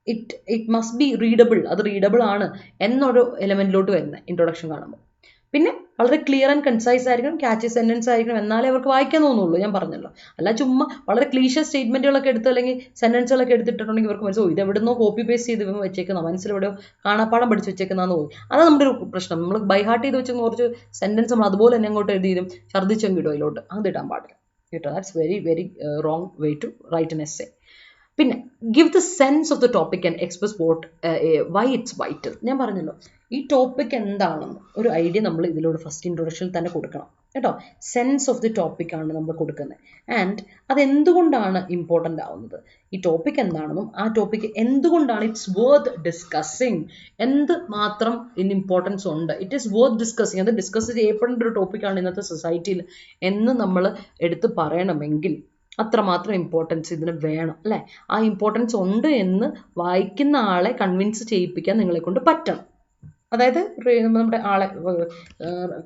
ഇറ്റ് മസ്റ്റ് ബി റീഡബിൾ, അത് റീഡബിൾ ആണ് എന്നൊരു എലമെൻറ്റിലോട്ട് വരുന്നത് ഇൻട്രൊഡക്ഷൻ കാണുമ്പോൾ. പിന്നെ വളരെ ക്ലിയർ ആൻഡ് കൺസൈസ് ആയിരിക്കണം, ക്യാച്ച് സെൻറ്റൻസ് ആയിരിക്കണം, എന്നാലേ അവർക്ക് വായിക്കാൻ തോന്നുള്ളൂ. ഞാൻ പറഞ്ഞല്ലോ, അല്ല ചുമ്മാ വളരെ ക്ലീശ സ്റ്റേറ്റ്മെൻറ്റുകളൊക്കെ എടുത്ത് അല്ലെങ്കിൽ സെൻറ്റൻസുകളൊക്കെ എടുത്തിട്ടുണ്ടെങ്കിൽ ഇവർക്ക് മനസ്സിലാവും ഇത് എവിടുന്നോ കോപ്പി പേസ്റ്റ് ചെയ്ത് ഇവൻ വെച്ചേക്കുന്ന, മനസ്സിലെവിടെയോ കാണാപ്പാടം പഠിച്ച് വെച്ചേക്കുന്നതെന്ന് പോയി. അതാണ് നമ്മുടെ ഒരു പ്രശ്നം. നമ്മൾ ബൈഹാർട്ട് ചെയ്ത് വെച്ച് കുറച്ച് സെൻറ്റൻസ് നമ്മൾ അതുപോലെ തന്നെ അങ്ങോട്ട് എഴുതിയും ഛർദ്ദിച്ചെങ്കിലും അതിലോട്ട് അത് ഇടാൻ പാടില്ല കേട്ടോ. That's very very wrong way to write an essay. പിന്നെ give the sense of the topic and express why it's vital. ഞാൻ പറഞ്ഞല്ലോ, ഈ ടോപ്പിക് എന്താണെന്ന് ഒരു ഐഡിയ നമ്മൾ ഇതിലൂടെ ഫസ്റ്റ് ഇൻട്രൊഡക്ഷനിൽ തന്നെ കൊടുക്കണം കേട്ടോ. സെൻസ് ഓഫ് ദി ടോപ്പിക് ആണ് നമ്മൾ കൊടുക്കുന്നത്. ആൻഡ് അതെന്തുകൊണ്ടാണ് ഇമ്പോർട്ടൻ്റ് ആവുന്നത്, ഈ ടോപ്പിക് എന്താണെന്നും ആ ടോപ്പിക് എന്തുകൊണ്ടാണ് ഇറ്റ്സ് വർത്ത് ഡിസ്കസിങ്, എന്ത് മാത്രം ഇതിന് ഇമ്പോർട്ടൻസ് ഉണ്ട്, ഇറ്റ് ഈസ് വർത്ത് ഡിസ്കസിങ്, അത് ഡിസ്കസ് ചെയ്യപ്പെടേണ്ട ഒരു ടോപ്പിക്കാണ് ഇന്നത്തെ സൊസൈറ്റിയിൽ എന്ന് നമ്മൾ എടുത്ത് പറയണമെങ്കിൽ അത്രമാത്രം ഇമ്പോർട്ടൻസ് ഇതിന് വേണം, അല്ലേ? ആ ഇമ്പോർട്ടൻസ് ഉണ്ട് എന്ന് വായിക്കുന്ന ആളെ കൺവിൻസ് ചെയ്യിപ്പിക്കാൻ നിങ്ങളെ കൊണ്ട് പറ്റണം. അതായത് നമ്മുടെ ആളെ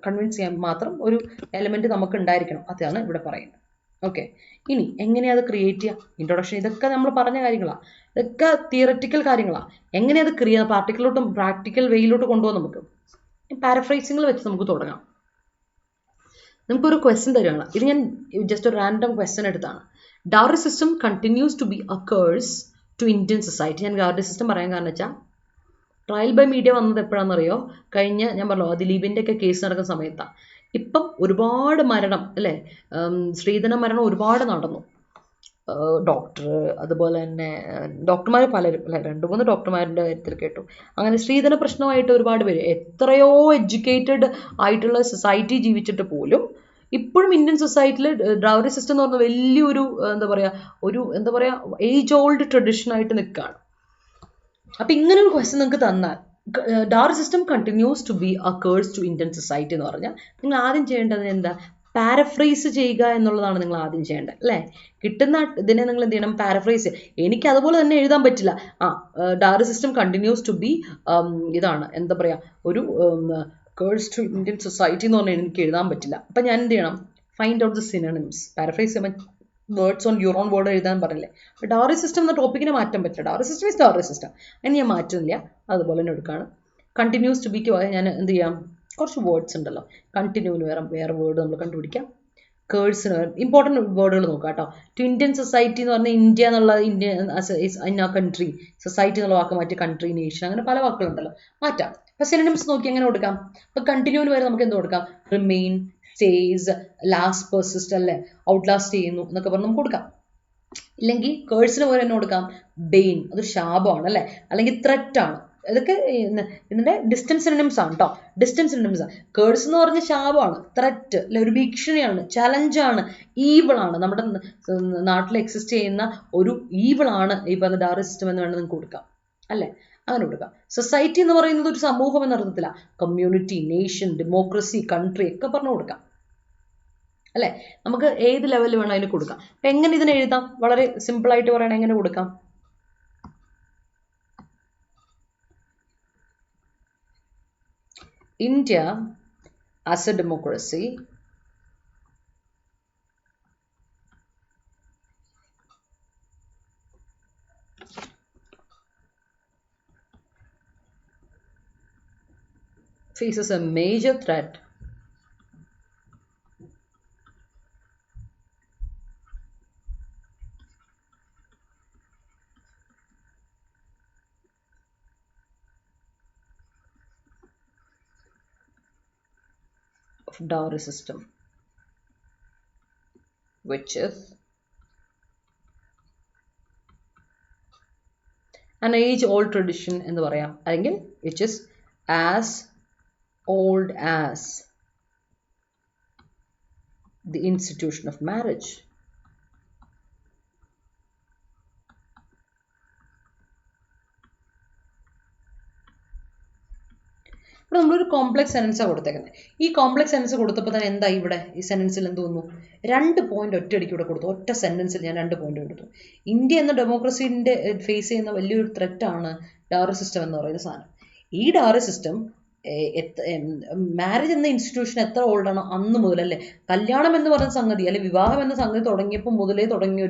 കൺവിൻസ് ചെയ്യാൻ മാത്രം ഒരു എലമെൻറ്റ് നമുക്ക് ഉണ്ടായിരിക്കണം. അതാണ് ഇവിടെ പറയുന്നത്. ഓക്കെ, ഇനി എങ്ങനെയാണ് അത് ക്രിയേറ്റ് ചെയ്യുക? ഇൻട്രൊഡക്ഷൻ ഇതൊക്കെ നമ്മൾ പറഞ്ഞ കാര്യങ്ങളാണ്, ഇതൊക്കെ തിയററ്റിക്കൽ കാര്യങ്ങളാണ്. എങ്ങനെയത് പാർട്ടിക്കലോട്ടും പ്രാക്ടിക്കൽ വേയിലോട്ട് കൊണ്ടുപോകാം. നമുക്ക് പാരഫ്രൈസിങ്ങിൽ വെച്ച് നമുക്ക് തുടങ്ങാം. നമുക്കൊരു ക്വസ്റ്റ്യൻ തരികയാണ്, ഇത് ഞാൻ ജസ്റ്റ് ഒരു റാൻഡം ക്വസ്റ്റ്യൻ എടുത്താണ്. Dowry system continues to be a curse to Indian society. ഞാൻ ഡൗറി സിസ്റ്റം പറയാൻ കാരണം വെച്ചാൽ ട്രയൽ ബൈ മീഡിയ വന്നത് എപ്പോഴാണെന്നറിയോ? കഴിഞ്ഞ ഞാൻ പറഞ്ഞല്ലോ ദിലീപിൻ്റെ ഒക്കെ കേസ് നടക്കുന്ന സമയത്താണ്. ഇപ്പം ഒരുപാട് മരണം അല്ലേ, സ്ത്രീധന മരണം ഒരുപാട് നടന്നു. ഡോക്ടർ, അതുപോലെ തന്നെ ഡോക്ടർമാർ പലരും അല്ലെ, 2-3 ഡോക്ടർമാരുടെ കാര്യത്തിൽ കേട്ടു. അങ്ങനെ സ്ത്രീധന പ്രശ്നമായിട്ട് ഒരുപാട് പേര്, എത്രയോ എഡ്യൂക്കേറ്റഡ് ആയിട്ടുള്ള സൊസൈറ്റി ജീവിച്ചിട്ട് പോലും ഇപ്പോഴും ഇന്ത്യൻ സൊസൈറ്റിയിൽ ഡൗറി സിസ്റ്റം എന്ന് പറഞ്ഞ വലിയൊരു എന്താ പറയുക ഏജ് ഓൾഡ് ട്രഡീഷൻ ആയിട്ട് നിൽക്കുകയാണ്. അപ്പം ഇങ്ങനെ ഒരു ക്വസ്റ്റ്യൻ നിങ്ങൾക്ക് തന്നാൽ dowry system continues to be a curse to Indian society എന്ന് പറഞ്ഞാൽ നിങ്ങൾ ആദ്യം ചെയ്യേണ്ടത് എന്താ? പാരഫ്രൈസ് ചെയ്യുക എന്നുള്ളതാണ് നിങ്ങൾ ആദ്യം ചെയ്യേണ്ടത് അല്ലേ. കിട്ടുന്ന ഇതിനെ നിങ്ങൾ എന്ത് ചെയ്യണം? പാരഫ്രൈസ്. എനിക്ക് അതുപോലെ തന്നെ എഴുതാൻ പറ്റില്ല. Dowry system continues to be ഇതാണ് എന്താ പറയുക ഒരു കേഴ്സ് ടു ഇന്ത്യൻ സൊസൈറ്റി എന്ന് പറഞ്ഞാൽ എനിക്ക് എഴുതാൻ പറ്റില്ല. അപ്പം ഞാൻ എന്ത് ചെയ്യണം? Find out the synonyms. Paraphrase ചെയ്യുമ്പോൾ words on your own word എഴുതാൻ പറഞ്ഞില്ലേ. ഡൗറി സിസ്റ്റം എന്ന ടോപ്പിക്കിനെ മാറ്റാൻ പറ്റില്ല. Dowry system is dowry system, അതിന് ഞാൻ മാറ്റുന്നില്ല. അതുപോലെ തന്നെ എടുക്കുകയാണ്. കണ്ടിന്യൂസ് ടു ബിക്ക് പോയാൽ ഞാൻ എന്ത് ചെയ്യാം? കുറച്ച് വേർഡ്സ് ഉണ്ടല്ലോ, കണ്ടിന്യൂവിന് വേറെ വേർഡ് നമ്മൾ കണ്ടുപിടിക്കാം. കേഴ്സിന് ഇമ്പോർട്ടൻറ്റ് വേർഡുകൾ നോക്കാം കേട്ടോ. ടു ഇന്ത്യൻ സൊസൈറ്റി എന്ന് പറഞ്ഞാൽ ഇന്ത്യ എന്നുള്ള ഇന്ത്യ ഇൻ ആ കൺട്രി, സൊസൈറ്റി എന്നുള്ള വാക്ക് മാറ്റി കൺട്രി, നേഷൻ, അങ്ങനെ പല വാക്കുകളുണ്ടല്ലോ, മാറ്റാം. അപ്പോൾ സിനോണിംസ് നോക്കി എങ്ങനെ കൊടുക്കാം? അപ്പോൾ കണ്ടിന്യൂവിന് വരെ നമുക്ക് എന്ത് കൊടുക്കാം? റിമെയിൻ, സ്റ്റേസ്, ലാസ്റ്റ്, പെർസിസ്റ്റ് അല്ലേ, ഔട്ട്ലാസ്റ്റ് ചെയ്യുന്നു എന്നൊക്കെ പറഞ്ഞ് നമുക്ക് കൊടുക്കാം. ഇല്ലെങ്കിൽ കേഴ്സിന് പോലെ തന്നെ കൊടുക്കാം ബെയിൻ, അതൊരു ശാപമാണ് അല്ലേ, അല്ലെങ്കിൽ ത്രെറ്റാണ്. ഇതൊക്കെ ഇതിൻ്റെ ഡിസ്റ്റൻസ് സിനോണിംസ് ആണ് കേട്ടോ. ഡിസ്റ്റൻസ് സിനോണിംസ് ആണ്. കേഴ്സ് എന്ന് പറഞ്ഞ ശാപമാണ്, ത്രെറ്റ് അല്ലെ, ഒരു ഭീഷണിയാണ്, ചലഞ്ചാണ്, ഈവിളാണ്, നമ്മുടെ നാട്ടിൽ എക്സിസ്റ്റ് ചെയ്യുന്ന ഒരു ഈവിളാണ് ഈ പറഞ്ഞ ഡൗറി സിസ്റ്റം എന്ന് വേണമെങ്കിൽ നിങ്ങൾക്ക് കൊടുക്കാം അല്ലേ, അങ്ങനെ കൊടുക്കാം. സൊസൈറ്റി എന്ന് പറയുന്നത് ഒരു സമൂഹം എന്ന അർത്ഥത്തിലാണ്. കമ്മ്യൂണിറ്റി, നേഷൻ, ഡെമോക്രസി, കൺട്രി ഒക്കെ പറഞ്ഞു കൊടുക്കാം അല്ലേ. നമുക്ക് ഏത് ലെവലിൽ വേണം അതിന് കൊടുക്കാം. അപ്പം എങ്ങനെ ഇതിനെ എഴുതാം? വളരെ സിമ്പിളായിട്ട് പറയണേ, എങ്ങനെ കൊടുക്കാം? India as a democracy faces a major threat of dowry system, which is an age old tradition എന്ന് പറയാം, അല്ലെങ്കിൽ which is as old as the institution of marriage. ഇവിടെ നമ്മളൊരു കോംപ്ലക്സ് സെൻറ്റൻസാണ് കൊടുത്തേക്കുന്നത്. ഈ കോംപ്ലക്സ് സെൻറ്റൻസ് കൊടുത്തപ്പോൾ തന്നെ എന്താ ഇവിടെ ഈ സെൻറ്റൻസിൽ എന്ത് തോന്നുന്നു? 2 പോയിന്റ് ഒറ്റയടിക്ക് ഇവിടെ കൊടുത്തു. ഒറ്റ സെൻറ്റൻസിൽ ഞാൻ 2 പോയിന്റ് കൊടുത്തു. ഇന്ത്യ എന്ന ഡെമോക്രസിൻ്റെ ഫേസ് ചെയ്യുന്ന വലിയൊരു ത്രെറ്റാണ് ഡൗറി സിസ്റ്റം എന്ന് പറയുന്ന സാധനം. ഈ ഡൗറി സിസ്റ്റം മാരേജ് എന്ന ഇൻസ്റ്റിറ്റ്യൂഷൻ എത്ര ഓൾഡാണോ അന്ന് മുതൽ അല്ലേ, കല്യാണം എന്ന് പറയുന്ന സംഗതി അല്ലെങ്കിൽ വിവാഹം എന്ന സംഗതി തുടങ്ങിയപ്പോൾ മുതലേ തുടങ്ങിയ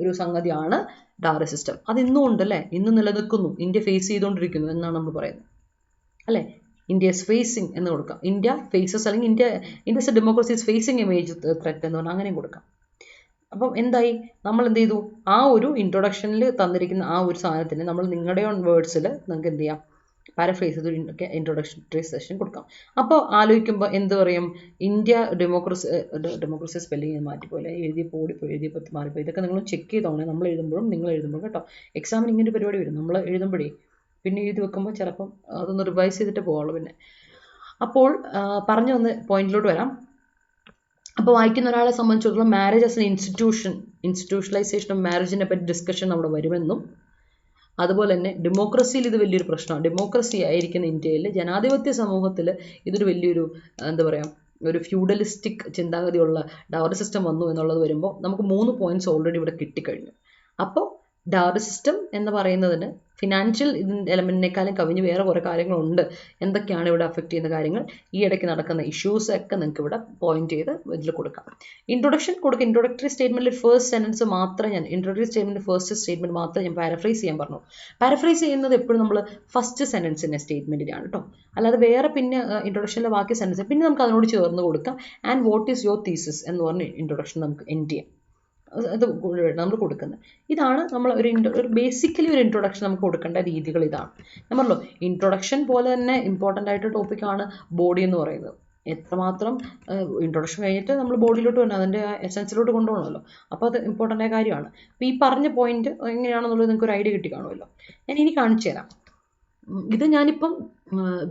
ഒരു സംഗതിയാണ് ഡൗറി സിസ്റ്റം. അത് ഇന്നും ഉണ്ടല്ലേ, ഇന്ന് നിലനിൽക്കുന്നു, ഇന്ത്യ ഫേസ് ചെയ്തുകൊണ്ടിരിക്കുന്നു എന്നാണ് നമ്മൾ പറയുന്നത് അല്ലേ. ഇന്ത്യ ഇസ് ഫേസിങ് എന്ന് കൊടുക്കാം. ഇന്ത്യ ഫേസസ്, അല്ലെങ്കിൽ India democracy is phasing A major threat എന്ന് പറഞ്ഞാൽ അങ്ങനെയും കൊടുക്കാം. അപ്പം എന്തായി? നമ്മൾ എന്ത് ചെയ്തു? ആ ഒരു ഇൻട്രൊഡക്ഷനിൽ തന്നിരിക്കുന്ന ആ ഒരു സാധനത്തിന് നമ്മൾ നിങ്ങളുടെ ഓൺ വേർഡ്സിൽ നിങ്ങൾക്ക് എന്ത് ചെയ്യാം? പാരഫ്രൈസ് ചെയ്ത് ഇൻട്രൊഡക്ടറി സെഷൻ കൊടുക്കാം. അപ്പോൾ ആലോചിക്കുമ്പോൾ എന്ത് പറയും? ഇന്ത്യ ഡെമോക്രസി സ്പെല്ലിങ് മാറ്റിപ്പോലെ എഴുതിയപ്പോൾ മാറിപ്പോയി. ഇതൊക്കെ നിങ്ങൾ ചെക്ക് ചെയ്തോണേ, നമ്മൾ എഴുതുമ്പോഴും നിങ്ങൾ എഴുതുമ്പോഴും കേട്ടോ. എക്സാമിന് ഇങ്ങനെ ഒരു പരിപാടി വരും. നമ്മൾ എഴുതുമ്പോഴേ പിന്നെ എഴുതി വെക്കുമ്പോൾ ചിലപ്പം അതൊന്ന് റിവൈസ് ചെയ്തിട്ട് പോവുള്ളൂ പിന്നെ. അപ്പോൾ പറഞ്ഞു വന്ന് പോയിന്റിലോട്ട് വരാം. അപ്പോൾ വായിക്കുന്ന ഒരാളെ സംബന്ധിച്ചിടത്തോളം marriage as an institutionalization of മാരേജിനെ പറ്റി ഡിസ്കഷൻ അവിടെ വരുമെന്നും, അതുപോലെ തന്നെ ഡെമോക്രസിയിൽ ഇത് വലിയൊരു പ്രശ്നമാണ്. ഡെമോക്രസി ആയിരിക്കുന്ന ഇന്ത്യയിൽ, ജനാധിപത്യ സമൂഹത്തിൽ ഇതൊരു വലിയൊരു എന്താ പറയുക ഒരു ഫ്യൂഡലിസ്റ്റിക് ചിന്താഗതിയുള്ള ഡൗറി സിസ്റ്റം വന്നു എന്നുള്ളത് വരുമ്പോൾ നമുക്ക് 3 പോയിന്റ്സ് ഓൾറെഡി ഇവിടെ കിട്ടിക്കഴിഞ്ഞു. അപ്പോൾ ഡൗറി സിസ്റ്റം എന്ന് പറയുന്നതിന് ഫിനാൻഷ്യൽ എലമെൻറ്റിനേക്കാളും കവിഞ്ഞ് വേറെ കുറേ കാര്യങ്ങളുണ്ട്. എന്തൊക്കെയാണ് ഇവിടെ അഫക്റ്റ് ചെയ്യുന്ന കാര്യങ്ങൾ, ഈ ഇടയ്ക്ക് നടക്കുന്ന ഇഷ്യൂസ് ഒക്കെ നിങ്ങൾക്ക് ഇവിടെ പോയിന്റ് ചെയ്ത് ഇതിൽ കൊടുക്കാം. ഇൻട്രൊഡക്ഷൻ കൊടുക്കുക. ഇൻട്രൊഡക്ടറി സ്റ്റേറ്റ്മെൻറ്റിൽ ഫസ്റ്റ് സ്റ്റേറ്റ്മെൻറ്റ് മാത്രം ഞാൻ പാരഫ്രൈസ് ചെയ്യാൻ പറഞ്ഞു. പാരഫ്രൈസ് ചെയ്യുന്നത് എപ്പോഴും നമ്മൾ ഫസ്റ്റ് സെൻറ്റൻസിൻ്റെ സ്റ്റേറ്റ്മെൻറ്റിലാണ് കേട്ടോ, അല്ലാതെ വേറെ പിന്നെ ഇൻട്രൊഡക്ഷനിലെ ബാക്കി സെൻറ്റൻസ് പിന്നെ നമുക്ക് അതിനോട് ചേർന്ന് കൊടുക്കാം. And what is your thesis എന്ന് പറഞ്ഞ് ഇൻട്രൊഡക്ഷൻ നമുക്ക് എൻഡ് ചെയ്യാം. അത് നമ്മൾ കൊടുക്കുന്നത്. ഇതാണ് നമ്മൾ ഒരു ബേസിക്കലി ഒരു ഇൻട്രൊഡക്ഷൻ നമുക്ക് കൊടുക്കേണ്ട രീതികൾ ഇതാണ്. ഞാൻ പറഞ്ഞല്ലോ ഇൻട്രൊഡക്ഷൻ പോലെ തന്നെ ഇമ്പോർട്ടൻ്റ് ആയിട്ട് ടോപ്പിക്കാണ് ബോഡി എന്ന് പറയുന്നത്. എത്രമാത്രം ഇൻട്രൊഡക്ഷൻ കഴിഞ്ഞിട്ട് നമ്മൾ ബോഡിയിലോട്ട് വരണം, അതിൻ്റെ എസെൻസിലോട്ട് കൊണ്ടുപോകണമല്ലോ. അപ്പോൾ അത് ഇമ്പോർട്ടൻ്റ് ആയ കാര്യമാണ്. അപ്പോൾ ഈ പറഞ്ഞ പോയിന്റ് എങ്ങനെയാണെന്നുള്ളത് നിങ്ങൾക്ക് ഒരു ഐഡിയ കിട്ടി കാണുമല്ലോ. ഞാൻ ഇനി കാണിച്ചു തരാം. ഇത് ഞാനിപ്പം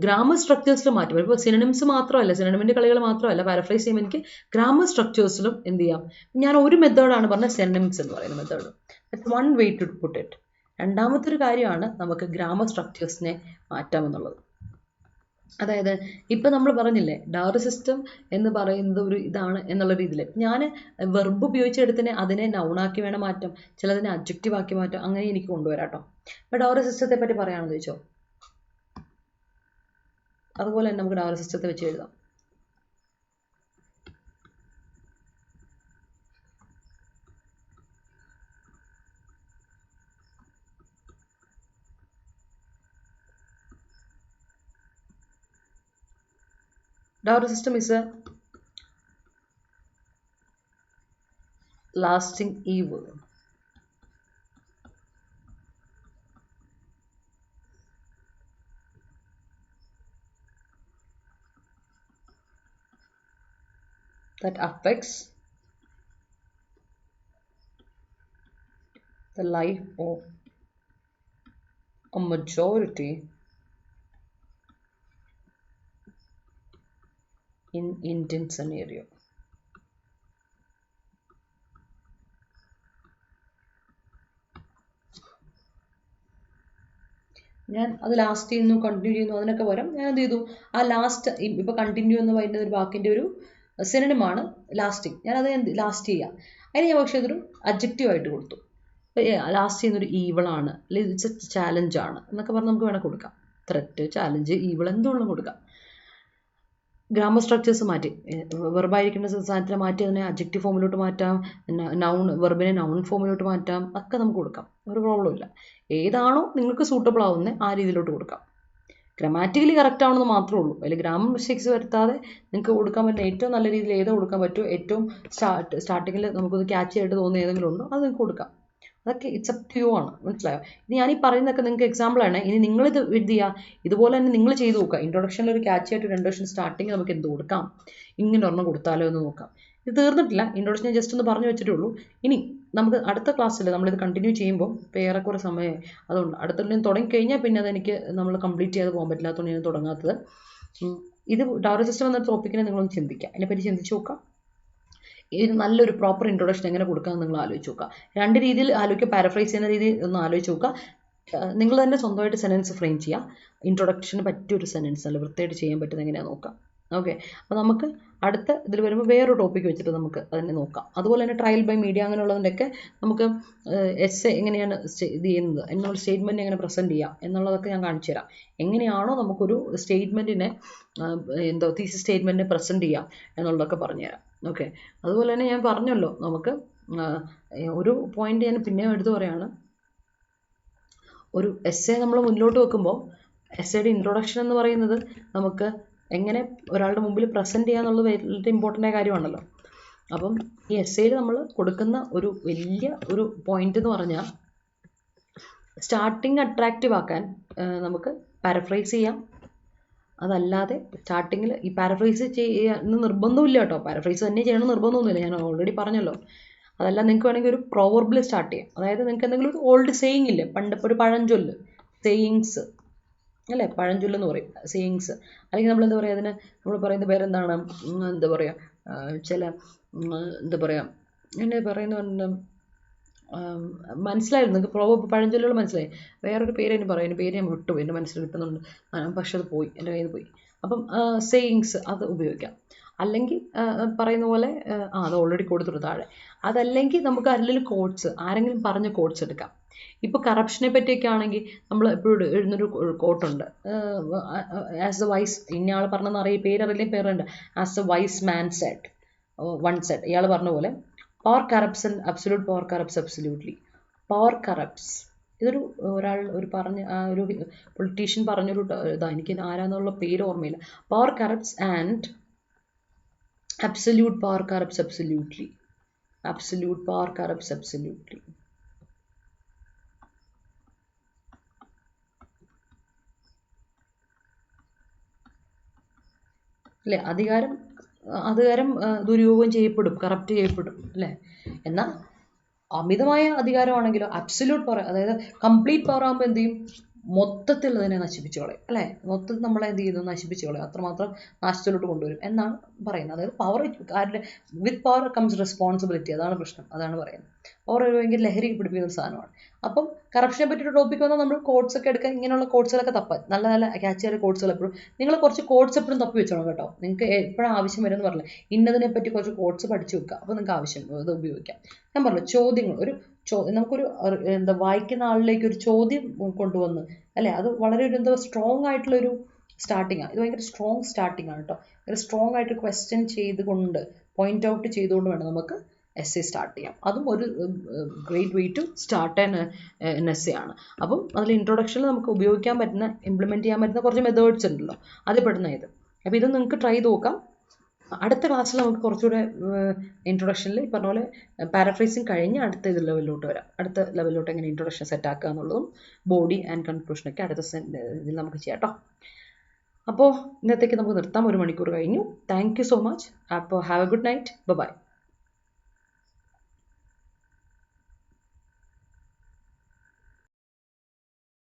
ഗ്രാമർ സ്ട്രക്ചേഴ്സിൽ മാറ്റും. ഇപ്പോൾ സിനണിംസ് മാത്രമല്ല, സിനണിമിൻ്റെ കളികൾ മാത്രമല്ല പാരഫ്രൈസ് ചെയ്യുമ്പോൾ എനിക്ക് ഗ്രാമർ സ്ട്രക്ചേഴ്സിലും എന്ത് ചെയ്യാം. ഞാൻ ഒരു മെത്തേഡാണ് പറഞ്ഞത്, സിനണിംസ് എന്ന് പറയുന്ന method. That's one way to put it. രണ്ടാമത്തെ ഒരു കാര്യമാണ് നമുക്ക് ഗ്രാമർ സ്ട്രക്ചേഴ്സിനെ മാറ്റാമെന്നുള്ളത്. അതായത് ഇപ്പം നമ്മൾ പറഞ്ഞില്ലേ ഡയറി സിസ്റ്റം എന്ന് പറയുന്നത് ഒരു ഇതാണ് എന്നുള്ള രീതിയിൽ ഞാൻ വെർബ് ഉപയോഗിച്ചെടുത്തിനെ അതിനെ നൗണാക്കി വേണം മാറ്റാം, ചിലതിനെ അഡ്ജക്റ്റീവ് ആക്കി മാറ്റാം, അങ്ങനെ എനിക്ക് കൊണ്ടുവരാം കേട്ടോ. ഇപ്പം ഡയറി സിസ്റ്റത്തെ പറ്റി പറയുകയാണെന്ന് ചോദിച്ചോ, അതുപോലെ തന്നെ നമുക്ക് ഡയറി സിസ്റ്റത്തെ വെച്ച് എഴുതാം. Dowry system is a lasting evil. That affects the life of a majority in Indian scenario. ഞാൻ അത് ലാസ്റ്റ് ചെയ്യുന്നു കണ്ടിന്യൂ ചെയ്യുന്നു അതിനൊക്കെ പകരം ഞാൻ എന്ത് ചെയ്തു, ആ ലാസ്റ്റ് ഇപ്പോൾ കണ്ടിന്യൂ എന്ന് പറയുന്ന ഒരു വാക്കിൻ്റെ ഒരു സിനണിമാണ് ലാസ്റ്റിങ്. ഞാനത് ലാസ്റ്റ് ചെയ്യാം. അതിന് ഞാൻ പക്ഷേ ഇതൊരു അഡ്ജക്റ്റീവ് ആയിട്ട് കൊടുത്തു. ലാസ്റ്റ് ചെയ്യുന്നൊരു ഈവിളാണ്, അല്ലെങ്കിൽ ഇറ്റ്സ് എ ചാലഞ്ചാണ് എന്നൊക്കെ പറഞ്ഞ് നമുക്ക് വേണം കൊടുക്കാം. ത്രെറ്റ്, ചാലഞ്ച്, ഈവിൾ എന്തുകൊണ്ടും കൊടുക്കാം. ഗ്രാമർ സ്ട്രക്ചേഴ്സ് മാറ്റി, വെർബായിരിക്കുന്ന സാധനത്തിനെ മാറ്റി അതിനെ അഡ്ജക്റ്റീവ് ഫോമിലോട്ട് മാറ്റാം, വെർബിനെ നൗൺ ഫോമിലോട്ട് മാറ്റാം, ഒക്കെ നമുക്ക് കൊടുക്കാം, ഒരു പ്രോബ്ലം ഇല്ല. ഏതാണോ നിങ്ങൾക്ക് സൂട്ടബിൾ ആവുന്നത് ആ രീതിയിലോട്ട് കൊടുക്കാം. ഗ്രാമാറ്റിക്കലി കറക്റ്റ് ആവണമെന്ന് മാത്രമേ ഉള്ളൂ. അതിൽ ഗ്രാമർ മിസ്റ്റേക്സ് വരുത്താതെ നിങ്ങൾക്ക് കൊടുക്കാൻ പറ്റുന്ന ഏറ്റവും നല്ല രീതിയിൽ ഏതോ കൊടുക്കാൻ പറ്റുമോ, ഏറ്റവും സ്റ്റാർട്ടിങ്ങിൽ നമുക്കൊന്ന് ക്യാച്ച് ആയിട്ട് തോന്നുന്ന ഏതെങ്കിലും ഉണ്ടോ അത് നിങ്ങൾക്ക് കൊടുക്കാം. അതൊക്കെ ഇറ്റ്സ് അപ് ടു യു ആണ്, മനസ്സിലായോ? ഇനി ഞാൻ ഈ പറയുന്നതൊക്കെ നിങ്ങൾക്ക് എക്സാമ്പിളാണ്. ഇനി നിങ്ങളിത് എന്ത് ചെയ്യുക, ഇതുപോലെ തന്നെ നിങ്ങൾ ചെയ്ത് നോക്കുക. ഇൻട്രൊഡക്ഷനിൽ ഒരു ക്യാച്ച് ആയിട്ട് ഒരു ഇൻട്രൊഡക്ഷൻ സ്റ്റാർട്ടിങ് നമുക്ക് എന്ത് കൊടുക്കാം, ഇങ്ങനെ ഒരെണ്ണം കൊടുത്താലോ എന്ന് നോക്കാം. ഇത് തീർന്നിട്ടില്ല, ഇൻട്രൊഡക്ഷൻ ഞാൻ ജസ്റ്റ് ഒന്ന് പറഞ്ഞു വെച്ചിട്ടേ ഉള്ളൂ. ഇനി നമുക്ക് അടുത്ത ക്ലാസ്സിൽ നമ്മളിത് കണ്ടിന്യൂ ചെയ്യുമ്പോൾ ഇപ്പോൾ ഏറെക്കുറെ സമയം, അതുകൊണ്ട് അടുത്ത തുടങ്ങി കഴിഞ്ഞാൽ പിന്നെ അതെനിക്ക് നമ്മൾ കംപ്ലീറ്റ് ചെയ്ത് പോകാൻ പറ്റില്ലാത്തതുകൊണ്ട് ഞാൻ തുടങ്ങാത്തത്. ഇത് ഡയറി സിസ്റ്റം എന്ന ടോപ്പിക്കിനെ നിങ്ങളൊന്ന് ചിന്തിക്കുക, അതിനെപ്പറ്റി ചിന്തിച്ച് നോക്കുക. ഇത് നല്ലൊരു പ്രോപ്പർ ഇൻട്രൊഡക്ഷൻ എങ്ങനെ കൊടുക്കാമെന്ന് നിങ്ങൾ ആലോചിച്ച് നോക്കുക. രണ്ട് രീതിയിൽ ആലോചിക്കുക, പാരഫ്രൈസ് ചെയ്യുന്ന രീതിയിൽ ഒന്ന് ആലോചിച്ച് നോക്കുക. നിങ്ങൾ തന്നെ സ്വന്തമായിട്ട് സെൻറ്റൻസ് ഫ്രെയിം ചെയ്യുക. ഇൻട്രൊഡക്ഷന് പറ്റിയൊരു സെൻറ്റൻസ് നല്ല വൃത്തിയായിട്ട് ചെയ്യാൻ പറ്റുന്നത് എങ്ങനെയാണെന്ന് നോക്കാം. ഓക്കെ, അപ്പോൾ നമുക്ക് അടുത്ത ഇതിൽ വരുമ്പോൾ വേറൊരു ടോപ്പിക്ക് വെച്ചിട്ട് നമുക്ക് അതിനെ നോക്കാം. അതുപോലെ തന്നെ ട്രയൽ ബൈ മീഡിയ അങ്ങനെയുള്ളതിൻ്റെയൊക്കെ നമുക്ക് എസ്സേ എങ്ങനെയാണ് ഇത് ചെയ്യുന്നത്, എന്നുള്ള സ്റ്റേറ്റ്മെൻറ്റ് എങ്ങനെ പ്രസൻറ്റ് ചെയ്യാം എന്നുള്ളതൊക്കെ ഞാൻ കാണിച്ചു തരാം. എങ്ങനെയാണോ നമുക്കൊരു സ്റ്റേറ്റ്മെൻറ്റിനെ തീസിസ് സ്റ്റേറ്റ്മെൻറ്റിനെ പ്രസൻറ്റ് ചെയ്യാം എന്നുള്ളതൊക്കെ പറഞ്ഞുതരാം. ഓക്കെ, അതുപോലെ തന്നെ ഞാൻ പറഞ്ഞല്ലോ നമുക്ക് ഒരു പോയിന്റ് ഞാൻ പിന്നെ എടുത്തു പറയുകയാണ്. ഒരു എസ്സേ നമ്മൾ മുന്നോട്ട് വെക്കുമ്പോൾ എസ്സേയുടെ ഇൻട്രൊഡക്ഷൻ എന്ന് പറയുന്നത് നമുക്ക് എങ്ങനെ ഒരാളുടെ മുമ്പിൽ പ്രസൻറ്റ് ചെയ്യുക എന്നുള്ളത് വളരെ ഇമ്പോർട്ടൻ്റ് ആയ കാര്യമാണല്ലോ. അപ്പം ഈ എസ്സേയിൽ നമ്മൾ കൊടുക്കുന്ന ഒരു വലിയ ഒരു പോയിന്റ് എന്ന് പറഞ്ഞാൽ സ്റ്റാർട്ടിങ് അട്രാക്റ്റീവ് ആക്കാൻ നമുക്ക് പാരഫ്രൈസ് ചെയ്യാം. അതല്ലാതെ സ്റ്റാർട്ടിങ്ങിൽ ഈ പാരഫ്രൈസ് ചെയ്യാൻ നിർബന്ധമില്ല കേട്ടോ, പാരഫ്രൈസ് തന്നെ ചെയ്യണം നിർബന്ധമൊന്നുമില്ല, ഞാൻ ഓൾറെഡി പറഞ്ഞല്ലോ. അതല്ല, നിങ്ങൾക്ക് വേണമെങ്കിൽ ഒരു പ്രോവർബിൽ സ്റ്റാർട്ട് ചെയ്യാം. അതായത് നിങ്ങൾക്ക് എന്തെങ്കിലും ഒരു ഓൾഡ് സേയിങ് ഇല്ലേ, പണ്ട് ഒരു പഴഞ്ചൊല്ല്, സേയിങ്സ് അല്ലേ, പഴഞ്ചൊല്ലെന്ന് പറയും സേയിങ്സ്. അല്ലെങ്കിൽ നമ്മൾ എന്താ പറയുക, അതിന് നമ്മൾ പറയുന്ന പേരെന്താണ്, എന്താ പറയുക, ചില എന്താ പറയുക, എന്നെ പറയുന്ന മനസ്സിലായിരുന്നു നിങ്ങൾക്ക് പ്രോവർബ് പഴഞ്ചൊല്ലുകൾ മനസ്സിലായി. വേറൊരു പേര് അതിന് പറയും, എൻ്റെ പേര് ഞാൻ വിട്ടു, എൻ്റെ മനസ്സിൽ കിട്ടുന്നുണ്ട്, പക്ഷെ അത് പോയി, എൻ്റെ കയ്യിൽ നിന്ന് പോയി. അപ്പം സേയിങ്സ് അത് ഉപയോഗിക്കാം. അല്ലെങ്കിൽ പറയുന്ന പോലെ അത് ഓൾറെഡി കൊടുത്തിട്ടു താഴെ. അതല്ലെങ്കിൽ നമുക്ക് അല്ലെങ്കിൽ കോട്ട്സ്, ആരെങ്കിലും പറഞ്ഞ കോട്ട്സ് എടുക്കാം. ഇപ്പോൾ കറപ്ഷനെ പറ്റിയൊക്കെ ആണെങ്കിൽ നമ്മൾ എപ്പോഴും എഴുതുന്നൊരു കോട്ടുണ്ട്, ആസ് എ വൈസ്, ഇന്നയാൾ പറഞ്ഞെന്ന് അറിയാം, പേരറിയില്ലേ, പേരുണ്ട്, as a wise man said, one said, ഇയാൾ പറഞ്ഞ പോലെ power corrupts and absolute power corrupts absolutely. Power corrupts, ഇതൊരു ഒരു പറഞ്ഞ ഒരു പൊളിറ്റീഷ്യൻ പറഞ്ഞൊരു ഇതാ, എനിക്ക് ആരാന്നുള്ള പേര് ഓർമ്മയില്ല. Power corrupts and absolute power corrupts absolutely. absolute power corrupts absolutely. അല്ലേ? അധികാരം ദുരുപയോഗം ചെയ്യപ്പെടും, കറപ്റ്റ് ചെയ്യപ്പെടും അല്ലേ? എന്നാൽ അമിതമായ അധികാരമാണെങ്കിലോ അബ്സല്യൂട്ട് പവർ, അതായത് കംപ്ലീറ്റ് പവർ ആകുമ്പോൾ എന്ത് ചെയ്യും? മൊത്തത്തിൽ അതിനെ നശിപ്പിച്ചു കളയും അല്ലേ? മൊത്തത്തിൽ നമ്മളെ എന്ത് ചെയ്യുന്നു? നശിപ്പിച്ചു കളയും. അത്രമാത്രം നാശത്തിലോട്ട് കൊണ്ടുവരും എന്നാണ് പറയുന്നത്. അതായത് പവർ ആരുടെ വിത്ത് പവർ കംസ് റെസ്പോൺസിബിലിറ്റി, അതാണ് പ്രശ്നം, അതാണ് പറയുന്നത്. പവർ ഒരു ഭയങ്കര ലഹരി പിടിപ്പിക്കുന്ന ഒരു സാധനമാണ്. അപ്പം കറപ്ഷനെ പറ്റിയിട്ട് ടോപ്പിക് വന്നാൽ നമ്മൾ കോഡ്സ് ഒക്കെ എടുക്കാൻ, ഇങ്ങനെയുള്ള കോഡ്സുകളൊക്കെ തപ്പാൻ, നല്ല നല്ല ക്യാച്ചിയായ കോഡ്സുകൾ എപ്പോഴും നിങ്ങൾ കുറച്ച് കോഡ്സ് എപ്പോഴും തപ്പി വെച്ചോണം കേട്ടോ. നിങ്ങൾക്ക് എപ്പോഴും ആവശ്യം വരുമെന്ന് പറഞ്ഞില്ല, ഇന്നതിനെ പറ്റി കുറച്ച് കോഡ്സ് പഠിച്ചു വെക്കുക. അപ്പോൾ നിങ്ങൾക്ക് ആവശ്യം ഇത് ഉപയോഗിക്കാം. ഞാൻ പറഞ്ഞു ചോദ്യങ്ങൾ, നമുക്കൊരു എന്താ വായിക്കുന്ന ആളിലേക്ക് ഒരു ചോദ്യം കൊണ്ടുവന്ന് അല്ലേ, അത് വളരെ ഒരു എന്താ സ്ട്രോങ് ആയിട്ടുള്ളൊരു സ്റ്റാർട്ടിങ് ആണ്. ഇത് ഭയങ്കര സ്ട്രോങ് സ്റ്റാർട്ടിങ് ആണ് കേട്ടോ. ഒരു സ്ട്രോങ് ആയിട്ട് ക്വസ്റ്റ്യൻ ചെയ്തുകൊണ്ട്, പോയിന്റ് ഔട്ട് ചെയ്തുകൊണ്ട് വേണം നമുക്ക് എസ് എ സ്റ്റാർട്ട് ചെയ്യാം. അതും ഒരു great way to start an essay ആണ്. അപ്പം അതിൽ ഇൻട്രൊഡക്ഷനിൽ നമുക്ക് ഉപയോഗിക്കാൻ പറ്റുന്ന, ഇംപ്ലിമെൻറ്റ് ചെയ്യാൻ പറ്റുന്ന കുറച്ച് മെത്തേഡ്സ് ഉണ്ടല്ലോ, അതിൽ പെടുന്ന ഇത്. അപ്പോൾ ഇത് നിങ്ങൾക്ക് ട്രൈ ചെയ്ത് നോക്കാം. അടുത്ത ക്ലാസ്സിൽ നമുക്ക് കുറച്ചുകൂടെ ഇൻട്രൊഡക്ഷനിൽ ഈ പറഞ്ഞ പോലെ പാരഫ്രൈസിങ് കഴിഞ്ഞ് അടുത്ത ലെവലിലോട്ട് വരാം. അടുത്ത ലെവലിലോട്ട് എങ്ങനെ ഇൻട്രൊഡക്ഷൻ സെറ്റ് ആക്കുക എന്നുള്ളതും ബോഡി ആൻഡ് കൺക്ലൂഷനൊക്കെ അടുത്ത ഇതിൽ നമുക്ക് ചെയ്യാം കേട്ടോ. അപ്പോൾ ഇന്നത്തേക്ക് നമുക്ക് നിർത്താം. 1 മണിക്കൂർ കഴിഞ്ഞു. Thank you so much. അപ്പോൾ have a good night. By.